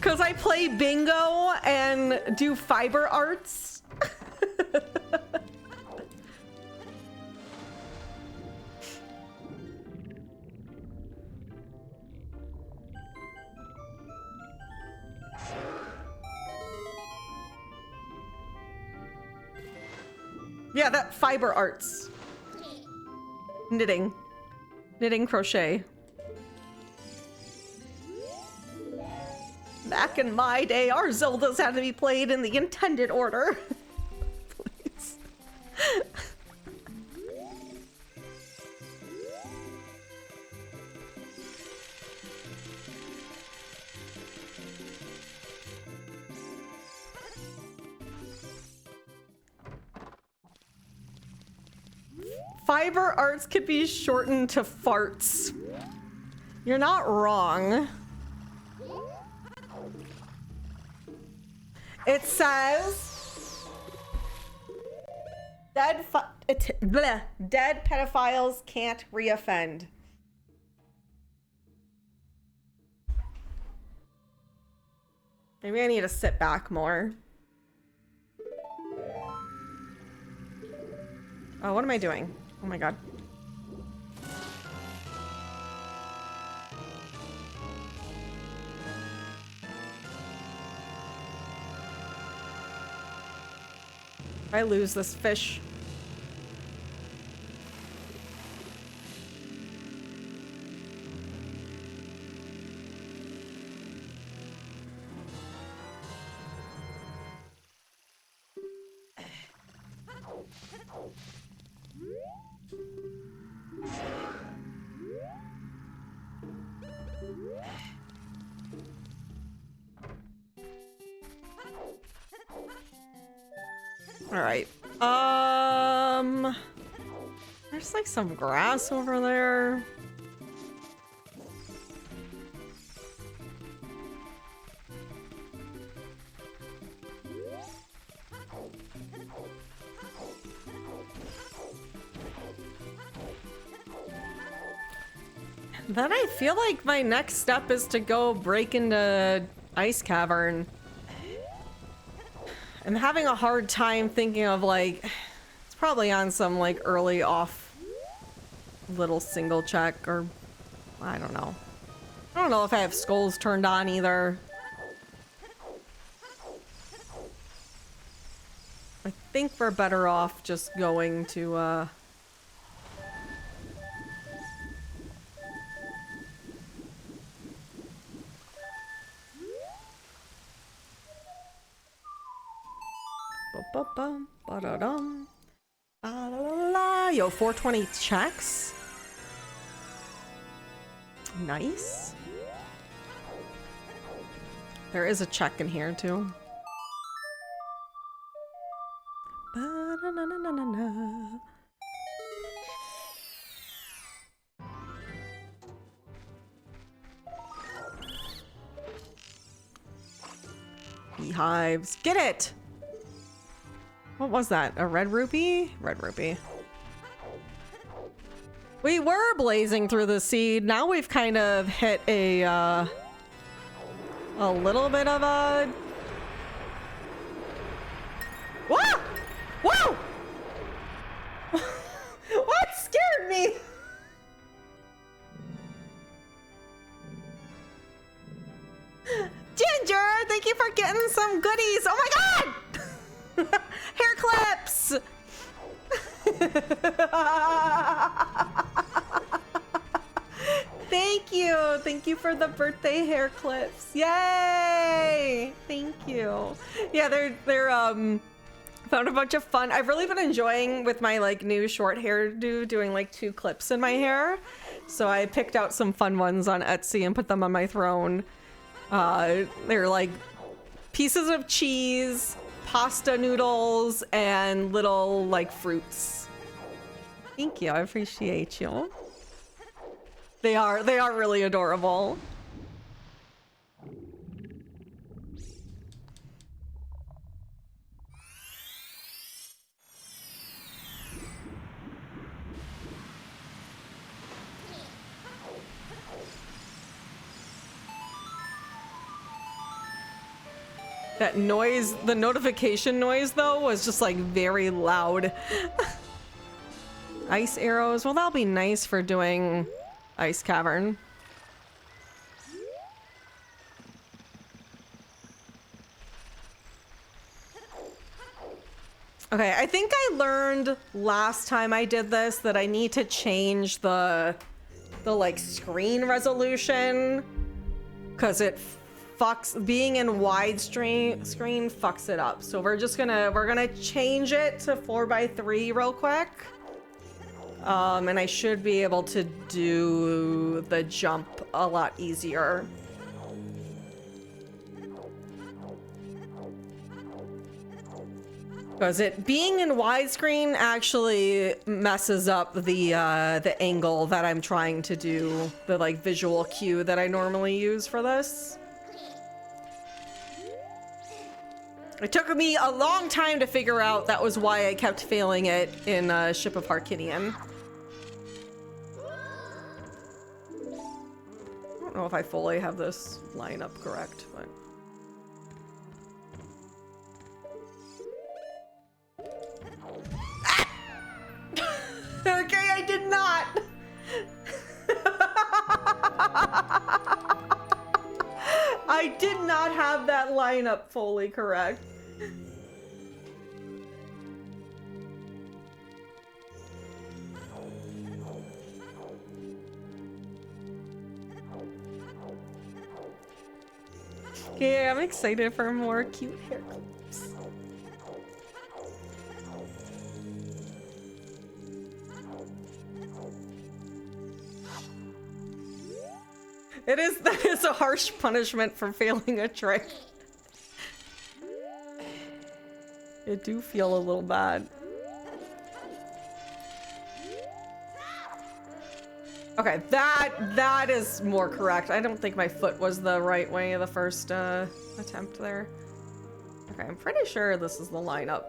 Cause I play bingo and do fiber arts. Yeah, that fiber arts. Knitting. Knitting crochet. Back in my day, our Zeldas had to be played in the intended order. Please. Fiber arts could be shortened to farts. You're not wrong. It says dead pedophiles can't reoffend. Maybe I need to sit back more. Oh, what am I doing? Oh my god. If I lose this fish. All right. There's like some grass over there. Then I feel like my next step is to go break into Ice Cavern. I'm having a hard time thinking of like, it's probably on some like early off little single check or I don't know. I don't know if I have skulls turned on either. I think we're better off just going to ba-da-dum, ba-la-la-la. Yo, 420 checks. Nice. There is a check in here too. Ba-da-na-na-na-na. Beehives. Get it! What was that? A red rupee? Red rupee. We were blazing through the seed. Now we've kind of hit a little bit of a... Whoa! Whoa! me. Ginger, thank you for getting some goodies. Oh my god! Hair clips! Thank you. Thank you for the birthday hair clips. Yay! Thank you. Yeah, they're found a bunch of fun. I've really been enjoying with my like new short hairdo doing like 2 clips in my hair. So I picked out some fun ones on Etsy and put them on my throne. They're like pieces of cheese, pasta noodles, and little like fruits. Thank you. I appreciate you. They are really adorable. That noise, the notification noise though, was just like very loud. Ice arrows, well that'll be nice for doing Ice Cavern. Okay, I think I learned last time I did this that I need to change the like screen resolution because it fucks, being in widescreen screen fucks it up. So we're gonna change it to 4:3 real quick. And I should be able to do the jump a lot easier. Because it being in widescreen actually messes up the angle that I'm trying to do, the like visual cue that I normally use for this. It took me a long time to figure out that was why I kept failing it in Ship of Harkinian. I don't know if I fully have this line up correct, but... Ah! Okay, I did not! I did not have that line up fully correct. Yeah, I'm excited for more cute hair clips. That is a harsh punishment for failing a trick. It do feel a little bad. Okay, that is more correct. I don't think my foot was the right way the first attempt there. Okay, I'm pretty sure this is the lineup.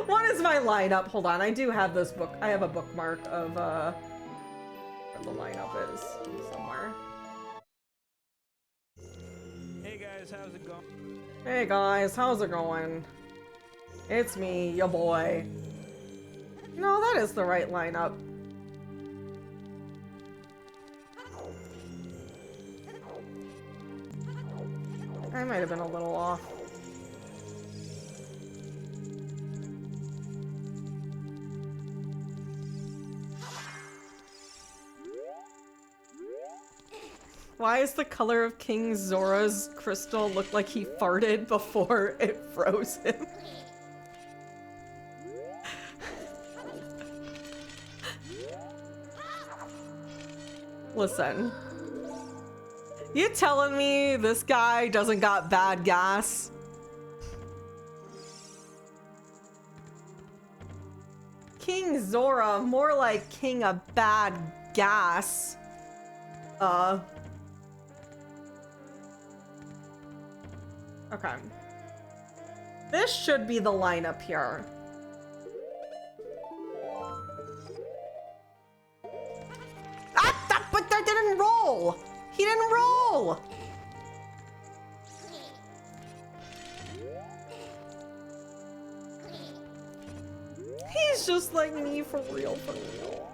What is my lineup? Hold on, I do have this book. I have a bookmark of where the lineup is somewhere. Hey guys, how's it going? Hey guys, how's it going? It's me, your boy. No, that is the right lineup. I might have been a little off. Why is the color of King Zora's crystal look like he farted before it froze him? Listen. You telling me this guy doesn't got bad gas? King Zora, more like king of bad gas. Okay. This should be the lineup here. Ah, but that didn't roll! He didn't roll! It's just like me for real, for real.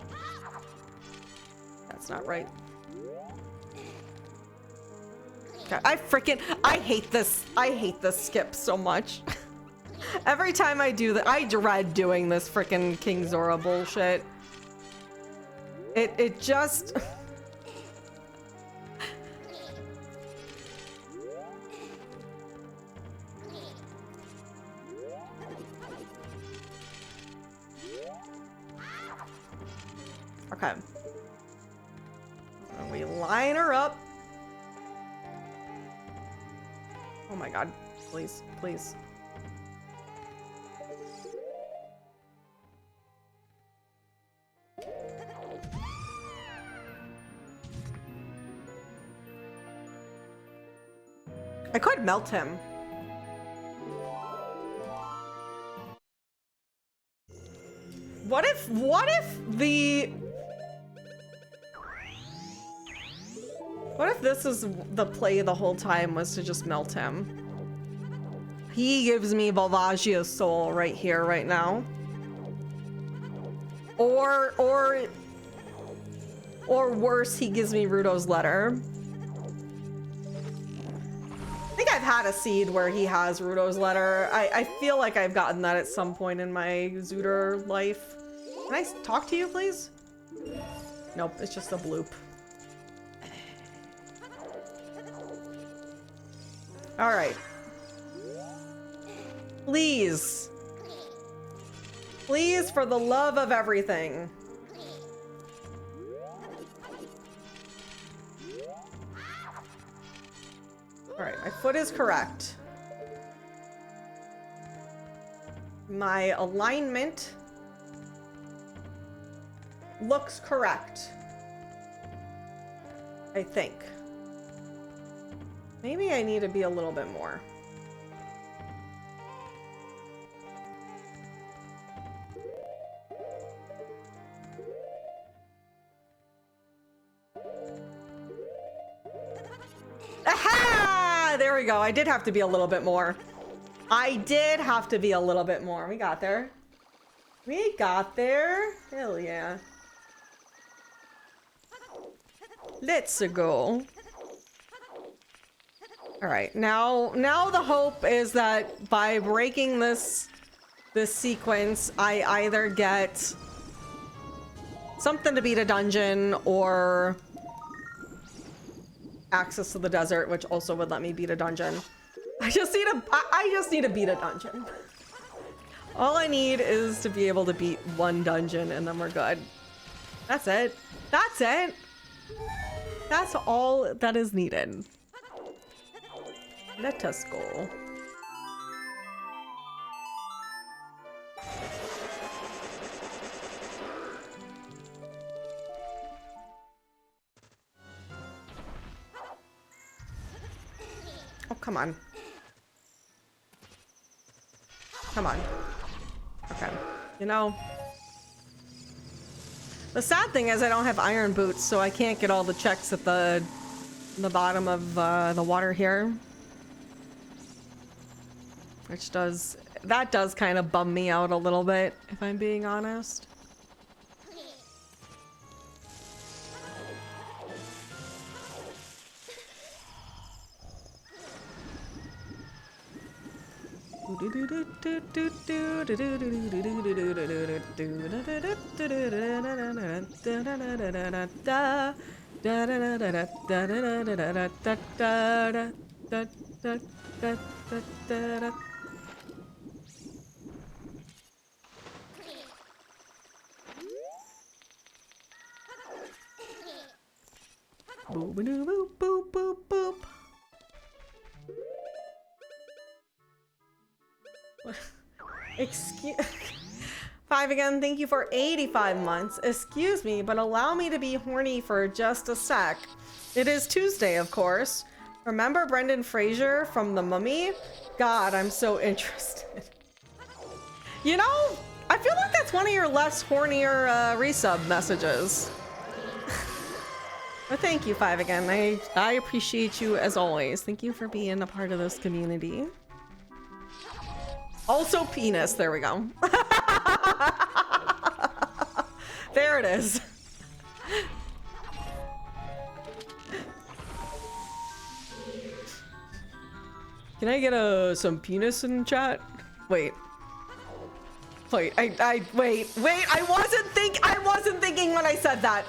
That's not right. Okay, I hate this skip so much. Every time I do that, I dread doing this frickin' King Zora bullshit. It just... Okay. And we line her up. Oh my god. Please, please. I could melt him. What if this is the play the whole time, was to just melt him? He gives me Volvagia's soul right here, right now. Or worse, he gives me Rudo's letter. I think I've had a seed where he has Rudo's letter. I feel like I've gotten that at some point in my Zooter life. Can I talk to you, please? Nope, it's just a bloop. All right. Please. Please, for the love of everything. All right, my foot is correct. My alignment looks correct. I think. Maybe I need to be a little bit more. Aha! There we go. I did have to be a little bit more. I did have to be a little bit more. We got there. We got there. Hell yeah. Let's go. All right, now the hope is that by breaking this sequence, I either get something to beat a dungeon or access to the desert, which also would let me beat a dungeon. I just need to beat a dungeon. All I need is to be able to beat one dungeon and then we're good. That's it. That's it. That's all that is needed. Let us go. Oh, come on. Come on. Okay. You know, the sad thing is I don't have iron boots, so I can't get all the checks at the bottom of the water here. Which does kind of bum me out a little bit, if I'm being honest. Boop, boop, boop, boop, boop. Excuse 5 again, thank you for 85 months. Excuse me, but allow me to be horny for just a sec. It is Tuesday, of course. Remember Brendan Fraser from The Mummy? God, I'm so interested. You know, I feel like that's one of your less hornier resub messages. But thank you, 5 again. I appreciate you as always. Thank you for being a part of this community. Also penis, there we go. there it is. Can I get some penis in chat? Wait. Wait, wait, I wasn't thinking when I said that.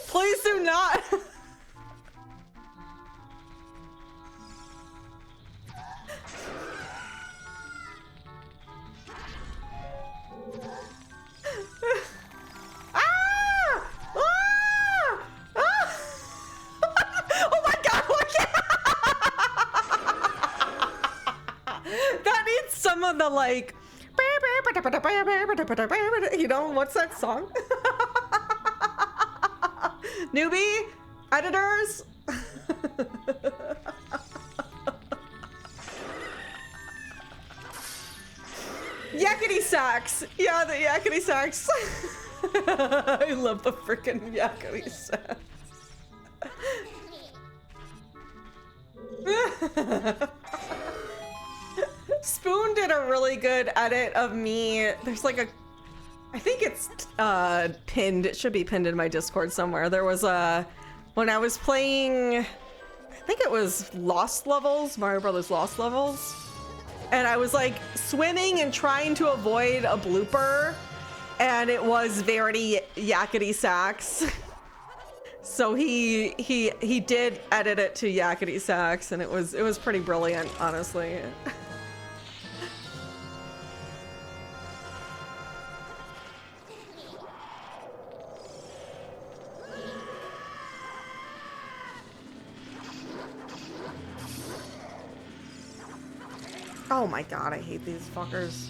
Please do not. Oh my god, that needs some of the like, you know, what's that song? Newbie, editors. Yakety sax. Yeah, the yakety sax. I love the freaking yakety sax. Spoon did a really good edit of me. There's like a, I think it's pinned. It should be pinned in my Discord somewhere. There was a, when I was playing, I think it was Lost Levels, Mario Brothers Lost Levels. And I was like swimming and trying to avoid a blooper. And it was very yakety sax. So he did edit it to yakety sax, and it was pretty brilliant, honestly. Oh my god, I hate these fuckers.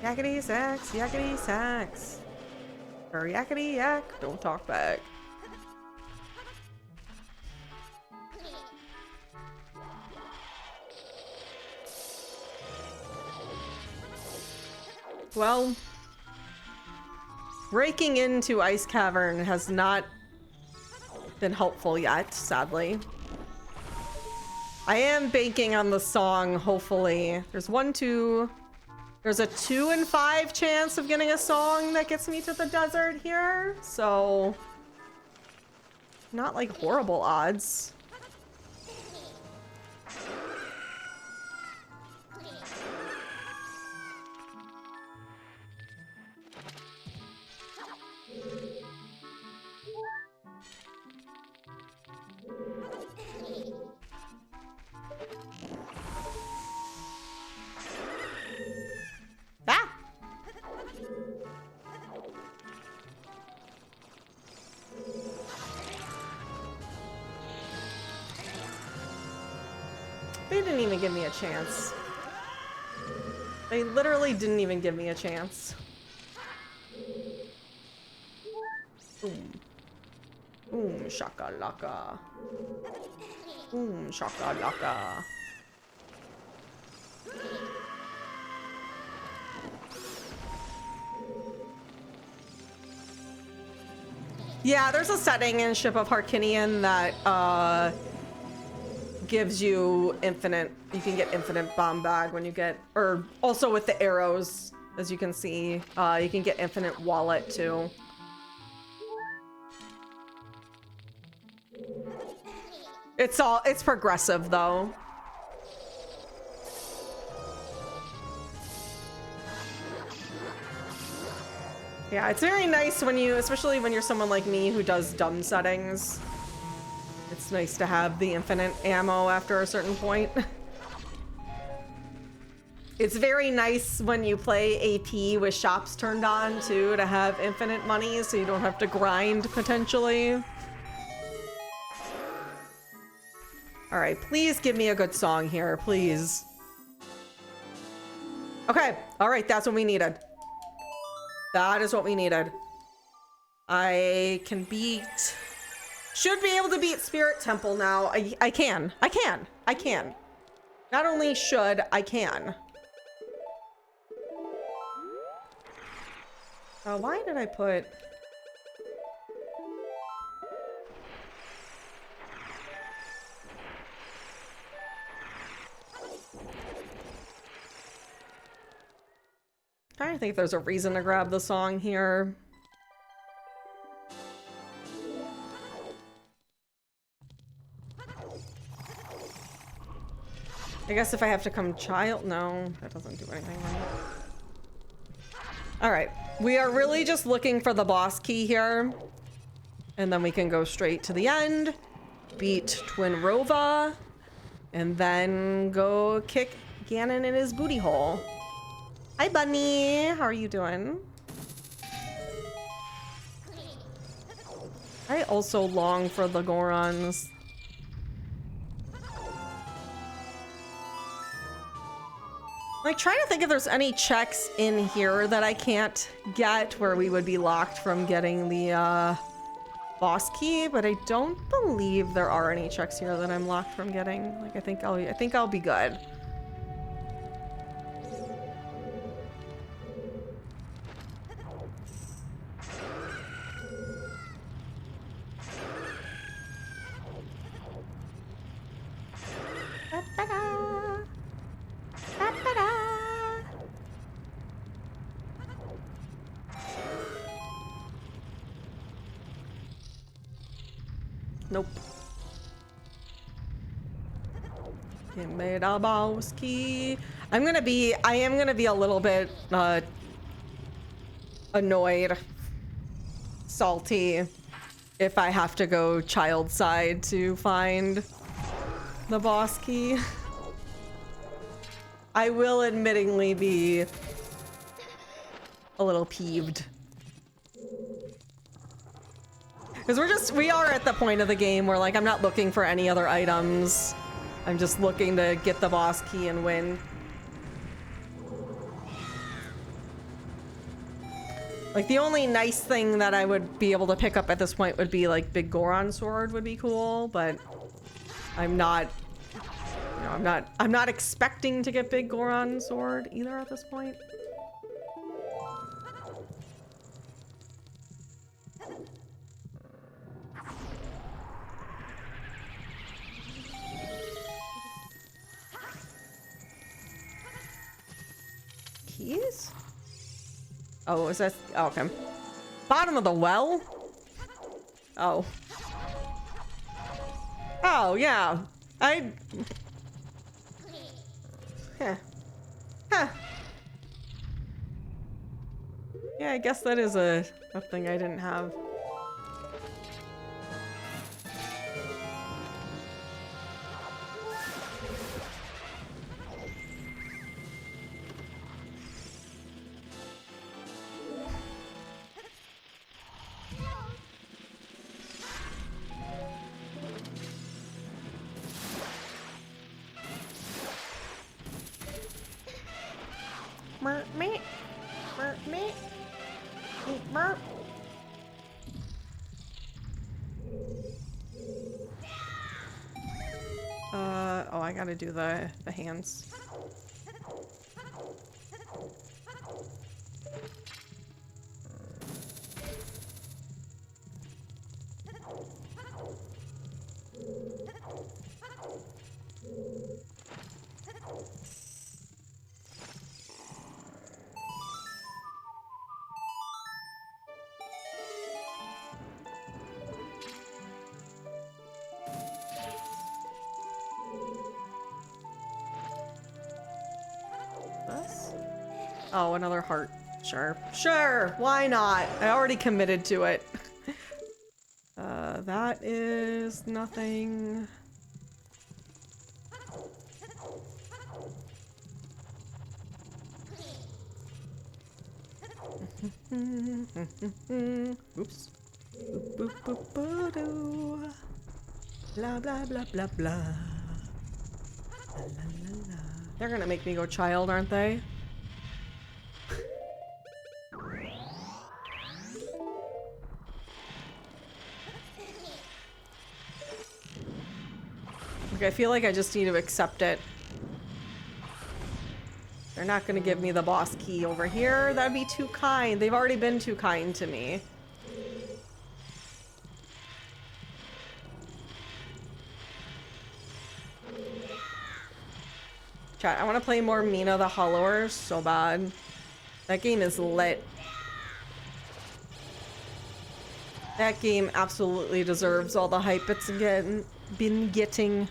Yakety sax, yakety sax. Or yakety yak, don't talk back. Well, breaking into Ice Cavern has not been helpful yet, sadly. I am banking on the song, hopefully. There's there's a 2 in 5 chance of getting a song that gets me to the desert here, so not like horrible odds. Ah! They didn't even give me a chance. They literally didn't even give me a chance. Boom. Boom, shakalaka. Boom, shakalaka. Yeah, there's a setting in Ship of Harkinian that gives you infinite, you can get infinite bomb bag when you get, or also with the arrows, as you can see, you can get infinite wallet too. It's progressive though. Yeah, it's very nice when you, especially when you're someone like me who does dumb settings. It's nice to have the infinite ammo after a certain point. It's very nice when you play AP with shops turned on too, to have infinite money so you don't have to grind potentially. All right, please give me a good song here, please. Okay, all right, that's what we needed. That is what we needed. I can should be able to beat Spirit Temple now. I can. Not only should, I can. Why did I put... Trying to think if there's a reason to grab the song here. I guess if I have to come child, no, that doesn't do anything. All right, we are really just looking for the boss key here, and then we can go straight to the end, beat Twin Rova, and then go kick Ganon in his booty hole. Hi, Bunny. How are you doing? I also long for the Gorons. Like, trying to think if there's any checks in here that I can't get where we would be locked from getting the boss key, but I don't believe there are any checks here that I'm locked from getting. Like, I think I'll be good. Nope. It made a boss key. I am gonna be a little bit annoyed, salty, if I have to go child side to find the boss key. I will admittingly be a little peeved. Because we are at the point of the game where, like, I'm not looking for any other items. I'm just looking to get the boss key and win. Like, the only nice thing that I would be able to pick up at this point would be, like, Big Goron Sword would be cool, but I'm not, you know, I'm not expecting to get Big Goron Sword either at this point. Keys? Oh, is that? Oh, okay. Bottom of the well? Oh. Oh, yeah. Huh. Huh. Yeah, I guess that is a thing I didn't have. Oh, I gotta do the hands. Oh, another heart. Sure. Sure! Why not? I already committed to it. That is nothing. Oops. Boop, boop, boop, boo-doo. Blah, blah, blah, blah, blah. La, la, la, la. They're gonna make me go child, aren't they? I feel like I just need to accept it. They're not gonna give me the boss key over here. That'd be too kind. They've already been too kind to me. Chat, I want to play more Mina the Hollower so bad. That game is lit. That game absolutely deserves all the hype it's been getting.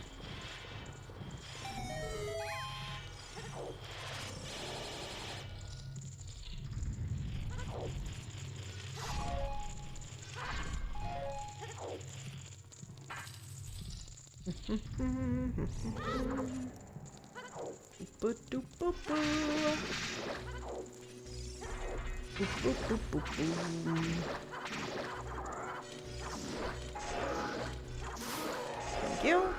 Thank you.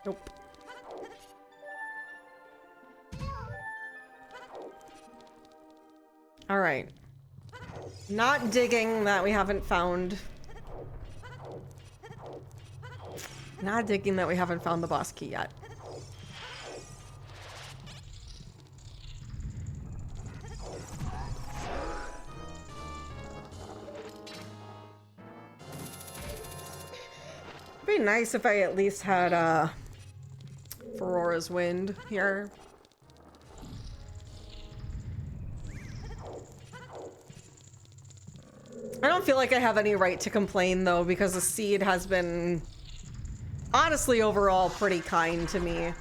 Nope. All right. Not digging that we haven't found. Not digging that we haven't found the boss key yet. It'd be nice if I at least had Ferora's Wind here. I don't feel like I have any right to complain though, because the seed has been honestly overall pretty kind to me.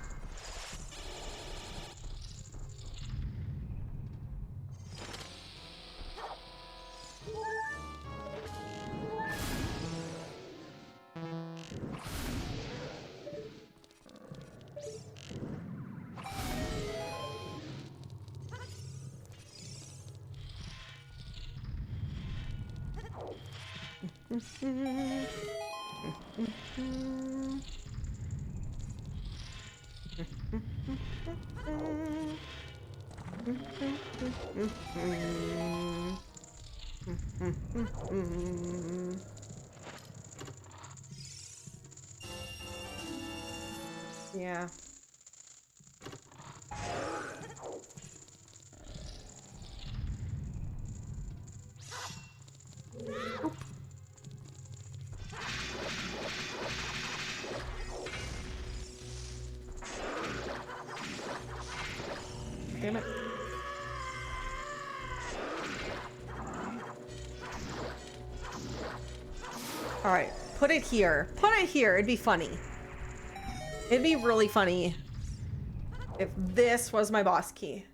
Yeah. Damn it. All right, put it here. Put it here. It'd be funny. It'd be really funny if this was my boss key.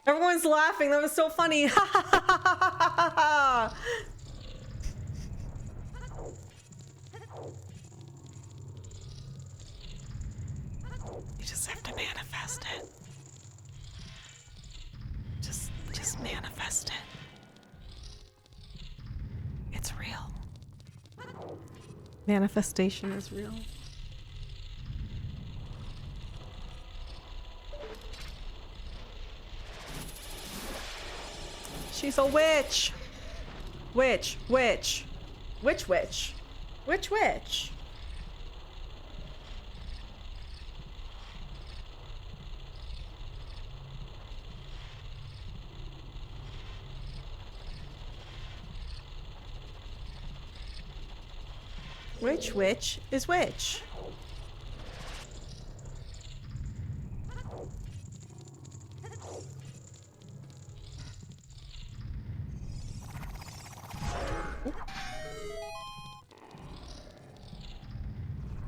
Everyone's laughing. That was so funny. You just have to manifest it. Just manifest it. It's real. Manifestation is real. She's a witch. Witch. Which witch? Which witch? Which witch is which?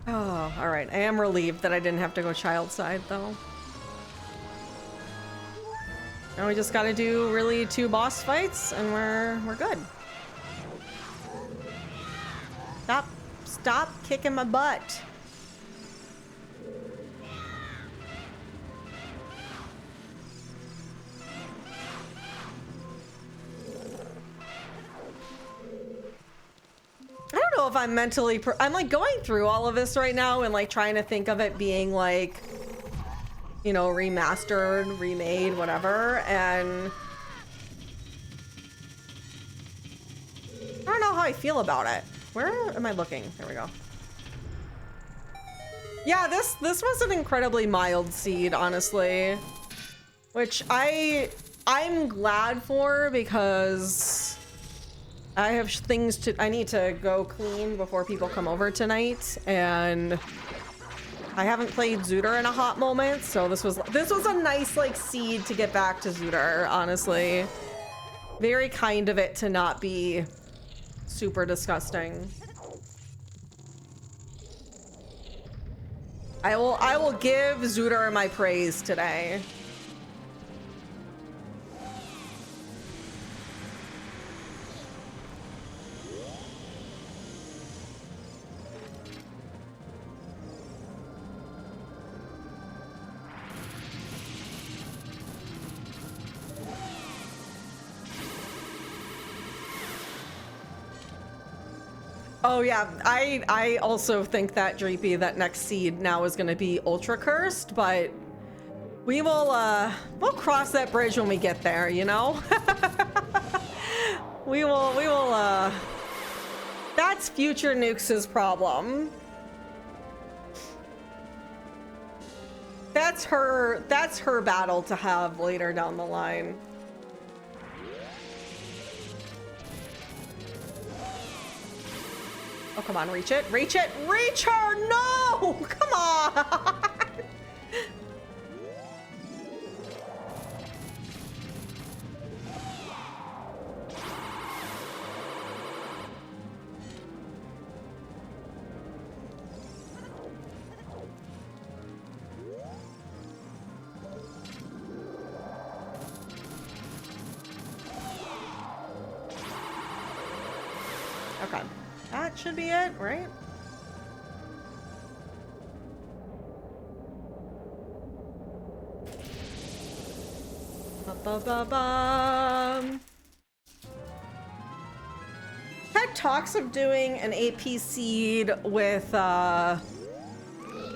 Oh, all right. I am relieved that I didn't have to go child side though. Now we just got to do really 2 boss fights and we're good. Stop kicking my butt. I don't know if I'm mentally I'm like going through all of this right now and like trying to think of it being like, you know, remastered, remade, whatever, and I don't know how I feel about it. Where am I looking? There we go. Yeah, this was an incredibly mild seed, honestly. Which I I'm glad for, because I have things I need to go clean before people come over tonight, and I haven't played Zooter in a hot moment, so this was a nice like seed to get back to Zooter, honestly. Very kind of it to not be super disgusting. I will give Zooter my praise today. Oh yeah, I also think that Dreepy, that next seed now is gonna be ultra cursed, but we will we'll cross that bridge when we get there, you know? we will that's future Nukes' problem. That's her battle to have later down the line. Oh, come on, reach it, reach it, reach her! No! Come on! Okay. That should be it, right? Ba-ba-ba-bum. Had talks of doing an AP seed with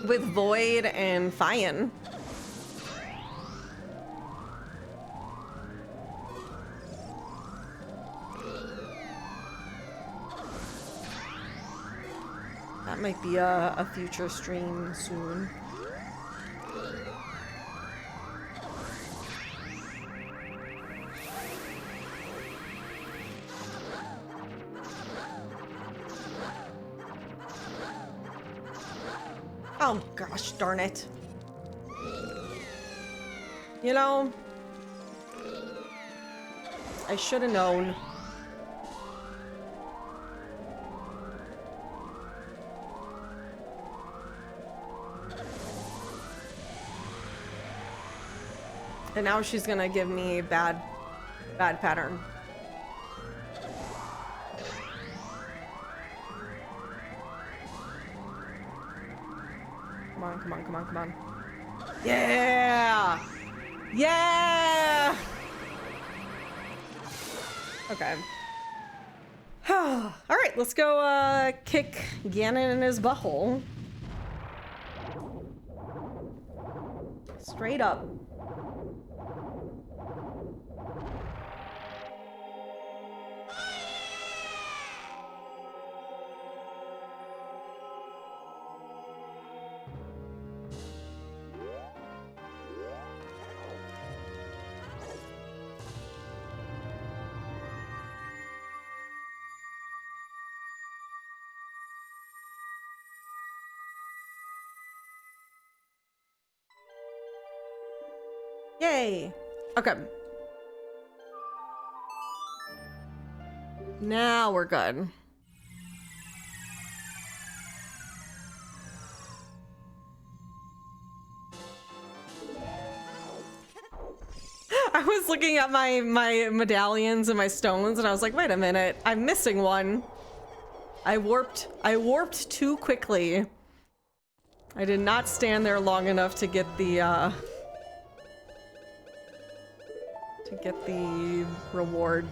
Void and Fian. That might be a future stream soon. Oh gosh, darn it. You know, I should have known. And now she's gonna give me bad pattern. Come on, come on, come on, come on. Yeah! Yeah! Okay. All right, let's go kick Ganon in his butthole. Straight up. Yay. Okay. Now we're good. I was looking at my medallions and my stones and I was like, wait a minute, I'm missing one. I warped too quickly. I did not stand there long enough to get the reward.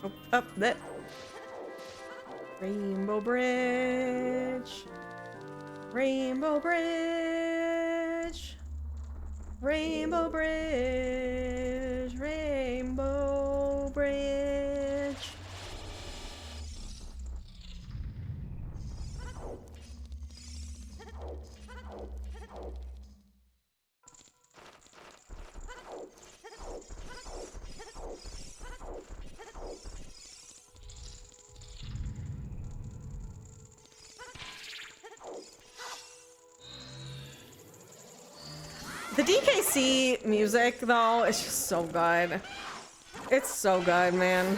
Oh, up that. Rainbow Bridge. Rainbow Bridge. Rainbow Bridge. Rainbow Bridge. The DKC music, though, is just so good. It's so good, man.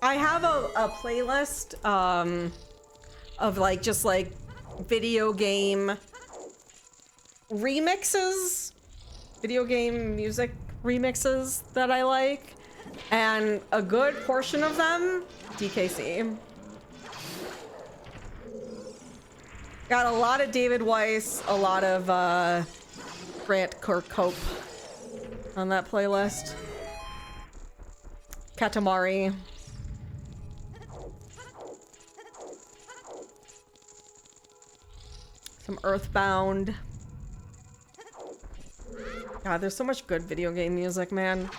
I have a playlist, of like, just like video game remixes, video game music remixes that I like, and a good portion of them, DKC. Got a lot of David Weiss, a lot of Grant Kirkhope on that playlist. Katamari. Some Earthbound. God, there's so much good video game music, man.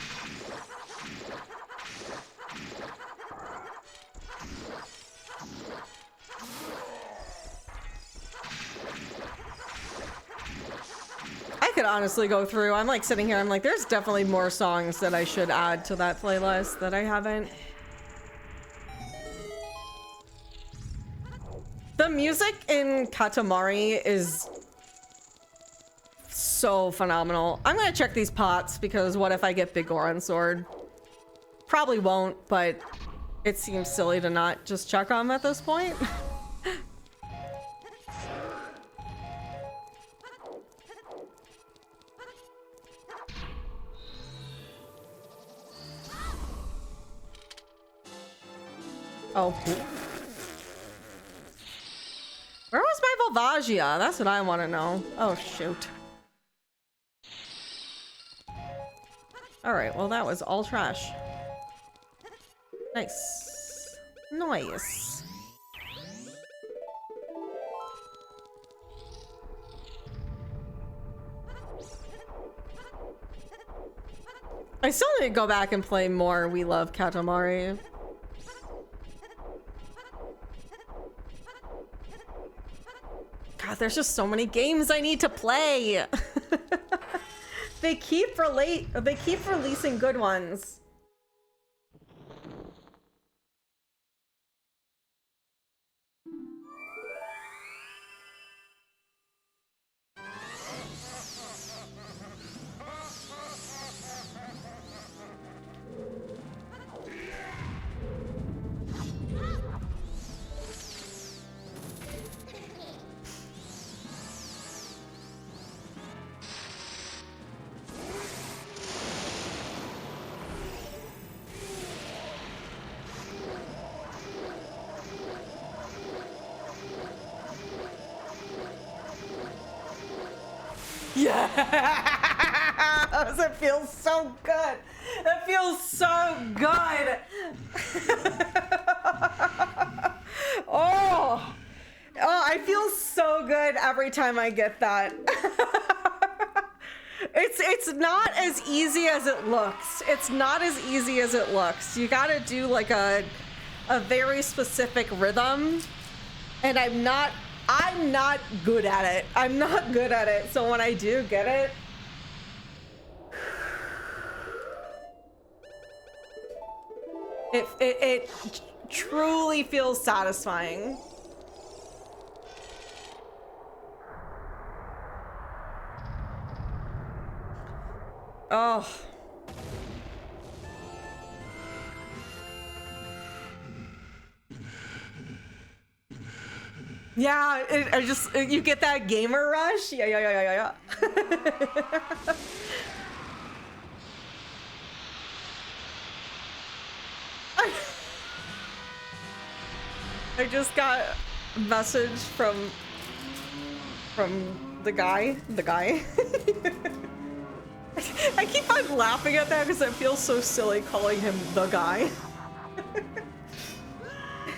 I could honestly go through. I'm like sitting here, I'm like, there's definitely more songs that I should add to that playlist that I haven't. The music in Katamari is so phenomenal. I'm gonna check these pots because what if I get Big Goron Sword? Probably won't, but it seems silly to not just check them at this point. Oh. Where was my Volvagia? That's what I want to know. Oh, shoot. Alright, well that was all trash. Nice. Nice. I still need to go back and play more We Love Katamari. God, there's just so many games I need to play. They keep releasing good ones. Yes! It feels so good. It feels so good. Oh, I feel so good every time I get that. It's not as easy as it looks. It's not as easy as it looks. You gotta do like a very specific rhythm, and I'm not good at it. I'm not good at it. So when I do get it, it truly feels satisfying. Oh. Yeah, you get that gamer rush. Yeah. I just got a message from the guy. I keep on laughing at that because it feels so silly calling him the guy.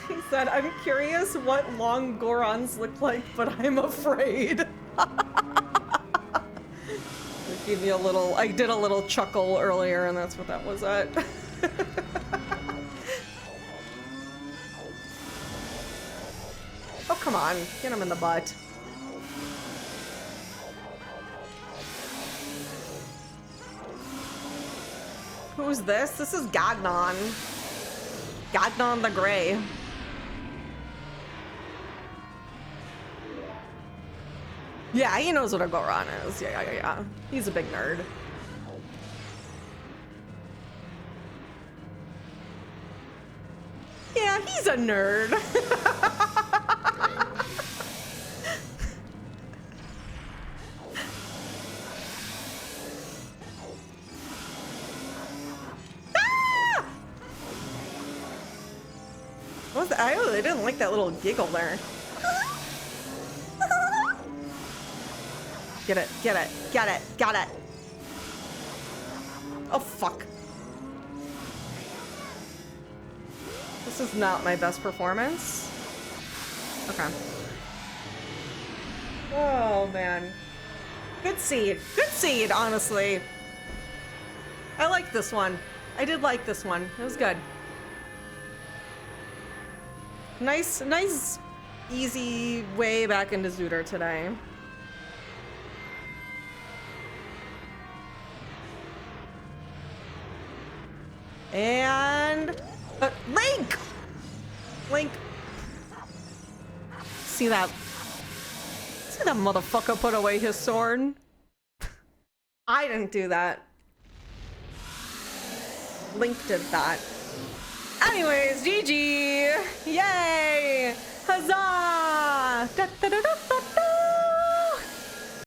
He said, I'm curious what long Gorons look like, but I'm afraid. Give you a little, I did a little chuckle earlier, and that's what that was at. Oh, come on. Get him in the butt. Who's this? This is Ganon. Ganon the Grey. Yeah, he knows what a Goron is. Yeah. He's a big nerd. Yeah, he's a nerd. Ah! What was that? I really didn't like that little giggle there. Get it, get it, get it, got it. Oh, fuck. This is not my best performance. Okay. Oh, man. Good seed, honestly. I like this one. I did like this one. It was good. Nice, easy way back into Zooter today. And Link! See that? See that motherfucker put away his sword? I didn't do that. Link did that. Anyways, GG! Yay! Huzzah! Da, da, da, da.